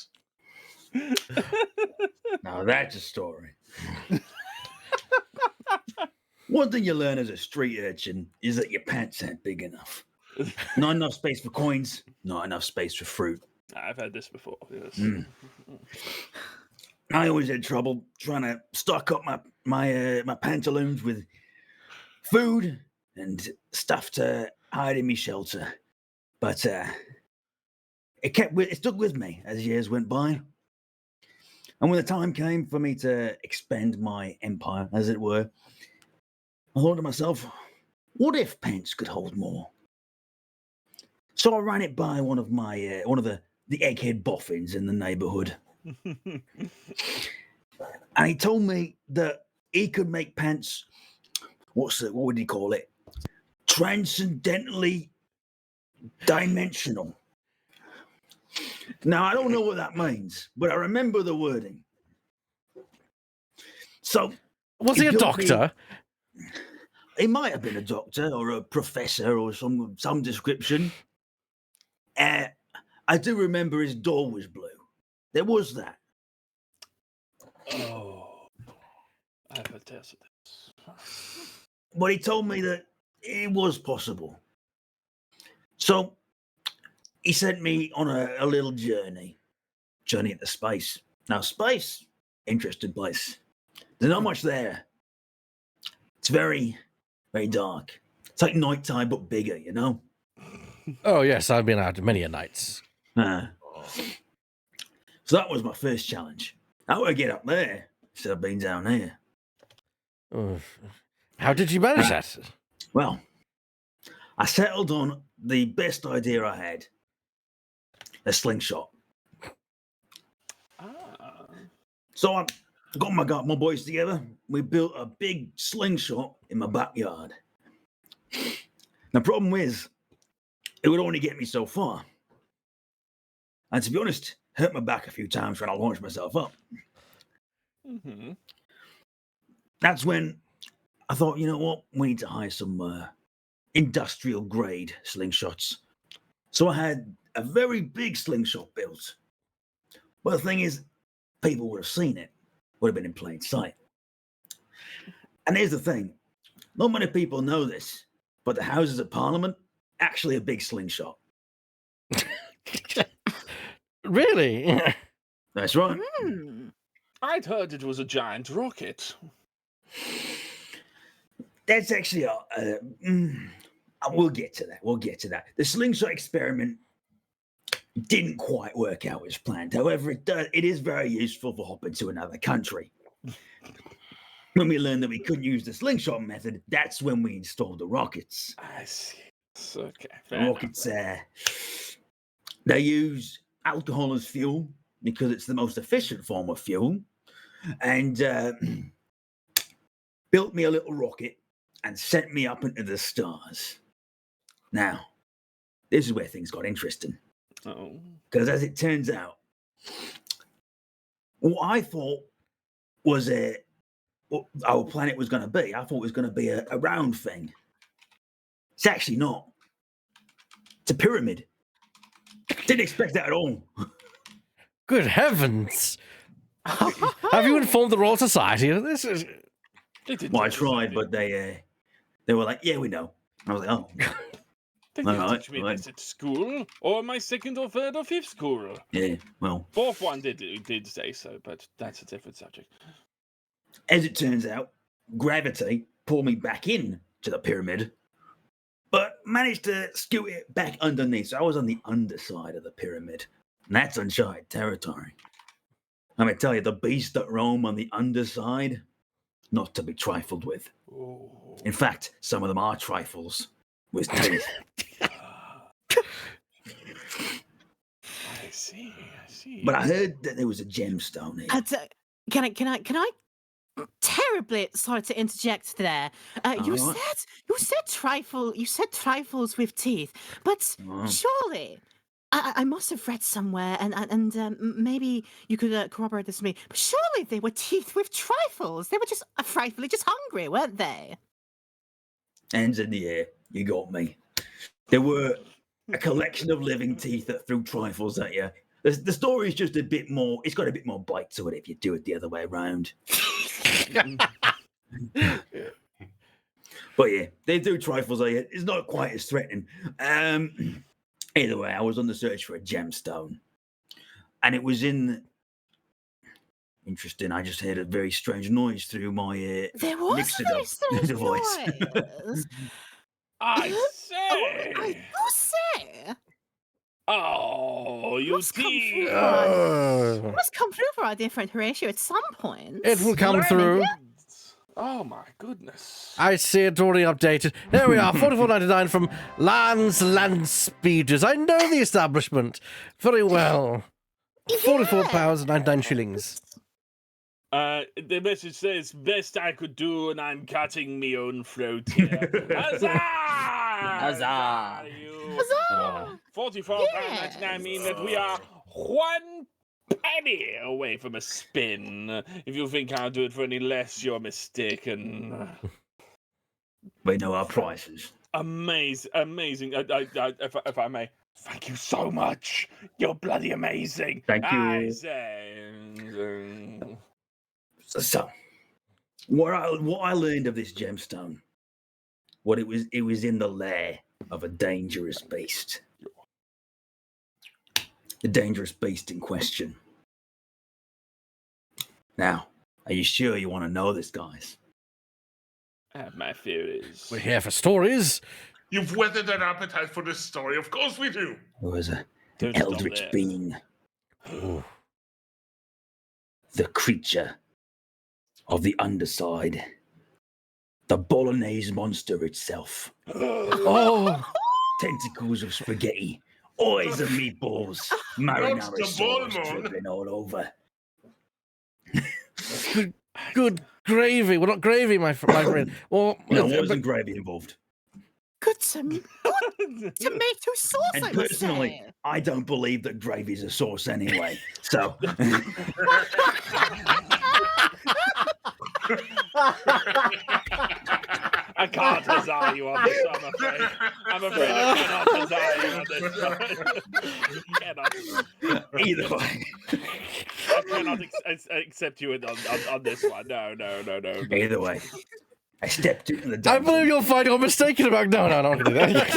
Now that's a story. One thing you learn as a street urchin is that your pants aren't big enough. Not enough space for coins, not enough space for fruit. I've had this before. Yes. I always had trouble trying to stock up my pantaloons with food and stuff to hide in my shelter. But it stuck with me as years went by. And when the time came for me to expand my empire, as it were, I thought to myself, what if pants could hold more? So I ran it by one of the egghead boffins in the neighborhood. And he told me that he could make pants, what would he call it? Transcendentally dimensional. Now, I don't know what that means, but I remember the wording. So, Was he a doctor? He might have been a doctor or a professor or some description. I do remember his door was blue. There was that. Oh, I've heard tales of this. But he told me that it was possible. So he sent me on a little journey into space. Now, space, interesting place. There's not much there. It's very, very dark. It's like nighttime, but bigger, you know? Oh, yes, I've been out many a nights. So that was my first challenge. How do I get up there instead of being down here? How did you manage that? Well, I settled on the best idea I had. A slingshot. So I got my boys together. We built a big slingshot in my backyard. The problem is, it would only get me so far. And to be honest, hurt my back a few times trying to launch myself up. Mm-hmm. That's when I thought, you know what? We need to hire some industrial grade slingshots. So I had a very big slingshot built. But the thing is, people would have seen it. Would have been in plain sight. And here's the thing. Not many people know this, but the Houses of Parliament, actually a big slingshot. Really? That's right. I'd heard it was a giant rocket. That's actually we'll get to that. The slingshot experiment didn't quite work out as planned. However, it is very useful for hopping to another country. When we learned that we couldn't use the slingshot method, that's when we installed the rockets. I see. It's okay. The rockets, they use alcohol as fuel because it's the most efficient form of fuel, and built me a little rocket and sent me up into the stars. Now, this is where things got interesting. Oh. Because as it turns out, what I thought was what our planet was going to be, I thought it was going to be a round thing. It's actually not. It's a pyramid. Didn't expect that at all. Good heavens! Have you informed the Royal Society of this? Well, I tried, but they were like, "Yeah, we know." I was like, "Oh." They didn't teach me this at school, or my second or third or fifth school. Yeah, well. Fourth one did say so, but that's a different subject. As it turns out, gravity pull me back in to the pyramid, but managed to scoot it back underneath. So I was on the underside of the pyramid, and that's uncharted territory. I'm gonna tell you, the beasts that roam on the underside, not to be trifled with. Oh. In fact, some of them are trifles with teeth. I see. But I heard that there was a gemstone here. Can I? Terribly sorry to interject there. You Alright. said trifles with teeth, but Oh. surely I must have read somewhere, and maybe you could corroborate this with me. But surely they were teeth with trifles. They were just frightfully just hungry, weren't they? Hands in the air, you got me. There were a collection of living teeth that threw trifles at you. The story is just a bit more, it's got a bit more bite to it if you do it the other way around. But yeah, they do trifles at you. It's not quite as threatening. Either way, I was on the search for a gemstone. And it was in... Interesting, I just heard a very strange noise through my There was a mixed very up strange device. noise. I I say. do say. Oh, you Must come teeth. through. Must come through for our different Horatio at some point. It will come through. Oh my goodness. I see it already updated. There we are, 44.99 from Lands Land Speeders. I know the establishment very well. £44.99. The message says, best I could do, and I'm cutting me own throat here. Huzzah! Huzzah! You. Huzzah! £44.99 mean that we are 1 penny away from a spin. If you think I'll do it for any less, you're mistaken. We know our prices. Amazing. If I may, thank you so much. You're bloody amazing. Thank you. I say. So, what I learned of this gemstone, it was in the lair of a dangerous beast. The dangerous beast in question. Now, are you sure you want to know this, guys? I have my theories. We're here for stories. You've weathered an appetite for this story. Of course we do. There was an Don't stop eldritch there. being. The creature of the underside. The Bolognese monster itself. Oh, Tentacles of spaghetti. Eyes of meatballs. Marinara sauce Bolmon. dripping all over. good gravy. Well, not gravy, my friend. Well, No, there wasn't gravy involved. Good tomato sauce, And I must personally, say. I don't believe that gravy's a sauce anyway. So, I can't huzzah you on this, I'm afraid. I'm afraid I cannot huzzah you on this. Cannot. either way, I cannot accept you on this one. No. either way, I stepped into the I dungeon. believe you'll find you're mistaken about. No, I'm not going to do that.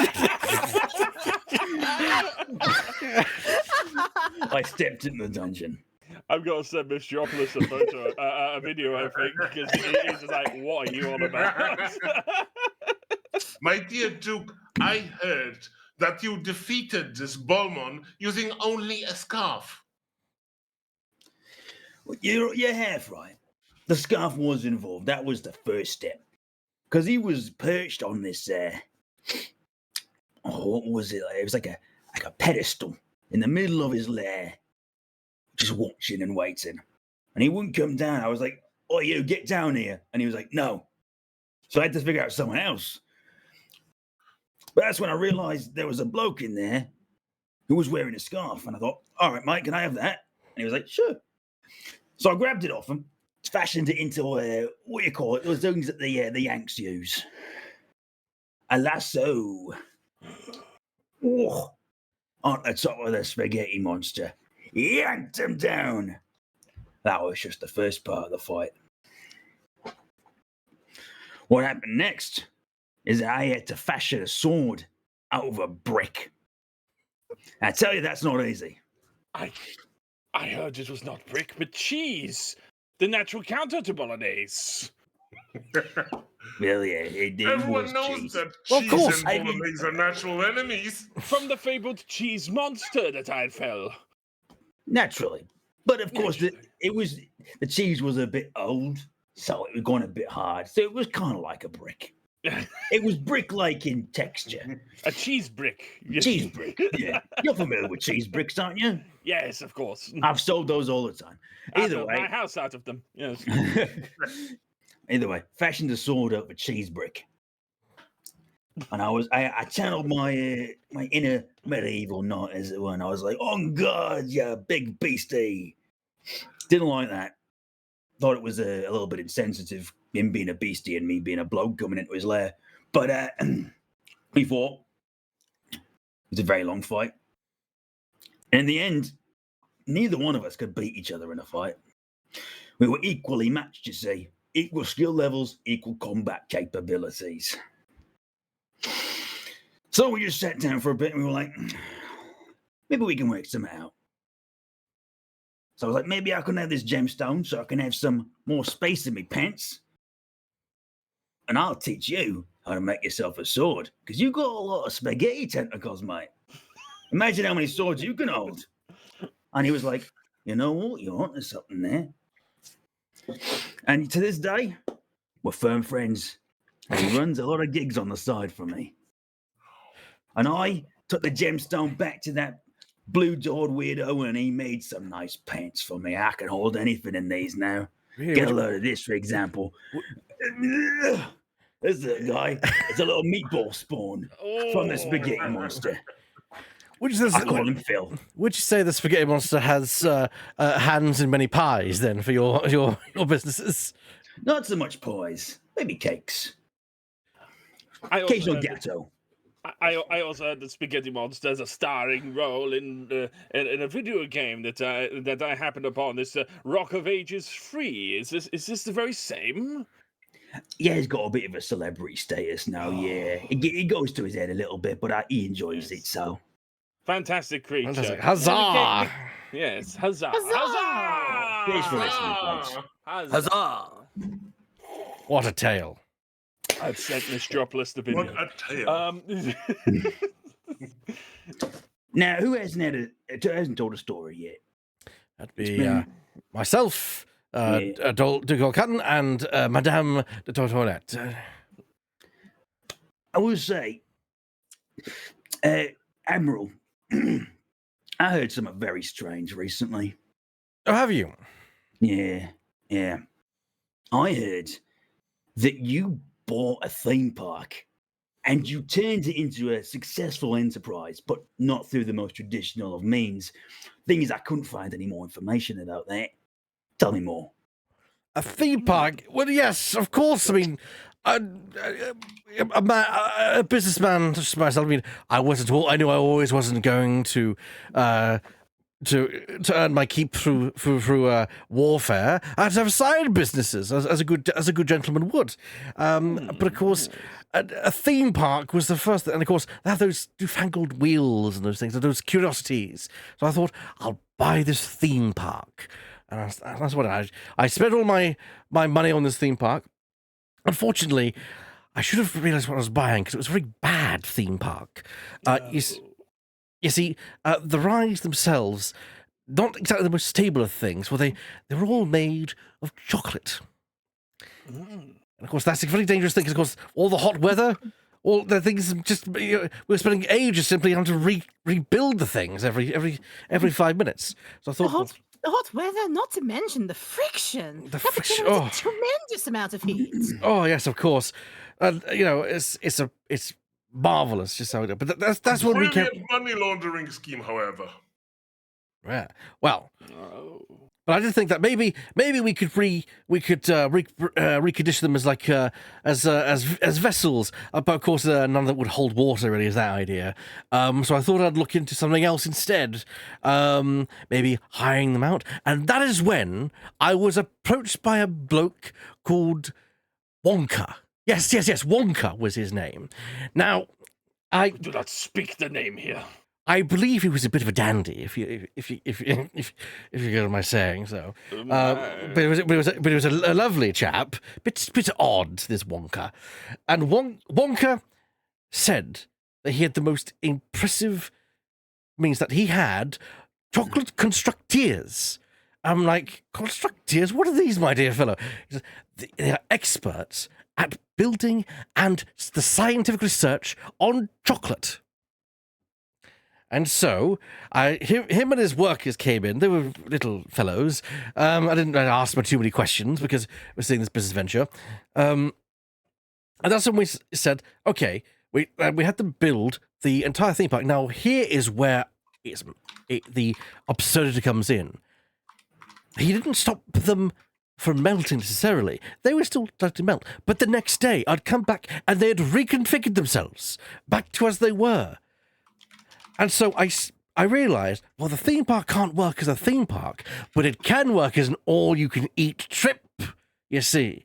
I stepped into the dungeon. I'm going to send Metropolis a photo, a video, I think, because he's just like, what are you on about? My dear Duke, I heard that you defeated this Bolmon using only a scarf. You're half right. The scarf was involved. That was the first step. Because he was perched on this, what was it? It was like a pedestal in the middle of his lair, just watching and waiting. And he wouldn't come down. I was like, oh, you, get down here. And he was like, no. So I had to figure out someone else. But that's when I realized there was a bloke in there who was wearing a scarf. And I thought, all right, mate, can I have that? And he was like, sure. So I grabbed it off him, fashioned it into what you call it, those things that the Yanks use. A lasso. Oh, on the top of the spaghetti monster. Yanked him down. That was just the first part of the fight. What happened next is that I had to fashion a sword out of a brick. I tell you, that's not easy. I heard it was not brick, but cheese. The natural counter to bolognese. Well, yeah, it Everyone was knows cheese. that Well, of cheese course. and bolognese are natural enemies. From the fabled cheese monster that I fell. Naturally. But of course, the Naturally. cheese was a bit old, so it was going a bit hard. So it was kind of like a brick. It was brick-like in texture. A cheese brick. Cheese brick, yeah. You're familiar with cheese bricks, aren't you? Yes, of course. I've sold those all the time. I Either built my way, house out of them. Yes. either way, fashioned a sword out of a cheese brick. And I channeled my my inner medieval knight, as it were, and I was like, "On guard, you big beastie!" Didn't like that. Thought it was a little bit insensitive, him being a beastie and me being a bloke coming into his lair. But we fought. It was a very long fight. And in the end, neither one of us could beat each other in a fight. We were equally matched, you see. Equal skill levels, equal combat capabilities. So we just sat down for a bit and we were like, maybe we can work something out. So I was like, maybe I can have this gemstone so I can have some more space in my pants. And I'll teach you how to make yourself a sword, because you got a lot of spaghetti tentacles, mate. Imagine how many swords you can hold. And he was like, you know what? You're onto something there. And to this day, we're firm friends. And he runs a lot of gigs on the side for me. And I took the gemstone back to that blue-jawed weirdo, and he made some nice pants for me. I can hold anything in these now. Really? Get a load of this, for example. This is a guy. It's a little meatball spawn from the spaghetti monster. Would you I call him Phil. Would you say the spaghetti monster has hands in many pies then for your businesses? Not so much pies, maybe cakes. I also Occasional heard that- gatto. I also heard that Spaghetti Monster has a starring role in a video game that I happened upon. This Rock of Ages 3. Is this the very same? Yeah, he's got a bit of a celebrity status now, yeah. It goes to his head a little bit, but he enjoys it, so. Fantastic creature. Fantastic. Huzzah! Yes, huzzah! Huzzah! Thanks for listening, folks. Huzzah! Huzzah! What a tale. I've sent this dropless What opinion. a tale. Now, who hasn't told a story yet? That'd It's be been- myself, Dugal Cutton, and Madame de Tortorette. I will say, Admiral, I heard something very strange recently. Oh, have you? Yeah. I heard that you bought a theme park and you turned it into a successful enterprise, but not through the most traditional of means. Thing is, I couldn't find any more information about that. Tell me more. A theme park? Well, yes, of course. I mean, a businessman such as myself. I mean, I knew I always wasn't going to earn my keep through warfare. I had to have side businesses, as a good gentleman would. But of course, a theme park was the first thing, and of course they have those newfangled wheels and those things, and those curiosities. So I thought I'll buy this theme park, and that's what I spent all my money on this theme park. Unfortunately, I should have realized what I was buying because it was a very bad theme park. You see, the rides themselves, not exactly the most stable of things. Well, they were all made of chocolate. And of course, that's a very dangerous thing, because of course, all the hot weather, all the things just, we're spending ages simply having to rebuild the things every 5 minutes. So I thought, The hot weather, not to mention the friction. The That friction, generates a tremendous amount of heat. oh yes, of course. And it's marvelous just how it. But that's what we Brilliant kept. money laundering scheme, however. Yeah. Well, Oh. but I did think that maybe we could recondition them as like as vessels. But of course, none that would hold water really is that idea. So I thought I'd look into something else instead. Maybe hiring them out. And that is when I was approached by a bloke called Wonka. Yes, Wonka was his name. Now, Do not speak the name here. I believe he was a bit of a dandy, if you get my saying so. But it was a lovely chap, bit odd, this Wonka, and Wonka said that he had the most impressive means that he had chocolate constructeers. I'm like, constructeers? What are these, my dear fellow? He says, they are experts at building and the scientific research on chocolate. And so, him and his workers came in. They were little fellows. I didn't ask them too many questions because we're seeing this business venture. And that's when we said, okay, we had to build the entire theme park. Now, here is where the absurdity comes in. He didn't stop them from melting necessarily. They were still starting to melt. But the next day, I'd come back and they had reconfigured themselves back to as they were. And so I realised, well, the theme park can't work as a theme park, but it can work as an all-you-can-eat trip, you see.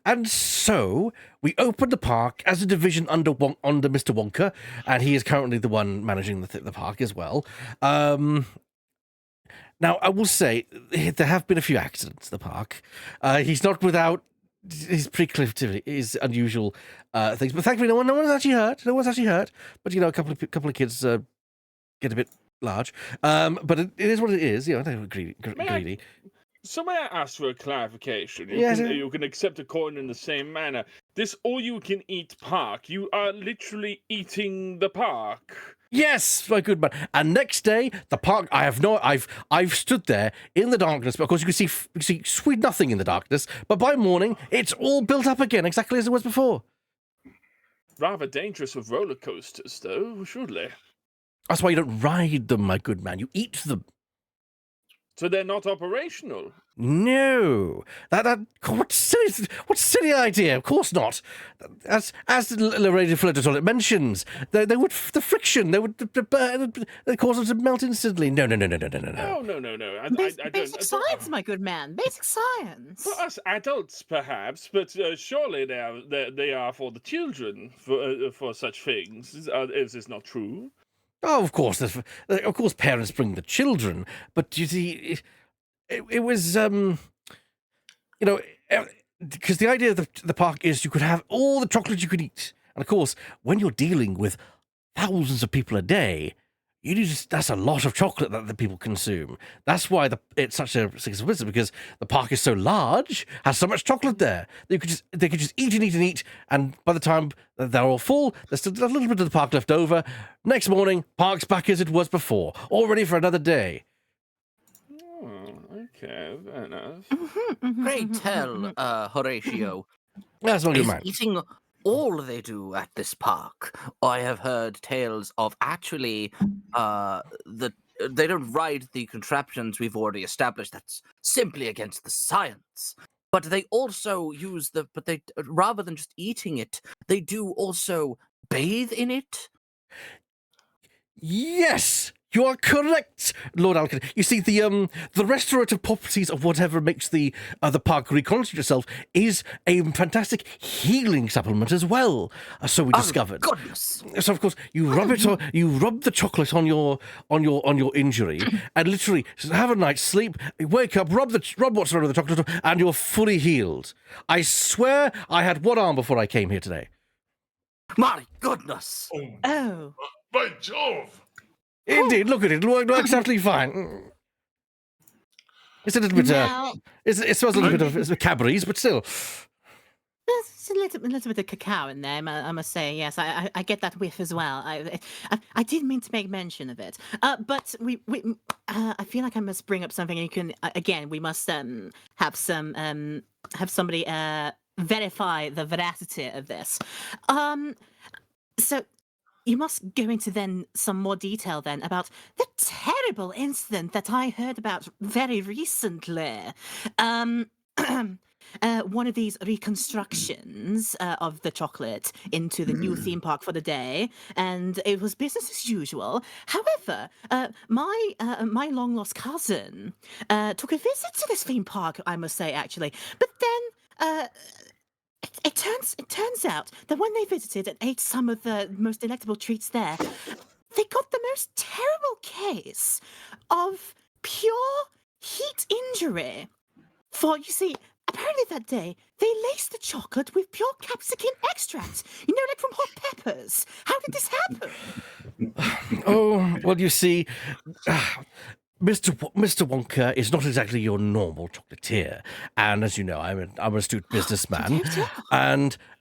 And so we opened the park as a division under Mr. Wonka, and he is currently the one managing the park as well. Now, I will say, there have been a few accidents in the park. He's not without his preclivity, his unusual things, but thankfully no one's actually hurt. No one's actually hurt, but, a couple of kids get a bit large. But it is what it is. I don't greedy. So may I ask for a clarification? Yes. You can accept a coin in the same manner. This all-you-can-eat park, you are literally eating the park. Yes, my good man. And next day, the park. I've stood there in the darkness. But of course, you can see sweet nothing in the darkness. But by morning, it's all built up again, exactly as it was before. Rather dangerous with roller coasters, though, surely. That's why you don't ride them, my good man. You eat them. So they're not operational? No. What silly idea. Of course not. As the Radio Floater mentions, they would, the friction, they cause them to melt instantly. No. No. Basic science, my good man. Basic science. For us adults, perhaps, but surely they are for the children for such things. Is this not true? Oh, of course, parents bring the children, but you see, it was, because the idea of the park is you could have all the chocolate you could eat. And of course, when you're dealing with thousands of people a day, that's a lot of chocolate that the people consume. That's why it's such a successful business, because the park is so large, has so much chocolate there. They could just eat and eat and eat, and by the time they're all full, there's still a little bit of the park left over. Next morning, park's back as it was before, all ready for another day. Oh, okay, fair enough. Pray tell, Horatio, That's not good, is man. eating all they do at this park? I have heard tales of actually they don't ride the contraptions we've already established. That's simply against the science. But they also use rather than just eating it, they do also bathe in it. Yes, you are correct, Lord Alkin. You see, the restorative properties of whatever makes the park reconstitute itself is a fantastic healing supplement as well. So we discovered. Goodness. So of course you rub the chocolate on your injury, and literally have a night's sleep. Wake up, rub what's around the chocolate, and you're fully healed. I swear, I had one arm before I came here today. My goodness. Oh. By Jove! Indeed, look at it. It works absolutely fine. It's a little bit. It smells a little bit of Cadbury's, but still. There's a little bit of cacao in there, I must say. Yes, I get that whiff as well. I didn't mean to make mention of it. But I feel like I must bring up something. You can again. We must have somebody verify the veracity of this. So. You must go into then some more detail then about the terrible incident that I heard about very recently. One of these reconstructions of the chocolate into the new theme park for the day, and it was business as usual. However, my long lost cousin took a visit to this theme park, I must say, actually. But then it turns out that when they visited and ate some of the most delectable treats there, they got the most terrible case of pure heat injury. For, you see, apparently that day, they laced the chocolate with pure capsicum extract. You know, like from hot peppers. How did this happen? Oh, well, you see, Mr. Wonka is not exactly your normal chocolatier, and as you know, I'm an astute businessman,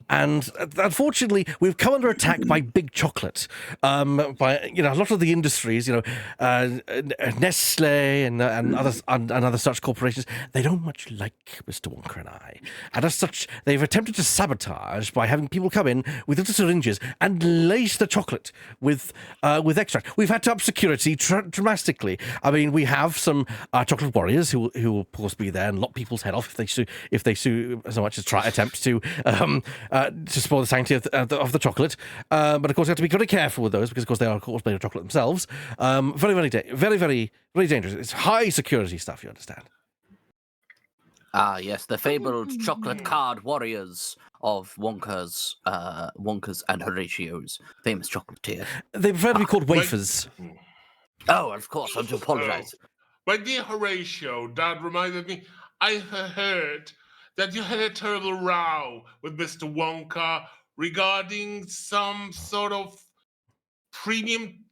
and unfortunately, we've come under attack by big chocolate. By a lot of the industries, Nestle and other such corporations, they don't much like Mr. Wonka and I, and as such, they've attempted to sabotage by having people come in with little syringes and lace the chocolate with extract. We've had to up security dramatically. I mean, we have some chocolate warriors who will of course be there and lock people's head off if they sue so much as attempt to spoil the sanctity of the chocolate. But of course, you have to be very careful with those because, of course, they are, of course, made of chocolate themselves. Very, very dangerous. It's high security stuff, you understand. Ah, yes, the fabled chocolate card warriors of Wonka's and Horatio's famous chocolatier. They prefer to be called wafers. Oh, of course, I do apologize. My dear Horatio, that reminded me, I heard that you had a terrible row with Mr. Wonka regarding some sort of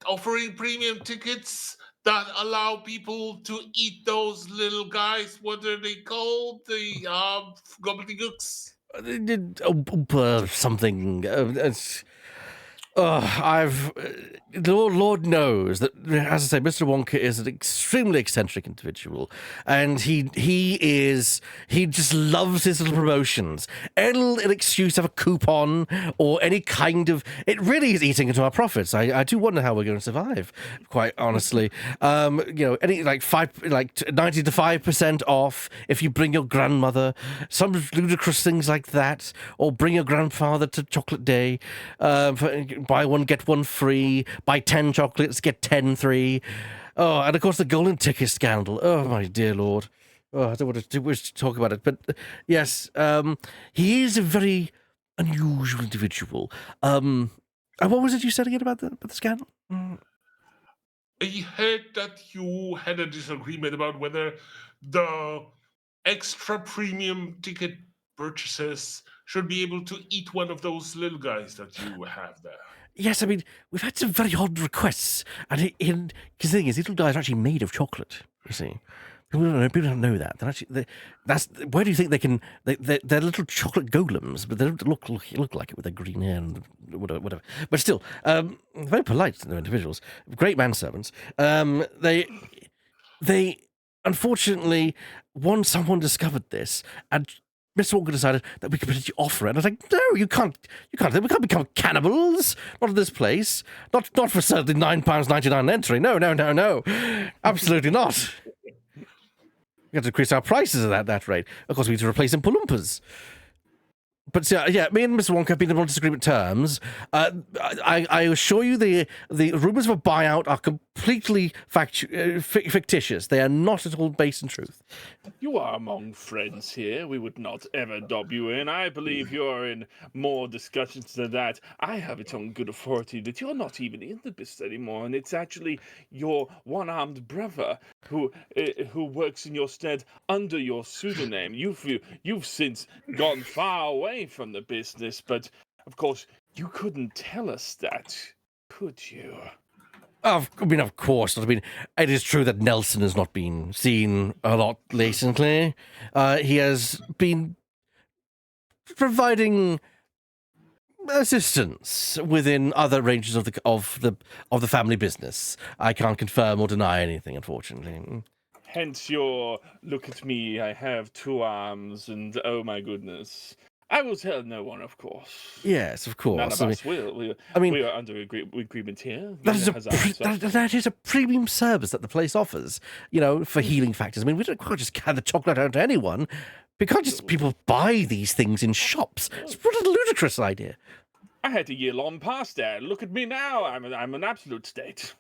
offering premium tickets that allow people to eat those little guys. What are they called? The gobbledygooks? Something. Lord knows that, as I say, Mr. Wonka is an extremely eccentric individual, and he just loves his little promotions. An excuse to have a coupon or any kind of, it really is eating into our profits. I do wonder how we're going to survive, quite honestly. Any 90 to 5% off if you bring your grandmother, some ludicrous things like that, or bring your grandfather to Chocolate Day. Buy one, get one free. Buy 10 chocolates, get 10 free. Oh, and of course the golden ticket scandal. Oh, my dear Lord. Oh, I don't want to talk about it, but yes, he is a very unusual individual. And what was it you said again about the scandal? I heard that you had a disagreement about whether the extra premium ticket purchases should be able to eat one of those little guys that you have there. Yes, I mean, we've had some very odd requests, and because the thing is, these little guys are actually made of chocolate, you see. People don't know that. Where do you think they can? They're little chocolate golems, but they don't look like it with their green hair and whatever. But still, very polite individuals, great manservants. They unfortunately, someone discovered this, and Mr. Walker decided that we could potentially offer it. And I was like, no, you can't. We can't become cannibals. Not at this place. Not for certainly £9.99 an entry. No. Absolutely not. We have to increase our prices at that rate. Of course, we need to replace Oompa-Loompas. But yeah, me and Mr. Wonka have been on disagreement terms. I assure you, the rumours of a buyout are completely fictitious. They are not at all based in truth. You are among friends here. We would not ever dob you in. I believe you're in more discussions than that. I have it on good authority that you're not even in the business anymore, and it's actually your one-armed brother who works in your stead under your pseudonym. You've since gone far away from the business, but of course you couldn't tell us that, could you? I mean, of course not. I mean, it is true that Nelson has not been seen a lot recently. He has been providing assistance within other ranges of the family business. I can't confirm or deny anything, unfortunately. Hence your look at me, I have two arms, and oh my goodness. I will tell no one, of course. Yes, of course. None of us will. We are under agreement here. That is a premium service that the place offers, for healing factors. I mean, we don't quite just hand the chocolate out to anyone. We can't just people buy these things in shops. It's what a ludicrous idea. I had a year long past that. Look at me now. I'm an absolute state.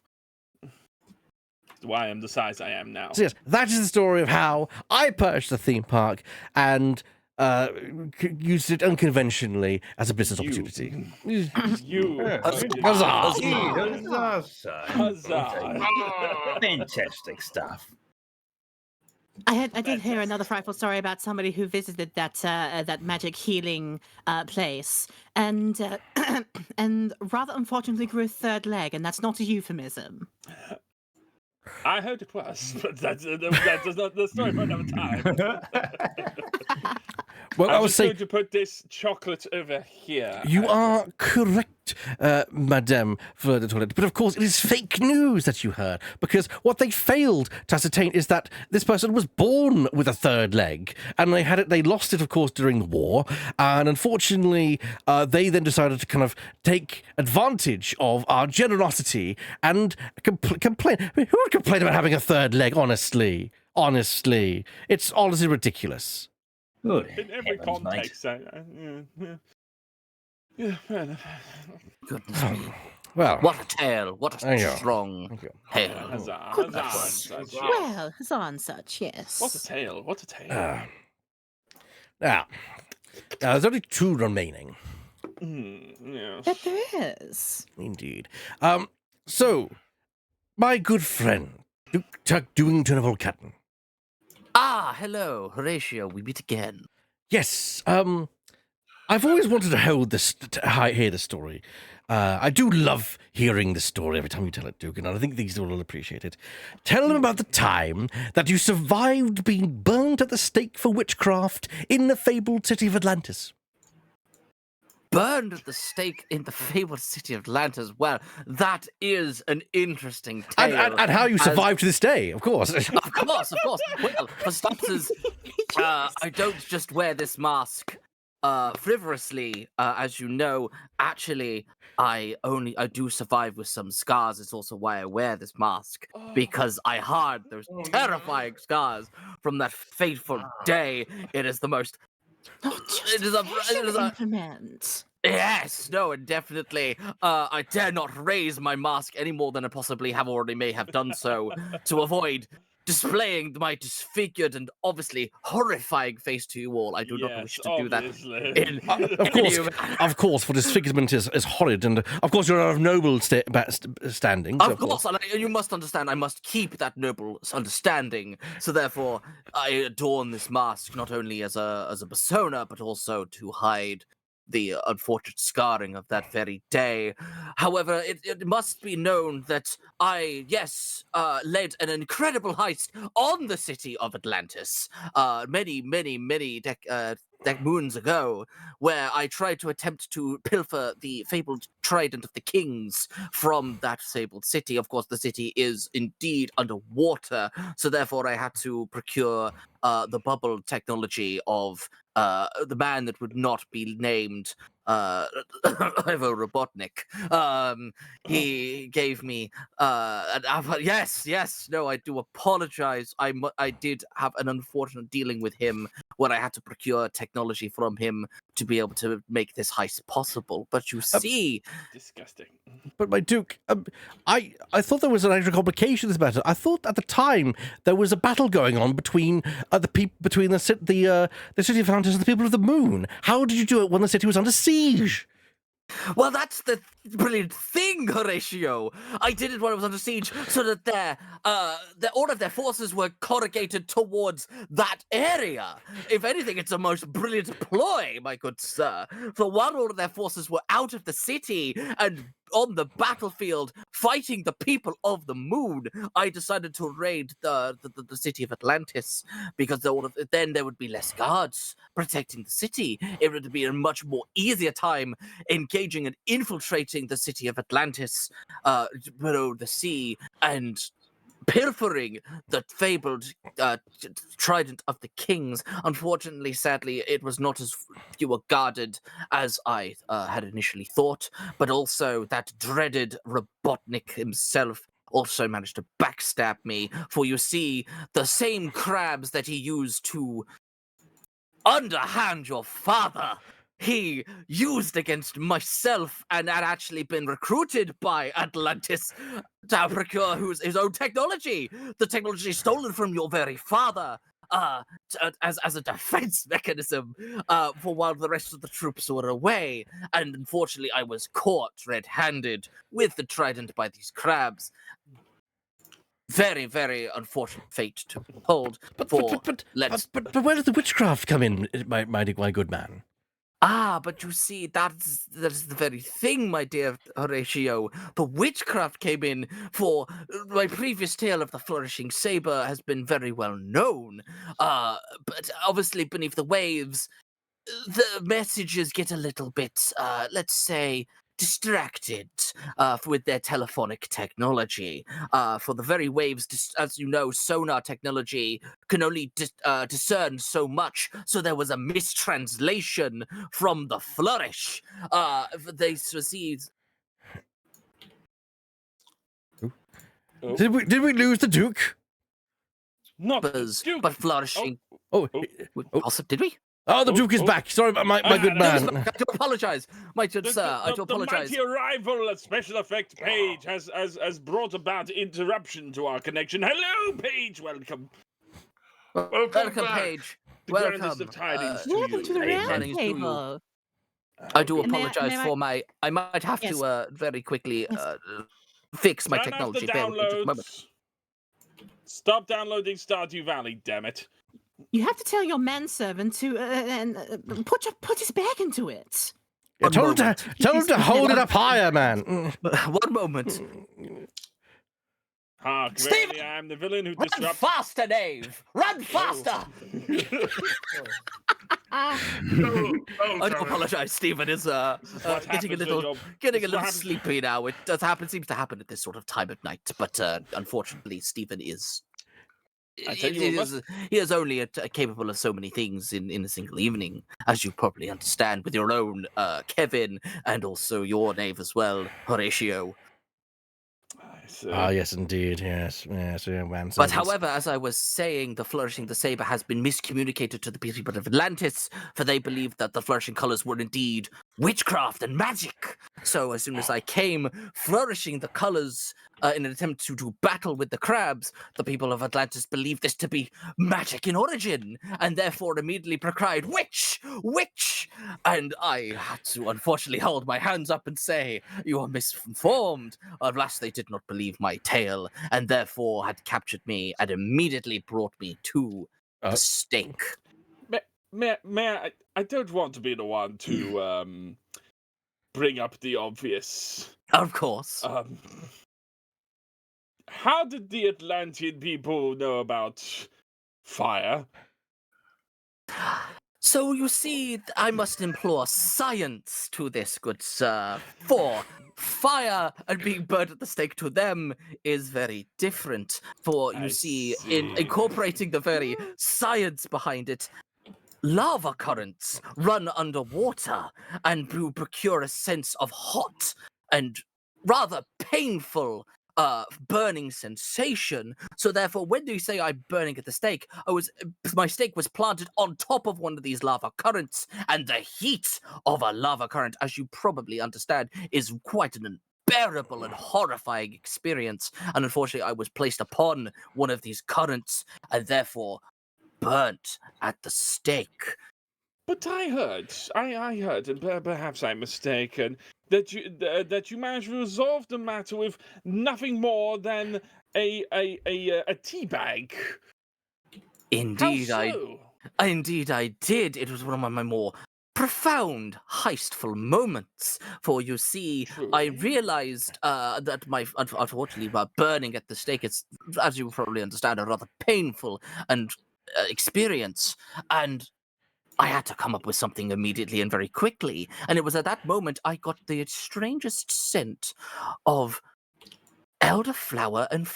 That's why I'm the size I am now. So yes, that is the story of how I purchased a theme park, and used it unconventionally as a business opportunity. You. Ah, Fantastic stuff. I did hear another frightful story about somebody who visited that magic healing place and and rather unfortunately grew a third leg, and that's not a euphemism. I heard it was, but that's not the story for another time. Well, I I'm was just saying, going to put this chocolate over here. you are correct, Madame Toilette. But of course, it is fake news that you heard, because what they failed to ascertain is that this person was born with a third leg, and they lost it, of course, during the war, and unfortunately, they then decided to kind of take advantage of our generosity and complain. I mean, who would complain about having a third leg? Honestly, it's honestly ridiculous. Good In every heavens, mate. context. Yeah, fair enough. Goodness me. Well, What a tale. What Thank you. a strong Thank you. tale. Huzzah, Good huzzah, lord. and such. Well, so and such, yes. What a tale, what a tale. Now, there's only 2 remaining. Yeah. But there is. Indeed. So, my good friend, Duke Dewington of Olcatton. Ah, hello, Horatio. We meet again. Yes, I've always wanted to hear the story. I do love hearing the story every time you tell it, Duke, and I think these will all appreciate it. Tell them about the time that you survived being burnt at the stake for witchcraft in the fabled city of Atlantis. Burned at the stake in the fabled city of Atlantis. Well, that is an interesting tale. And how you as- survived to this day, of course. Of course. Well, for starters, I don't just wear this mask frivolously, as you know. Actually, I do survive with some scars. It's also why I wear this mask, because I had those terrifying scars from that fateful day. It is the most. Not just It is a. It is a implement. Yes, no, and definitely. I dare not raise my mask any more than I possibly may have done so, to avoid displaying my disfigured and obviously horrifying face to you all. I do not wish to do that. Of course, for disfigurement is horrid, and of course you're of noble standing. So Of course, and you must understand, I must keep that noble understanding. So therefore, I adorn this mask not only as a persona, but also to hide the unfortunate scarring of that very day. However, it must be known that I, led an incredible heist on the city of Atlantis many moons ago, where I tried to attempt to pilfer the fabled trident of the kings from that fabled city. Of course, the city is indeed underwater, so therefore I had to procure the bubble technology of the man that would not be named Ivo Robotnik. He gave me no, I do apologize. I did have an unfortunate dealing with him when I had to procure technology from him to be able to make this heist possible. But you see, Disgusting. But my Duke, I thought there was an extra complication to this matter. I thought at the time there was a battle going on between the city of Atlantis and the people of the moon. How did you do it when the city was under siege? well, that's the brilliant thing, Horatio. I did it when I was under siege, so that all of their forces were corrugated towards that area. If anything, it's a most brilliant ploy, my good sir. For while all of their forces were out of the city and on the battlefield fighting the people of the moon, I decided to raid the city of Atlantis, because then there would be less guards protecting the city. It would be a much more easier time engaging and infiltrating the city of Atlantis below the sea and pilfering the fabled trident of the kings. Unfortunately, sadly, it was not as few guarded as I had initially thought, but also that dreaded Robotnik himself also managed to backstab me, for you see, the same crabs that he used to underhand your father, he used against myself, and had actually been recruited by Atlantis to procure his own technology, the technology stolen from your very father. as a defense mechanism for while the rest of the troops were away. And unfortunately, I was caught red-handed with the trident by these crabs. Very, very unfortunate fate to behold. But where does the witchcraft come in, my good man? But you see, that's the very thing, my dear Horatio. The witchcraft came in for my previous tale of the flourishing saber has been very well known. But obviously beneath the waves, the messages get a little bit, let's say, distracted with their telephonic technology. For the very waves, as you know, sonar technology can only discern so much, so there was a mistranslation from the flourish. They received... Oh. Did we lose the Duke? Not Duke. But flourishing... Did we? Oh, the Duke is back. Sorry, my good man. I do apologize, my good sir. I do apologize. The mighty arrival at Special Effect Page has brought about interruption to our connection. Hello, Page. Welcome. Welcome, Page. The grandest of tidings to you. Welcome to the round table. I do May apologize for my... I might have to very quickly fix my Turn off the technology. Bear with me just a moment. downloads. Stop downloading Stardew Valley, damn it. You have to tell your manservant to put his bag into it. Yeah, tell him to hold it up higher, man. One moment. Hark, really, I am the villain who Run disrupts... faster, Dave! Run faster! I do apologize. Stephen is getting a little sleepy now. It does happen. Seems to happen at this sort of time of night. But unfortunately, Stephen is. He is only capable of so many things in a single evening, as you probably understand, with your own Kevin and also your knave as well, Horatio. Yes, indeed. Yes. But however, as I was saying, the flourishing the saber has been miscommunicated to the people of Atlantis, for they believed that the flourishing colors were indeed witchcraft and magic. So as soon as I came, flourishing the colors in an attempt to battle with the crabs, the people of Atlantis believed this to be magic in origin, and therefore immediately procried, "Witch! Witch!" And I had to unfortunately hold my hands up and say, "You are misinformed." At last they did not believe my tale, and therefore had captured me and immediately brought me to the stake. I don't want to be the one to bring up the obvious. Of course. How did the Atlantean people know about fire? So you see, I must implore science to this, good sir. For fire and being burned at the stake to them is very different. For you see, in incorporating the very science behind it, lava currents run underwater and procure a sense of hot and rather painful burning sensation. So therefore, when you say I'm burning at the stake, my stake was planted on top of one of these lava currents, and the heat of a lava current, as you probably understand, is quite an unbearable and horrifying experience. And unfortunately, I was placed upon one of these currents and therefore burnt at the stake. But I heard, and perhaps I'm mistaken, that you managed to resolve the matter with nothing more than a tea bag. Indeed, How so? Indeed I did. It was one of my more profound, heistful moments. For you see, I realized that unfortunately, burning at the stake is, as you probably understand, a rather painful and experience, and I had to come up with something immediately and very quickly. And it was at that moment I got the strangest scent of elderflower and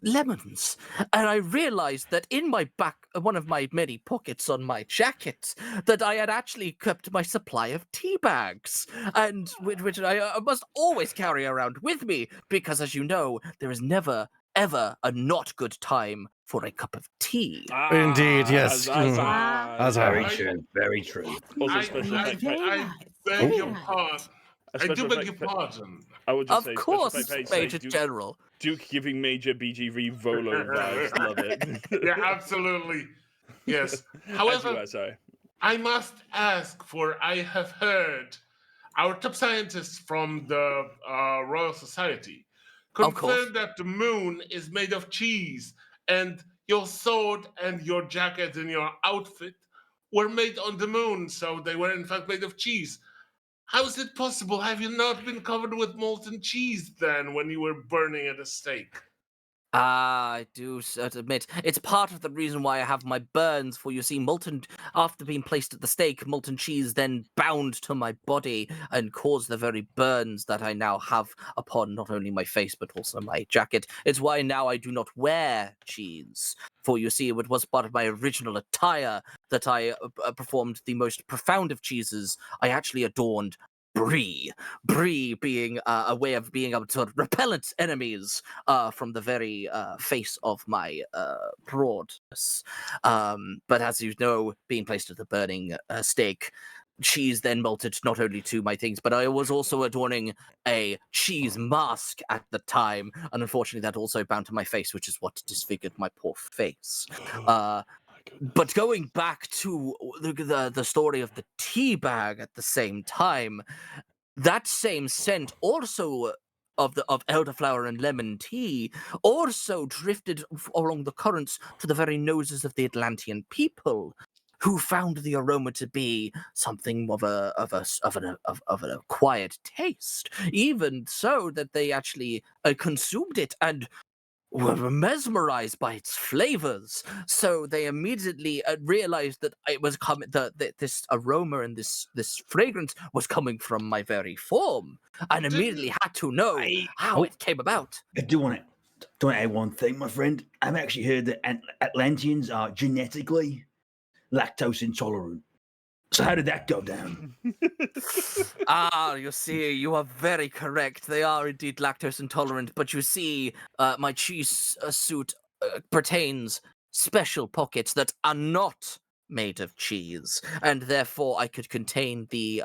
lemons. And I realized that in my back, one of my many pockets on my jacket, that I had actually kept my supply of tea bags, and which I must always carry around with me, because as you know, there is never, ever a not good time for a cup of tea. Indeed, yes. That's very true. Very true. I beg your pardon. I do beg your pardon. I would just Of course, Major Duke, General. Duke giving Major BGV Volo vibes. Love it. Yeah, absolutely. Yes. As However, you were, sorry. I must ask, for I have heard our top scientists from the Royal Society Of course. confirm that the moon is made of cheese, and your sword and your jacket and your outfit were made on the moon, so they were in fact made of cheese. How is it possible? Have you not been covered with molten cheese then when you were burning at a stake? I do admit it's part of the reason why I have my burns. For you see, after being placed at the stake, molten cheese then bound to my body and caused the very burns that I now have upon not only my face but also my jacket. It's why now I do not wear cheese. For you see, it was part of my original attire that I performed the most profound of cheeses. I actually adorned Brie. Brie being a way of being able to repellent enemies from the very face of my broadness. But as you know, being placed at the burning stake, cheese then melted not only to my things, but I was also adorning a cheese mask at the time, and unfortunately that also bound to my face, which is what disfigured my poor face. But going back to the story of the tea bag at the same time, that same scent also of elderflower and lemon tea also drifted along the currents to the very noses of the Atlantean people, who found the aroma to be something of an acquired taste, even so that they actually consumed it and were mesmerized by its flavors. So they immediately realized that it was coming. This aroma and this fragrance was coming from my very form, and immediately had to know how it came about. I do want to add one thing, my friend. I've actually heard that Atlanteans are genetically lactose intolerant. So how did that go down? You see, you are very correct. They are indeed lactose intolerant, but you see, my cheese suit pertains special pockets that are not made of cheese, and therefore I could contain the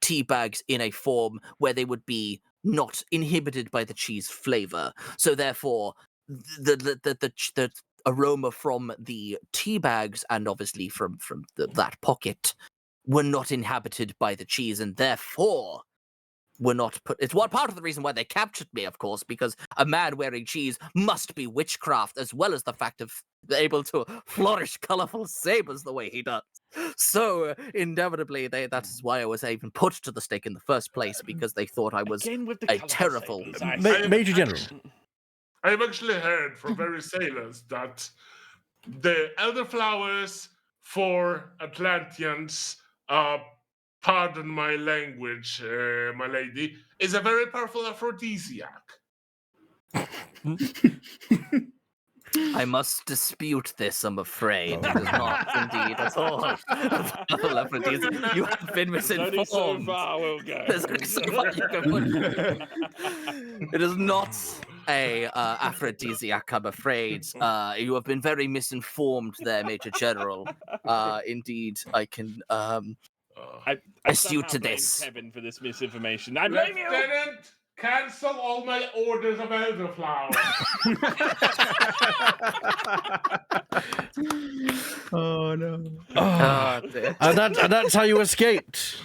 tea bags in a form where they would be not inhibited by the cheese flavor. So therefore, the aroma from the tea bags and obviously from that pocket were not inhabited by the cheese, and therefore were not put. It's one part of the reason why they captured me, of course, because a man wearing cheese must be witchcraft, as well as the fact of able to flourish colorful sabers the way he does. So inevitably, that is why I was even put to the stake in the first place, because they thought I was Again with the a colourful terrible. sabers, I see. Major General. I've actually heard from various sailors that the elderflowers for Atlanteans, pardon my language, my lady, is a very powerful aphrodisiac. I must dispute this, I'm afraid. It is not indeed at all. You have been There's only so misinformed. far we'll go. There's only so far you can put. It is not a aphrodisiac, I'm afraid. You have been very misinformed there, Major General. Indeed, I can I astute somehow to blame this. Kevin for this misinformation. I blame you. Lieutenant, cancel all my orders of elderflowers. Oh no! Dear. And that's how you escaped.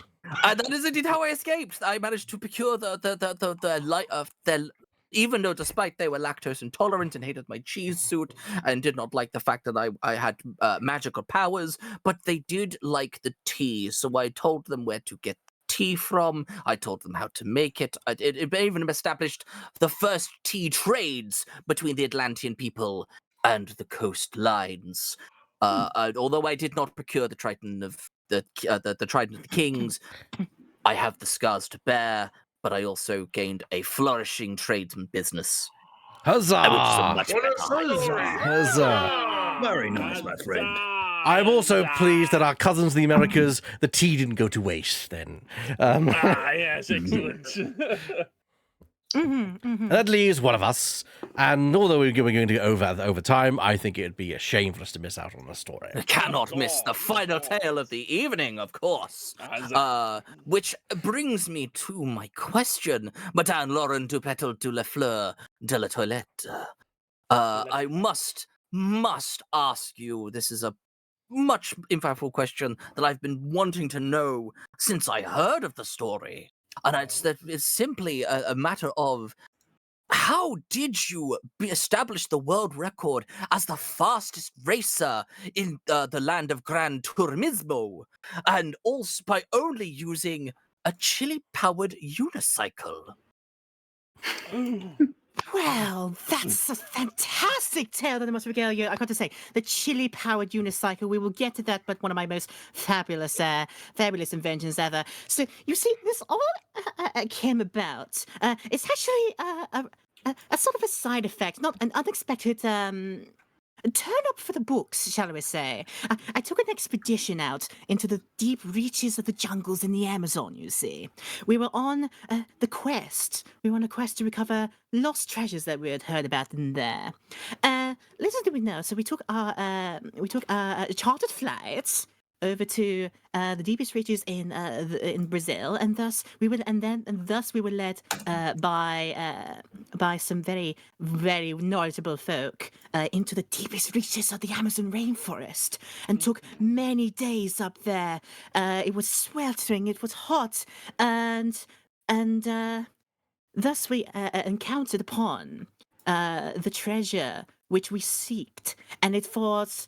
And that is indeed how I escaped. I managed to procure the light of their. Even though, despite they were lactose intolerant and hated my cheese suit and did not like the fact that I had magical powers, but they did like the tea. So I told them where to get tea from. I told them how to make it. It even established the first tea trades between the Atlantean people and the coastlines. Although I did not procure the Triton of the Trident of the Kings, I have the scars to bear, but I also gained a flourishing tradesman business. Huzzah! Which is a much What a better story! Huzzah! Very nice, my friend. I'm also pleased that our cousins in the Americas, the tea didn't go to waste then. Yes, excellent. That leaves one of us, and although we're going to go over time, I think it would be a shame for us to miss out on the story. We cannot miss the final tale of the evening, of course. Which brings me to my question, Madame Lauren Dupetel de la Fleur de la Toilette. I must ask you, this is a much insightful question that I've been wanting to know since I heard of the story. And it's simply a matter of how did you establish the world record as the fastest racer in the land of Gran Turismo, and also by only using a chili-powered unicycle? Well, that's a fantastic tale that I must regale you. I got to say, the chili-powered unicycle. We will get to that, but one of my most fabulous inventions ever. So you see, this all came about. It's actually a sort of a side effect, not an unexpected turn up for the books, shall we say. I took an expedition out into the deep reaches of the jungles in the Amazon, you see. We were on the quest. We were on a quest to recover lost treasures that we had heard about in there. Little did we know, so we took our chartered flights over to the deepest reaches in Brazil, and thus we were led by some very knowledgeable folk into the deepest reaches of the Amazon rainforest, and took many days up there. It was sweltering, it was hot, and thus we encountered upon the treasure which we seeked, and it was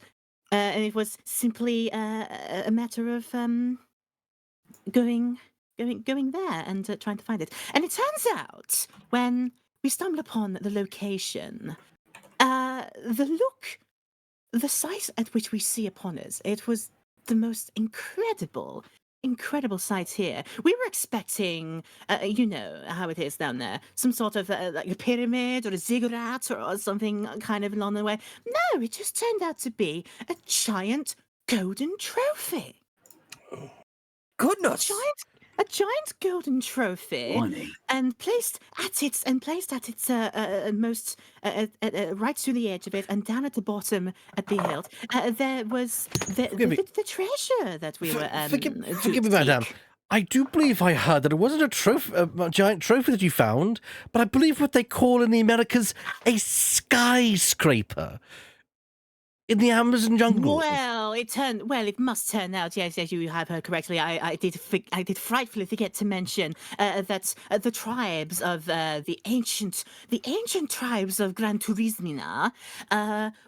simply a matter of going there and trying to find it. And it turns out, when we stumbled upon the location, the sight at which we see upon us, it was the most incredible sight here. We were expecting, you know how it is down there, some sort of like a pyramid or a ziggurat or something kind of along the way. No, it just turned out to be a giant golden trophy. Goodness! A giant golden trophy, Funny. and placed at its most right to the edge of it, and down at the bottom at the hilt, there was the treasure that we were. Forgive me, madam. I do believe I heard that it wasn't a giant trophy that you found, but I believe what they call in the Americas a skyscraper in the Amazon jungle. Well, it must turn out. Yes, you have heard correctly. I did frightfully forget to mention that the tribes of the ancient tribes of Gran Turismo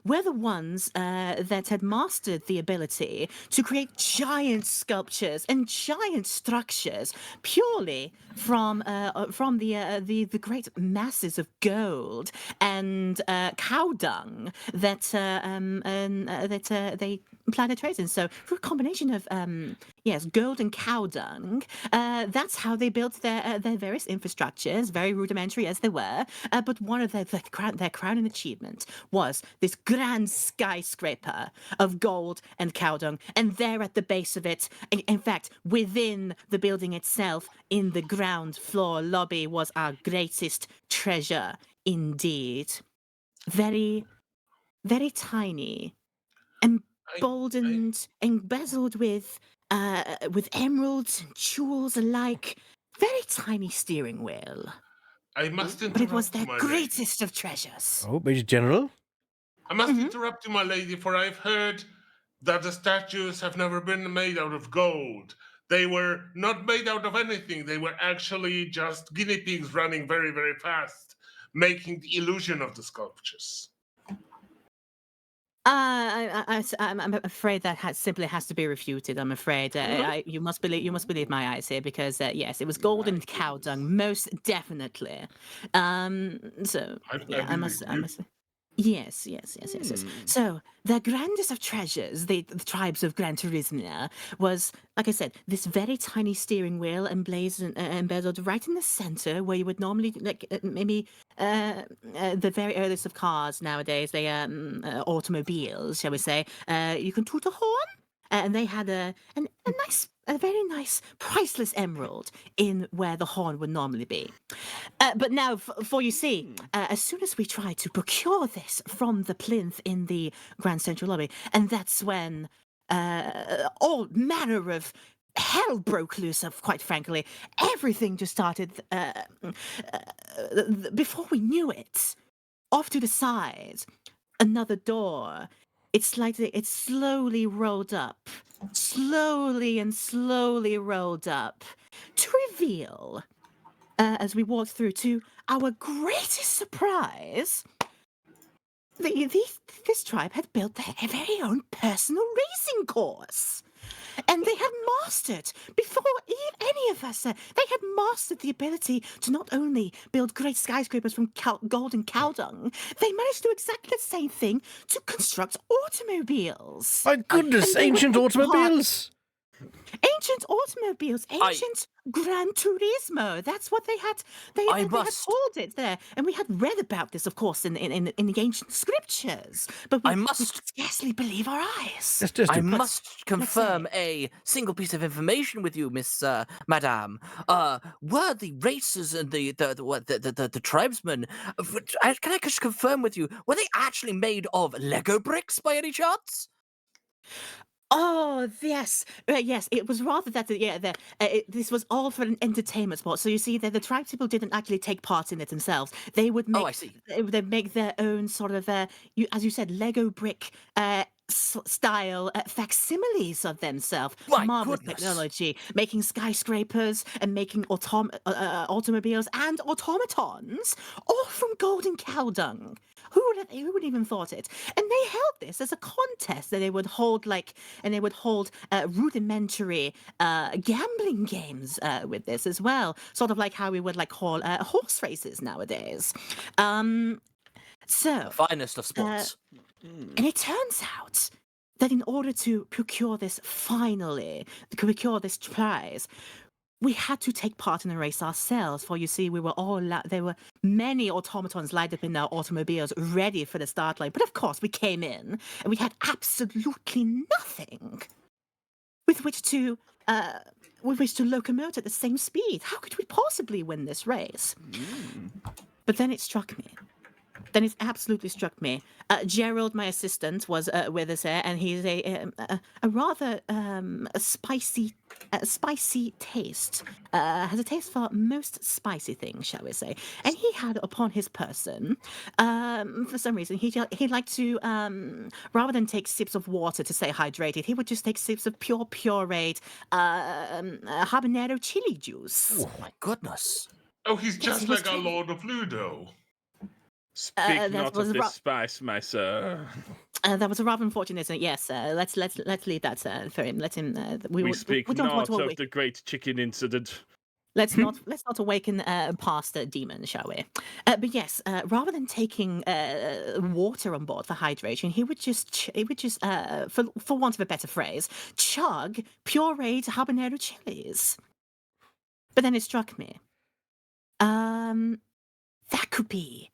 were the ones that had mastered the ability to create giant sculptures and giant structures purely from the great masses of gold and cow dung that they plant their trades in. So through a combination of gold and cow dung, that's how they built their various infrastructures, very rudimentary as they were. But one of their crowning achievement was this grand skyscraper of gold and cow dung. And there at the base of it, in fact, within the building itself, in the ground floor lobby, was our greatest treasure indeed. Very, very tiny, emboldened, embezzled with emeralds and jewels alike. Very tiny steering wheel. I must interrupt But it was their my greatest of treasures. Oh, Major General? I must interrupt you, my lady, for I've heard that the statues have never been made out of gold. They were not made out of anything. They were actually just guinea pigs running very, very fast, making the illusion of the sculptures. I'm afraid that simply has to be refuted. I'm afraid you must believe my eyes here, because yes, it was golden cow dung, most definitely. So yeah, I must. Yes. So the grandest of treasures, the tribes of Gran Turismo, was, like I said, this very tiny steering wheel embedded right in the center, where you would normally, like, maybe the very earliest of cars nowadays, they automobiles, shall we say. You can toot a horn, and they had a very nice, priceless emerald in where the horn would normally be. But now, for you see, as soon as we tried to procure this from the plinth in the Grand Central Lobby, and that's when all manner of hell broke loose, of, quite frankly, everything just started. Before we knew it, off to the side, another door it's like it slowly rolled up, slowly and slowly rolled up, to reveal, as we walked through, to our greatest surprise, this tribe had built their very own personal racing course. And they had mastered, before any of us, they had mastered the ability to not only build great skyscrapers from golden cow dung, they managed to do exactly the same thing to construct automobiles. My goodness, ancient automobiles! Ancient automobiles, ancient Gran Turismo. That's what they had. They had called it there, and we had read about this, of course, in the ancient scriptures. But we could scarcely believe our eyes. I must confirm a single piece of information with you, Miss Madame. Were the racers and the tribesmen? Can I just confirm with you? Were they actually made of Lego bricks by any chance? Oh, yes. Yes, it was rather that, this was all for an entertainment sport. So you see, the tribespeople didn't actually take part in it themselves. They would make, they make their own sort of, as you said, Lego brick style facsimiles of themselves. Marvelous technology, making skyscrapers and making automobiles and automatons, all from golden cow dung. Who would even thought it? And they held this as a contest that they would hold, rudimentary gambling games with this as well, sort of like how we would call horse races nowadays. So the finest of sports. And it turns out that in order to procure this prize, we had to take part in the race ourselves, for you see, there were many automatons lined up in our automobiles ready for the start line. But of course, we came in and we had absolutely nothing with which to locomote at the same speed. How could we possibly win this race? But then it struck me. Then it absolutely struck me. Gerald, my assistant, was with us there, and he's a rather spicy taste. Has a taste for most spicy things, shall we say? And he had upon his person, for some reason, he liked to rather than take sips of water to stay hydrated, he would just take sips of pureed habanero chili juice. Oh my goodness! Oh, he's just like our Lord of Ludo. Speak not of this spice, my sir. That was a rather unfortunate. Yes, let's leave that for him. Let him. We speak not of the great chicken incident. Let's not awaken past the demon, shall we? But yes, rather than taking water on board for hydration, he would just for want of a better phrase, chug pureed habanero chilies. But then it struck me. That could be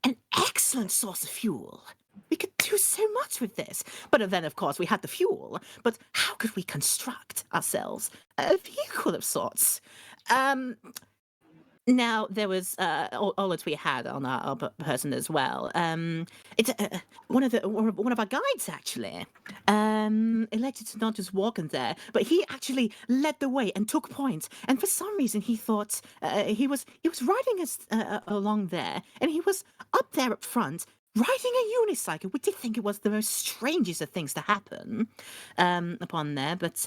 an excellent source of fuel. We could do so much with this. But then, of course, we had the fuel. But how could we construct ourselves a vehicle of sorts? Now, there was all that we had on our person as well. It's one of our guides, actually, elected to not just walk in there, but he actually led the way and took point. And for some reason, he thought he was riding us along there, and he was up there up front, riding a unicycle. We did think it was the most strangest of things to happen upon there, but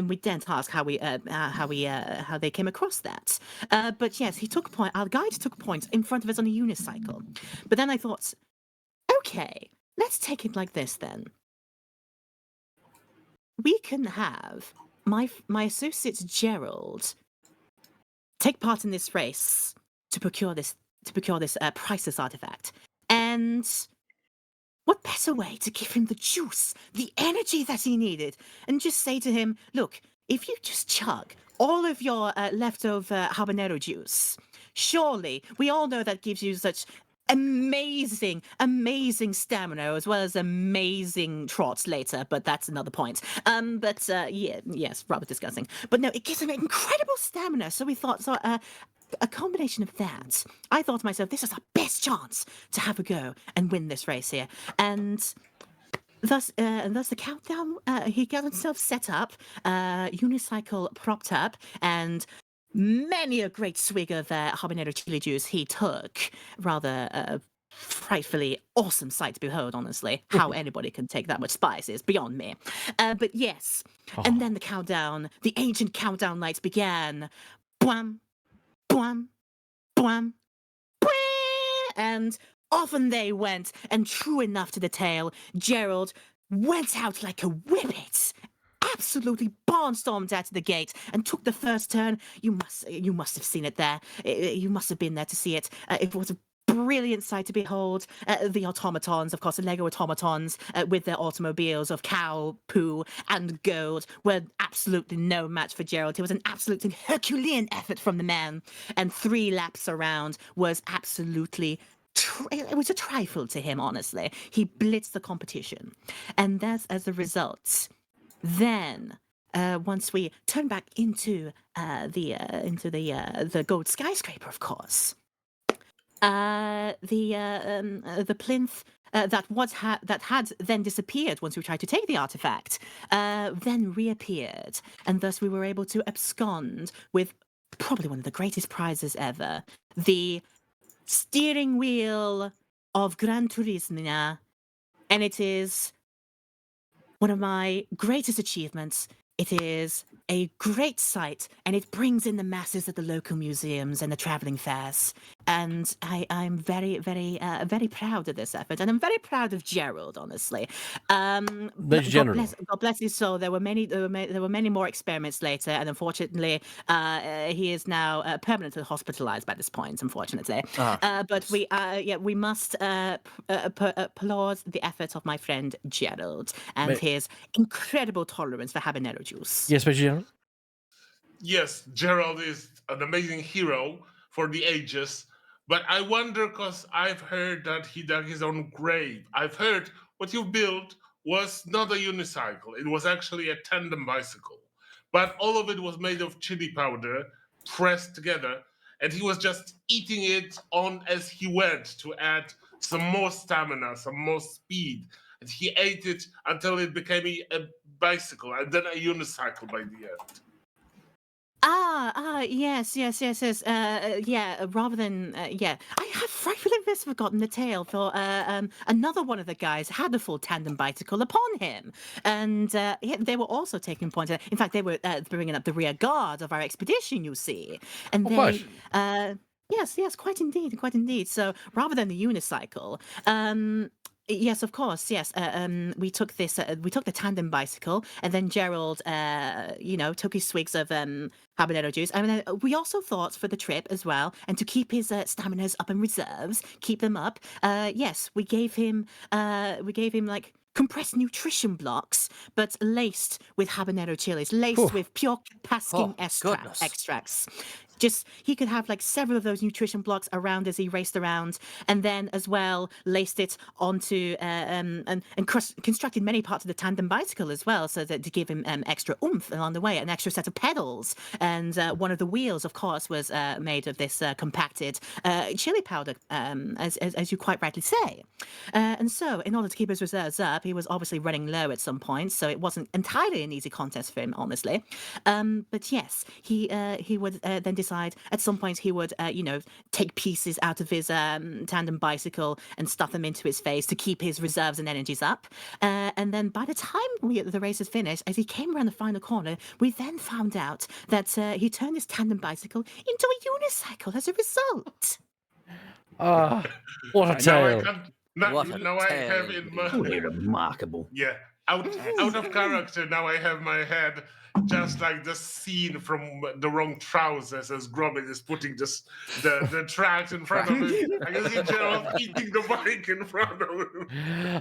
we daren't ask how they came across that. But yes, he took point. Our guide took point in front of us on a unicycle. But then I thought, okay, let's take it like this then. We can have my associate Gerald take part in this race to procure this priceless artifact. And what better way to give him the juice, the energy that he needed, and just say to him, look, if you just chug all of your leftover habanero juice, surely we all know that gives you such amazing stamina, as well as amazing trots later, but that's another point. Yes, rather disgusting. But no, it gives him incredible stamina, so we thought, a combination of that. I thought to myself, this is our best chance to have a go and win this race here. And thus the countdown, he got himself set up, unicycle propped up, and many a great swig of habanero chili juice he took, rather frightfully awesome sight to behold, honestly. How anybody can take that much spice is beyond me. But yes, and then the countdown, the ancient countdown lights began. Bwam, bwam, bwam, bwam, and often they went, and true enough to the tale, Gerald went out like a whippet, absolutely barnstormed out of the gate and took the first turn. You must have seen it there. You must have been there to see it. It was a brilliant sight to behold. The automatons, of course, the Lego automatons with their automobiles of cow, poo, and gold were absolutely no match for Gerald. It was an absolutely Herculean effort from the man, and 3 laps around was absolutely it was a trifle to him, honestly. He blitzed the competition, and that's as a result. Then, once we turn back into the gold skyscraper, of course, the plinth that had then disappeared once we tried to take the artifact, then reappeared, and thus we were able to abscond with probably one of the greatest prizes ever: the steering wheel of Gran Turismo, and it is one of my greatest achievements. It is a great sight, and it brings in the masses at the local museums and the traveling fairs. And I'm very, very, very proud of this effort, and I'm very proud of Gerald, honestly. God bless his soul. There were many more experiments later, and unfortunately, he is now permanently hospitalized by this point. Unfortunately, but we must applaud the efforts of my friend Gerald and his incredible tolerance for habanero juice. Yes, Mr. General? Yes, Gerald is an amazing hero for the ages, but I wonder, because I've heard that he dug his own grave. I've heard what you built was not a unicycle, it was actually a tandem bicycle, but all of it was made of chili powder pressed together, and he was just eating it on as he went to add some more stamina, some more speed. And he ate it until it became a bicycle and then a unicycle by the end. Yes. Rather than I have frightfully forgotten the tale. For another one of the guys had a full tandem bicycle upon him, and they were also taking point. In fact, they were bringing up the rear guard of our expedition. You see, and yes, quite indeed. So rather than the unicycle, yes, of course. Yes, we took this. We took the tandem bicycle, and then Gerald, took his swigs of habanero juice. I mean, we also thought for the trip as well, and to keep his staminas up and reserves, keep them up. Yes, we gave him like compressed nutrition blocks, but laced with habanero chilies, laced with pure pasking extracts. Just he could have like several of those nutrition blocks around as he raced around, and then as well laced it onto and constructed many parts of the tandem bicycle as well, so that to give him extra oomph along the way, an extra set of pedals, and one of the wheels, of course, was made of this compacted chili powder, as you quite rightly say. And so, in order to keep his reserves up, he was obviously running low at some point, so it wasn't entirely an easy contest for him, honestly. But yes, he would then decide at some point he would, take pieces out of his tandem bicycle and stuff them into his face to keep his reserves and energies up. And then by the time the race is finished, as he came around the final corner, we then found out that he turned his tandem bicycle into a unicycle as a result. What a tale. Now I have in my remarkable. Yeah, out of character. Now I have my head just like the scene from The Wrong Trousers, as Gromit is putting the tracks in front of him. I can see Gerald eating the bike in front of him.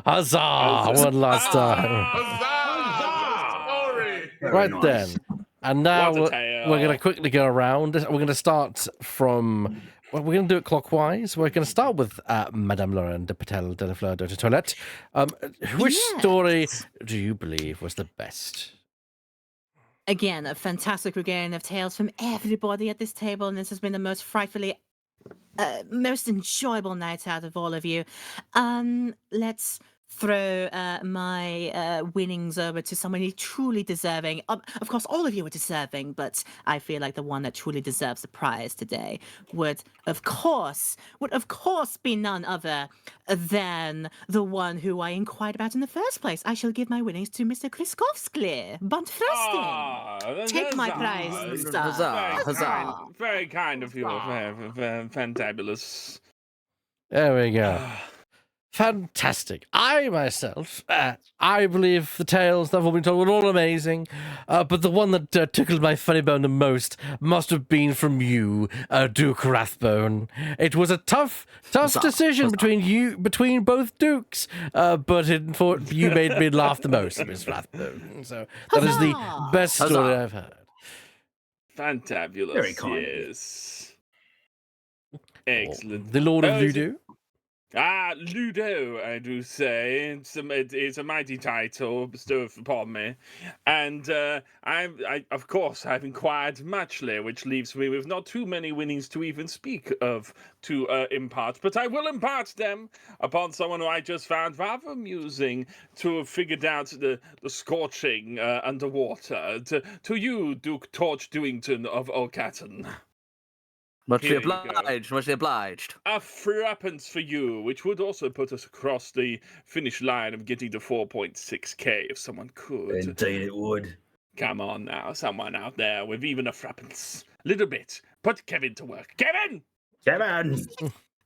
Huzzah! One last time. Huzzah! Story. Right then. And now What a we're tale. going to quickly go around. We're going to start from... Well, we're going to do it clockwise. We're going to start with Madame Lauren de Patel de la Fleur de Toilette. Which story do you believe was the best? Again, a fantastic regaling of tales from everybody at this table, and this has been the most frightfully, most enjoyable night out of all of you. Let's throw my winnings over to someone truly deserving. Of course, all of you are deserving, but I feel like the one that truly deserves the prize today would, of course, be none other than the one who I inquired about in the first place. I shall give my winnings to Mr. Kriskovskli. Bunt Frosting. Take my prize, Mr. Huzzah. Very kind of you. Fantabulous. There we go. Fantastic. I myself, I believe the tales that have all been told were all amazing, but the one that tickled my funny bone the most must have been from you, Duke Rathbone. It was a tough decision between both dukes, but you made me laugh the most, Miss Rathbone. So that is the best story I've heard. Fantabulous. Very kind. Yes. Excellent. The Lord of Ludo. Ludo, I do say. It's a mighty title bestowed upon me. And I of course, have inquired muchly, which leaves me with not too many winnings to even speak of to impart. But I will impart them upon someone who I just found rather amusing to have figured out the scorching underwater. To you, Duke Torch Dewington of Olcaton. Muchly obliged. A threepence for you, which would also put us across the finish line of getting to 4.6k if someone could. Indeed it would. Come on now, someone out there with even a threepence. Little bit. Put Kevin to work. Kevin! A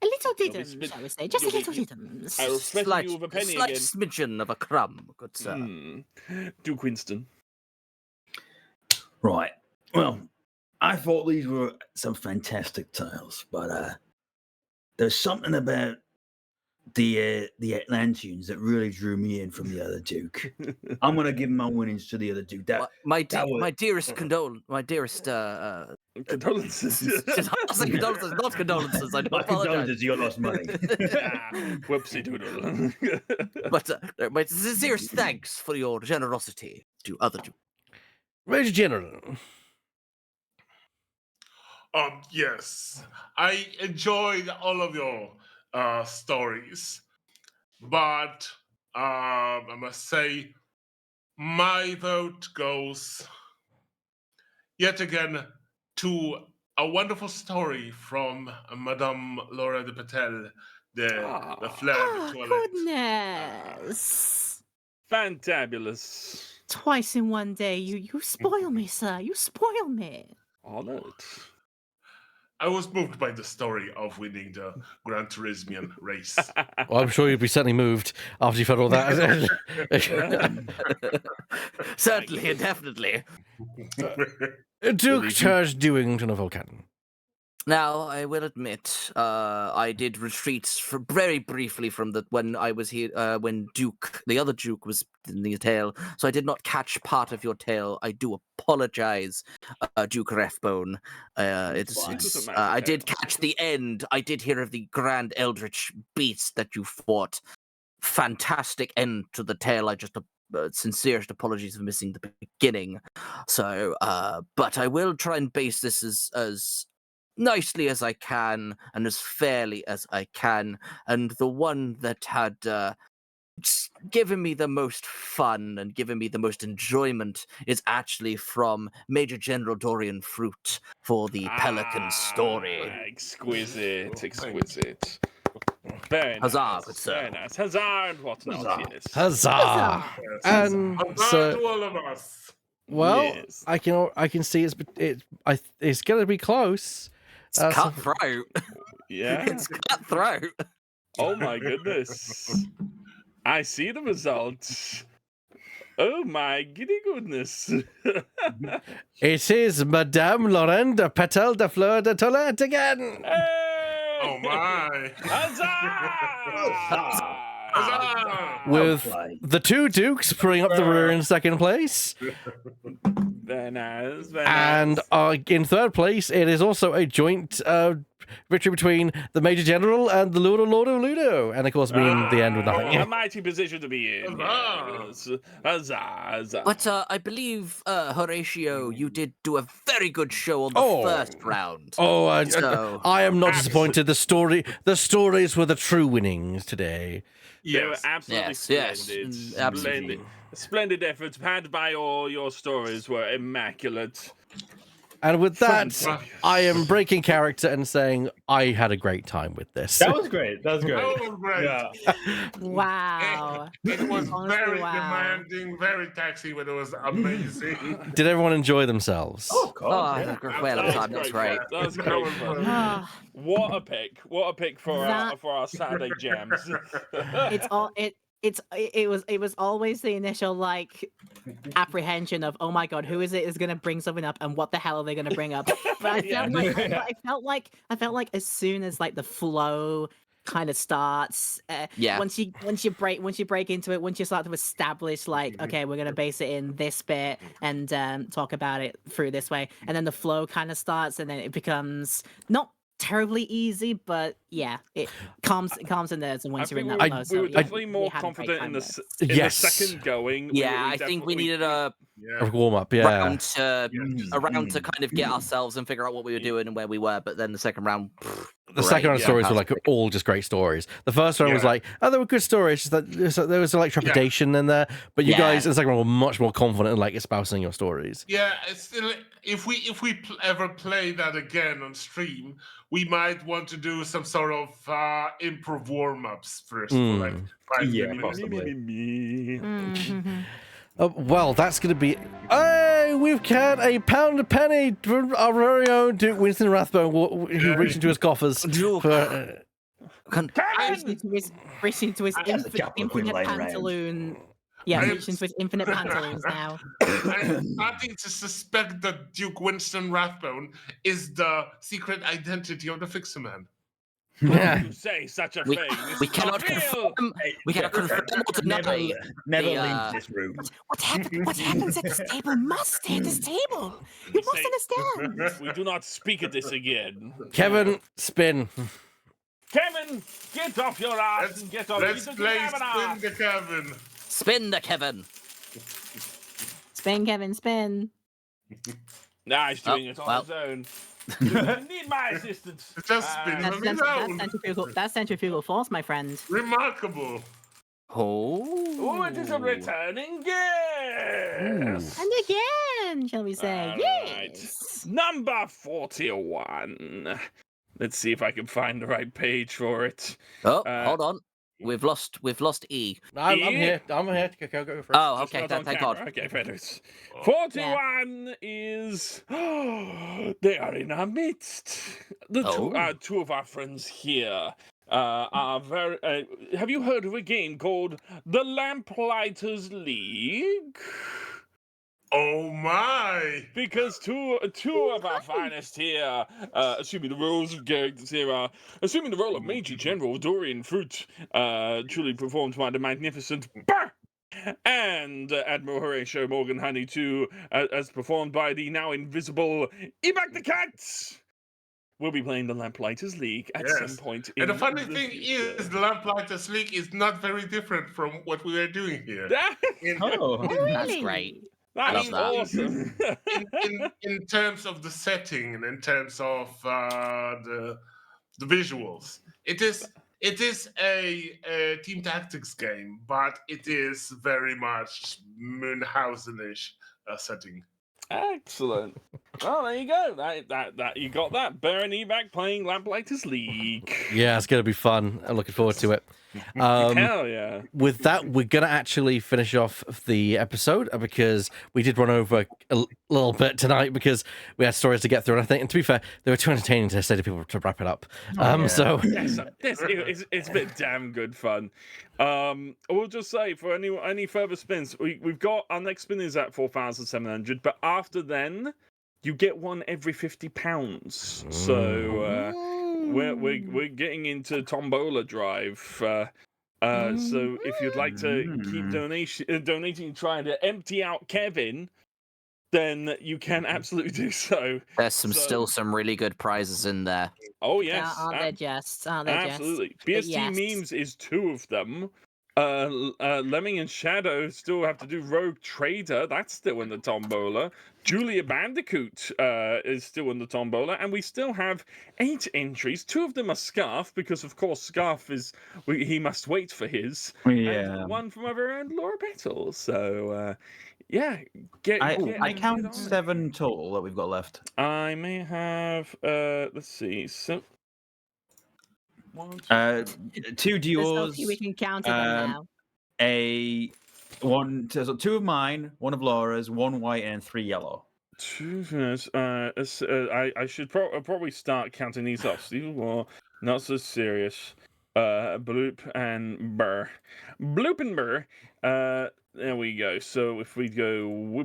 little diddum, shall we say? Just a little diddum. I will threaten you with a penny slight again. smidgen of a crumb, good sir. Duke Winston. Right. Well, I thought these were some fantastic tales, but there's something about the Atlanteans that really drew me in from the other Duke. I'm gonna give my winnings to the other Duke. My dearest condolences. I'll say condolences, not condolences. I do My apologize. condolences, you lost money. Whoopsie doodle. But my sincerest thanks for your generosity to other Duke. Major General. Yes, I enjoyed all of your stories, but I must say my vote goes yet again to a wonderful story from Madame Laura de Patel, the Fleur de Toilette. Goodness. Fantabulous. Twice in one day. You spoil me, sir. You spoil me. Honored. I was moved by the story of winning the Gran Turismian race. Well, I'm sure you'd be certainly moved after you've heard all that. Certainly and definitely. Duke Charles Dewington of Vulcan. Now, I will admit, I did retreat very briefly from when I was here, when the other Duke was in the tale, so I did not catch part of your tale. I do apologize, Duke Rathbone. I did catch the end. I did hear of the grand eldritch beast that you fought. Fantastic end to the tale. I just sincerest apologies for missing the beginning. So, but I will try and base this as nicely as I can and as fairly as I can. And the one that had given me the most fun and given me the most enjoyment is actually from Major General Dorian Fruit for the Pelican story. Exquisite. Very nice. Huzzah, good sir. Very nice. Huzzah and whatnot. Yes. Huzzah! And Huzzah to all of us. well, Yes. I can see it's going to be close. It's cutthroat. Yeah. It's cutthroat. Oh my goodness. I see the results. Oh my giddy goodness. It is Madame Laurent de Patel de Fleur de Toilette again. Hey! Oh my. Huzzah! Huzzah! With the two Dukes pulling up the rear in second place. Very nice. And in third place, it is also a joint between the Major General and the Lord of Ludo. And of course, me in the end with A nothing. mighty position to be in. Yes. Huzzah, huzzah. But I believe, Horatio, you did do a very good show on the first round. Oh, So- I am not disappointed. The stories were the true winnings today. They were Yes. absolutely Yes, yes, splendid. absolutely. Splendid efforts had by all your stories were immaculate. And with that, Fantabulous. I am breaking character and saying I had a great time with this. That was great. That was great. Oh, great. Yeah. Wow. It was Honestly, very wow. demanding, very taxing, but it was amazing. Did everyone enjoy themselves? Oh, of course. Oh, I yeah. had a great whale of a time. That's great. That was great fun. Ah, What a pick! What a pick for That- our Saturday jams. it's all it was always the initial like apprehension of, oh my god, who is it is gonna bring something up and what the hell are they gonna bring up? But Yeah. I felt like as soon as like the flow kind of starts, Yeah. once you break into it, once you start to establish like, okay, we're gonna base it in this bit and talk about it through this way, and then the flow kind of starts, and then it becomes not terribly easy, but yeah, it calms the nerves, and once you're in that flow, we were so definitely we more had a great confident time in the with in the Yes. second going. Yeah, I think we needed a Yeah. A warm up, yeah. round to Yes. kind of get ourselves and figure out what we were doing and where we were. But then the second round, The second round yeah, stories were like fantastic. all just great stories. The first round was Yeah. like, oh, they were good stories. Just that there was like trepidation in there, but you Yeah. guys in the second round were much more confident in like espousing your stories. Yeah, it's still, if we ever play that again on stream, we might want to do some sort of improv warm-ups first for like 5 Yeah, minutes. possibly. Mhm. Well, that's going to be. Hey, we've got a pound a penny from our very own Duke Winston Rathbone, who reached into his coffers. Duke. For, Reaching into his I have a couple of quid infinite lying around. pantaloon. Yeah, I am reaching into his infinite pantaloons now. I'm starting to suspect that Duke Winston Rathbone is the secret identity of the Fixer Man. yeah. You say such a We, thing. we This is cannot not real. confirm. We cannot confirm or deny. Never the, leave this room. What happens at this table must stay at this table. You must Say- understand. We do not speak of this again. Kevin, spin. Kevin, get off your ass and get off. Let's He doesn't play have an Spin ass. the Cabin. Spin the Kevin. Spin, Kevin, spin. Nah, he's doing Oh, it on well. his own. Doesn't need my assistance. It just spins That's, on his that's own. that's centrifugal force, my friend. Remarkable. Oh, it is a returning guest. And again, shall we say? All Yes. Number 41. Let's see if I can find the right page for it. Oh, Uh, hold on. We've lost E. I'm here. I'm here. Go for it. Oh, Just okay. not on Thank camera. God. Okay, fair enough. 41 is. They are in our midst. Oh. Two of our friends here are very. Have you heard of a game called the Lamplighters League? Oh my! Because two of our finest here, assuming the roles of characters here are, assuming the role of Major General Dorian Fruit, truly performed by the magnificent Burr, and Admiral Horatio Morgan Honey too, as performed by the now invisible Ebak the Cat. We'll be playing the Lamplighters League at Yes. some point. In And the funny the thing future. is, the Lamplighters League is not very different from what we are doing here. In, Oh. That's Really? great. That's love that. awesome. in terms of the setting and in terms of the visuals, it is a team tactics game, but it is very much Munchausen-ish setting. Excellent. Well, there you go. That you got that. Burr and Ebak playing Lamplighters League. Yeah, it's gonna be fun. I'm looking forward to it. Hell yeah. With that, we're gonna actually finish off the episode because we did run over a little bit tonight because we had stories to get through, and I think, and to be fair, they were too entertaining to say to people to wrap it up. So Yes, it's been damn good fun. We'll just say for any further spins, we've got our next spin is at 4,700, but after then, you get one every £50. So we're getting into Tombola drive. So if you'd like to keep donating, trying to empty out Kevin, then you can absolutely do so. There's So- still some really good prizes in there. Oh yes, Aren't they just? Aren't they absolutely. just? But BST yes. memes is 2 of them. Lemming and Shadow still have to do Rogue Trader. That's still in the tombola. Julia Bandicoot is still in the tombola, and we still have 8 entries. 2 of them are Scarf, because of course Scarf is he must wait for his. Yeah. And 1 from our very own Laura Petal. So yeah, I count on it. 7 total that we've got left. I may have let's see. So 1, 2, 2 There's no duos. few we can count them now. So 2 of mine, 1 of Laura's, 1 white, and 3 yellow. I should probably start counting these up. Steve War, not so serious. Bloop and Burr. Bloop and Burr. There we go. So if we go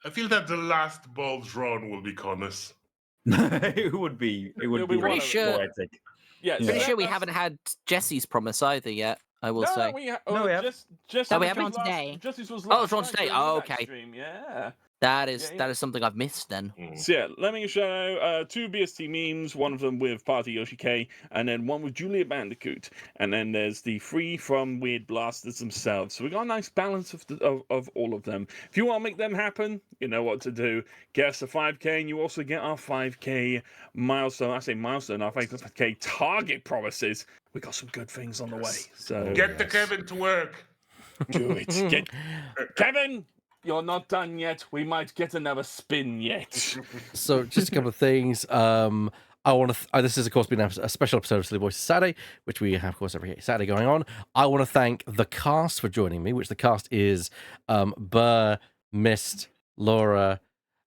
I feel that the last ball drawn will be Connors. It would be Pretty really sure- poetic. yeah, Pretty so sure we that's- haven't had Jesse's promise either yet. I will No, say. we No, we have. just No, we Jesse's haven't. was last- Today. Jesse's was Oh, last it's on night today. during Oh, that okay. Stream. Yeah. That is Yeah, that is something I've missed then. So yeah, Lemming and Shadow, 2 BST memes, 1 of them with Party Yoshi K, and then 1 with Julia Bandicoot, and then there's the 3 from Weirdblasters themselves. So we got a nice balance of all of them. If you want to make them happen, you know what to do. Get us a 5K, and you also get our 5K milestone. I say milestone, our 5K target promises. We got some good things on the way. So Get the Kevin to work. do it. Get Kevin. You're not done yet. We might get another spin yet. So, just a couple of things. I want to. This has, of course, been a special episode of Silly Voices Saturday, which we have, of course, every Saturday going on. I want to thank the cast for joining me, which the cast is Burr, Mist, Laura,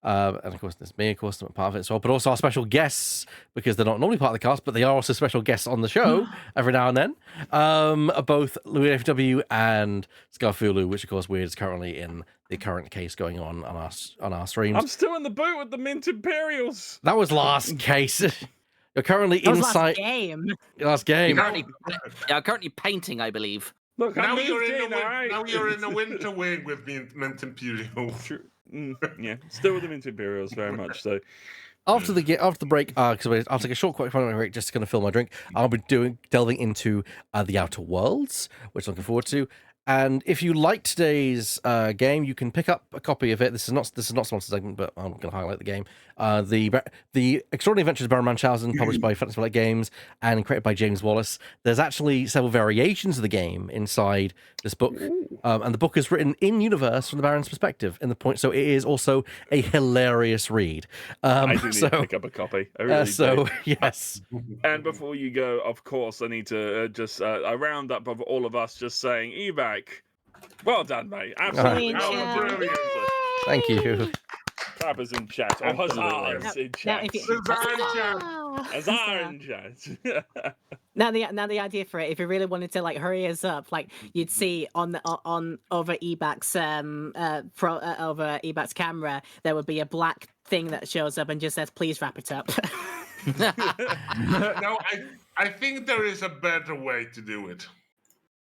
and of course, there's me, of course, I'm part of it as well, but also our special guests, because they're not normally part of the cast, but they are also special guests on the show every now and then. Both Louis FW and Scarfulu, which, of course, Weird is currently in the current case going on our streams. I'm still in the boot with the Mint Imperials. That was last case. You're currently That was inside last game. last game. Currently painting, I believe. Look, Now I you're moved in in, the all right? now you're in the winter wing with the Mint Imperial. True. Yeah, still with the Mint Imperials, very much so. After the break, because I'll take a short quick break just to kind of fill my drink. I'll be delving into the Outer Worlds, which I'm looking forward to. And if you like today's game, you can pick up a copy of it. This is not sponsored segment, but I'm going to highlight the game. The Extraordinary Adventures of Baron Munchausen, published by Fantasy Flight Games and created by James Wallace. There's actually several variations of the game inside this book, and the book is written in universe from the Baron's perspective. So it is also a hilarious read. I do need to pick up a copy. I really do. Yes. And before you go, of course, I need to just a roundup of all of us just saying, Evac, well done, mate. Absolutely. Brilliant. Thank you. Clappers in chat. Or huzzahs in Now, chat. if you, Huzzah in chat. now the idea for it, if you really wanted to like hurry us up, like you'd see on over Ebac's over Ebac's camera, there would be a black thing that shows up and just says, "Please wrap it up." No, I think there is a better way to do it.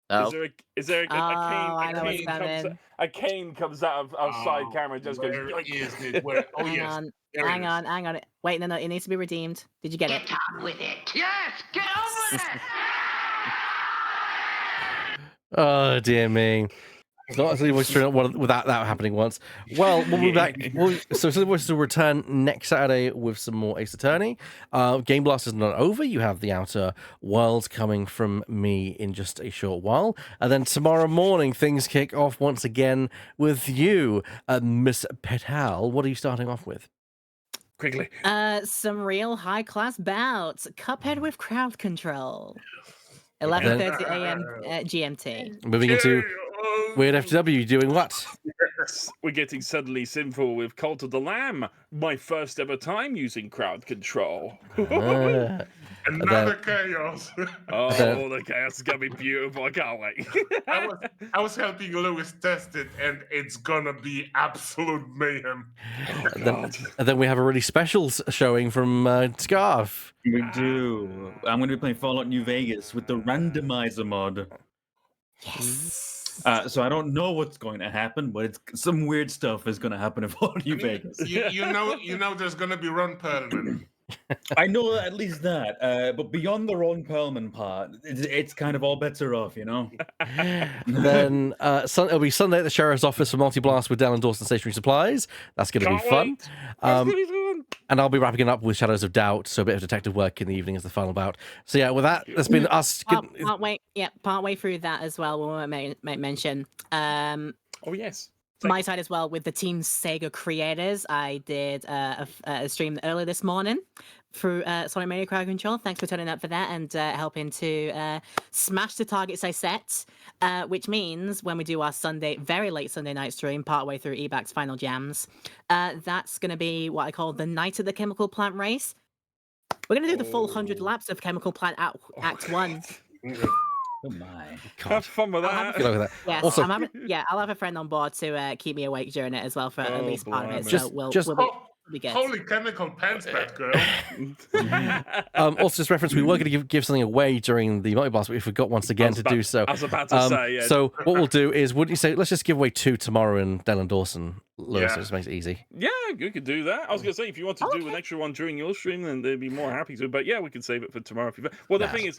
Oh. Is there a I know what's cane coming. a cane comes out of side camera and just goes. Where yoink. is it? Where? Oh hang yes. on, there it hang is. on. Wait, no, it needs to be redeemed. Did you get it? Get on with it. Yes, get on with it. Oh dear me. It's not Silly Voices without that happening once. Well, we'll be back. So Silly Voices will return next Saturday with some more Ace Attorney. GameBlast is not over. You have the Outer Worlds coming from me in just a short while. And then tomorrow morning, things kick off once again with you, Miss Petal. What are you starting off with? Quickly. Some real high class bouts. Cuphead with crowd control. 11:30 a.m. GMT. Moving into Weird FW, doing what? We're getting suddenly sinful with Cult of the Lamb. My first ever time using crowd control. Another chaos. Oh, the chaos is gonna be beautiful. I can't wait. I was helping Lewis test it, and it's gonna be absolute mayhem. And then we have a really special showing from Scarf. We do. I'm going to be playing Fallout New Vegas with the randomizer mod. Yes. So I don't know what's going to happen, but some weird stuff is going to happen in Fallout New Vegas. You know, there's gonna be Ron Perlman. I know at least that, but beyond the Ron Perlman part, it's kind of all bets are off, you know? Then it'll be Sunday at the Sheriff's Office for Multiblast with Dell and Dawson Stationery Supplies. That's going to be Can't fun. wait. That's gonna be fun. And I'll be wrapping it up with Shadows of Doubt, so a bit of detective work in the evening as the final bout. So yeah, with that, that's been us. Partway through that as well, we'll make mention. Oh yes. My side as well with the Team Sega creators. I did a stream earlier this morning through Sonic Mania Crowd Control. Thanks for turning up for that and helping to smash the targets I set, which means when we do our very late Sunday night stream, partway through EBAC's Final Jams, that's going to be what I call the Night of the Chemical Plant Race. We're going to do the full 100 laps of Chemical Plant Act 1. Oh my. Have fun with that. Good luck with that. Yes, Also, I'll have a friend on board to keep me awake during it as well for at least part of it. blimey. So we'll be good. Holy chemical pants, bad girl. also, just reference, we were going to give something away during the Multiblast, but we forgot once again to do so. I was about to say, yeah. So what we'll do is, wouldn't you say, let's just give away 2 tomorrow in Dell and Dawson, Lewis, Yeah. so it just makes it easy. Yeah, you could do that. I was going to say, if you want to do an extra one during your stream, then they'd be more happy to. But yeah, we can save it for tomorrow. Well, the thing is,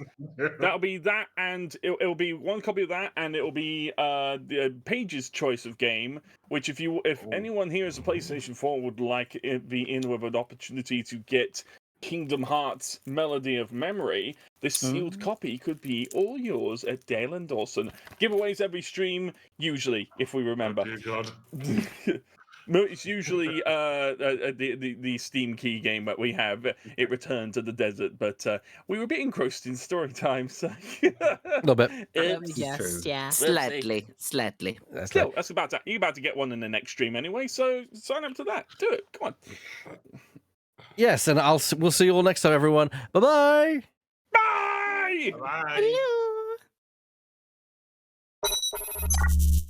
that'll be that, and it'll be one copy of that, and it'll be the Page's choice of game. Which, if anyone here has a PlayStation 4 would like it be in with an opportunity to get Kingdom Hearts Melody of Memory, this sealed copy could be all yours at Dale and Dawson. Giveaways every stream, usually, if we remember. Dear God. It's usually the Steam key game that we have. It returned to the desert, but we were a bit engrossed in story time, so A little bit. Yes, yeah. Slightly. That's Still, it. that's you're about to get one in the next stream anyway, so sign up to that. Do it. Come on. Yes, and we'll see you all next time, everyone. Bye-bye! Bye! Bye. Hello.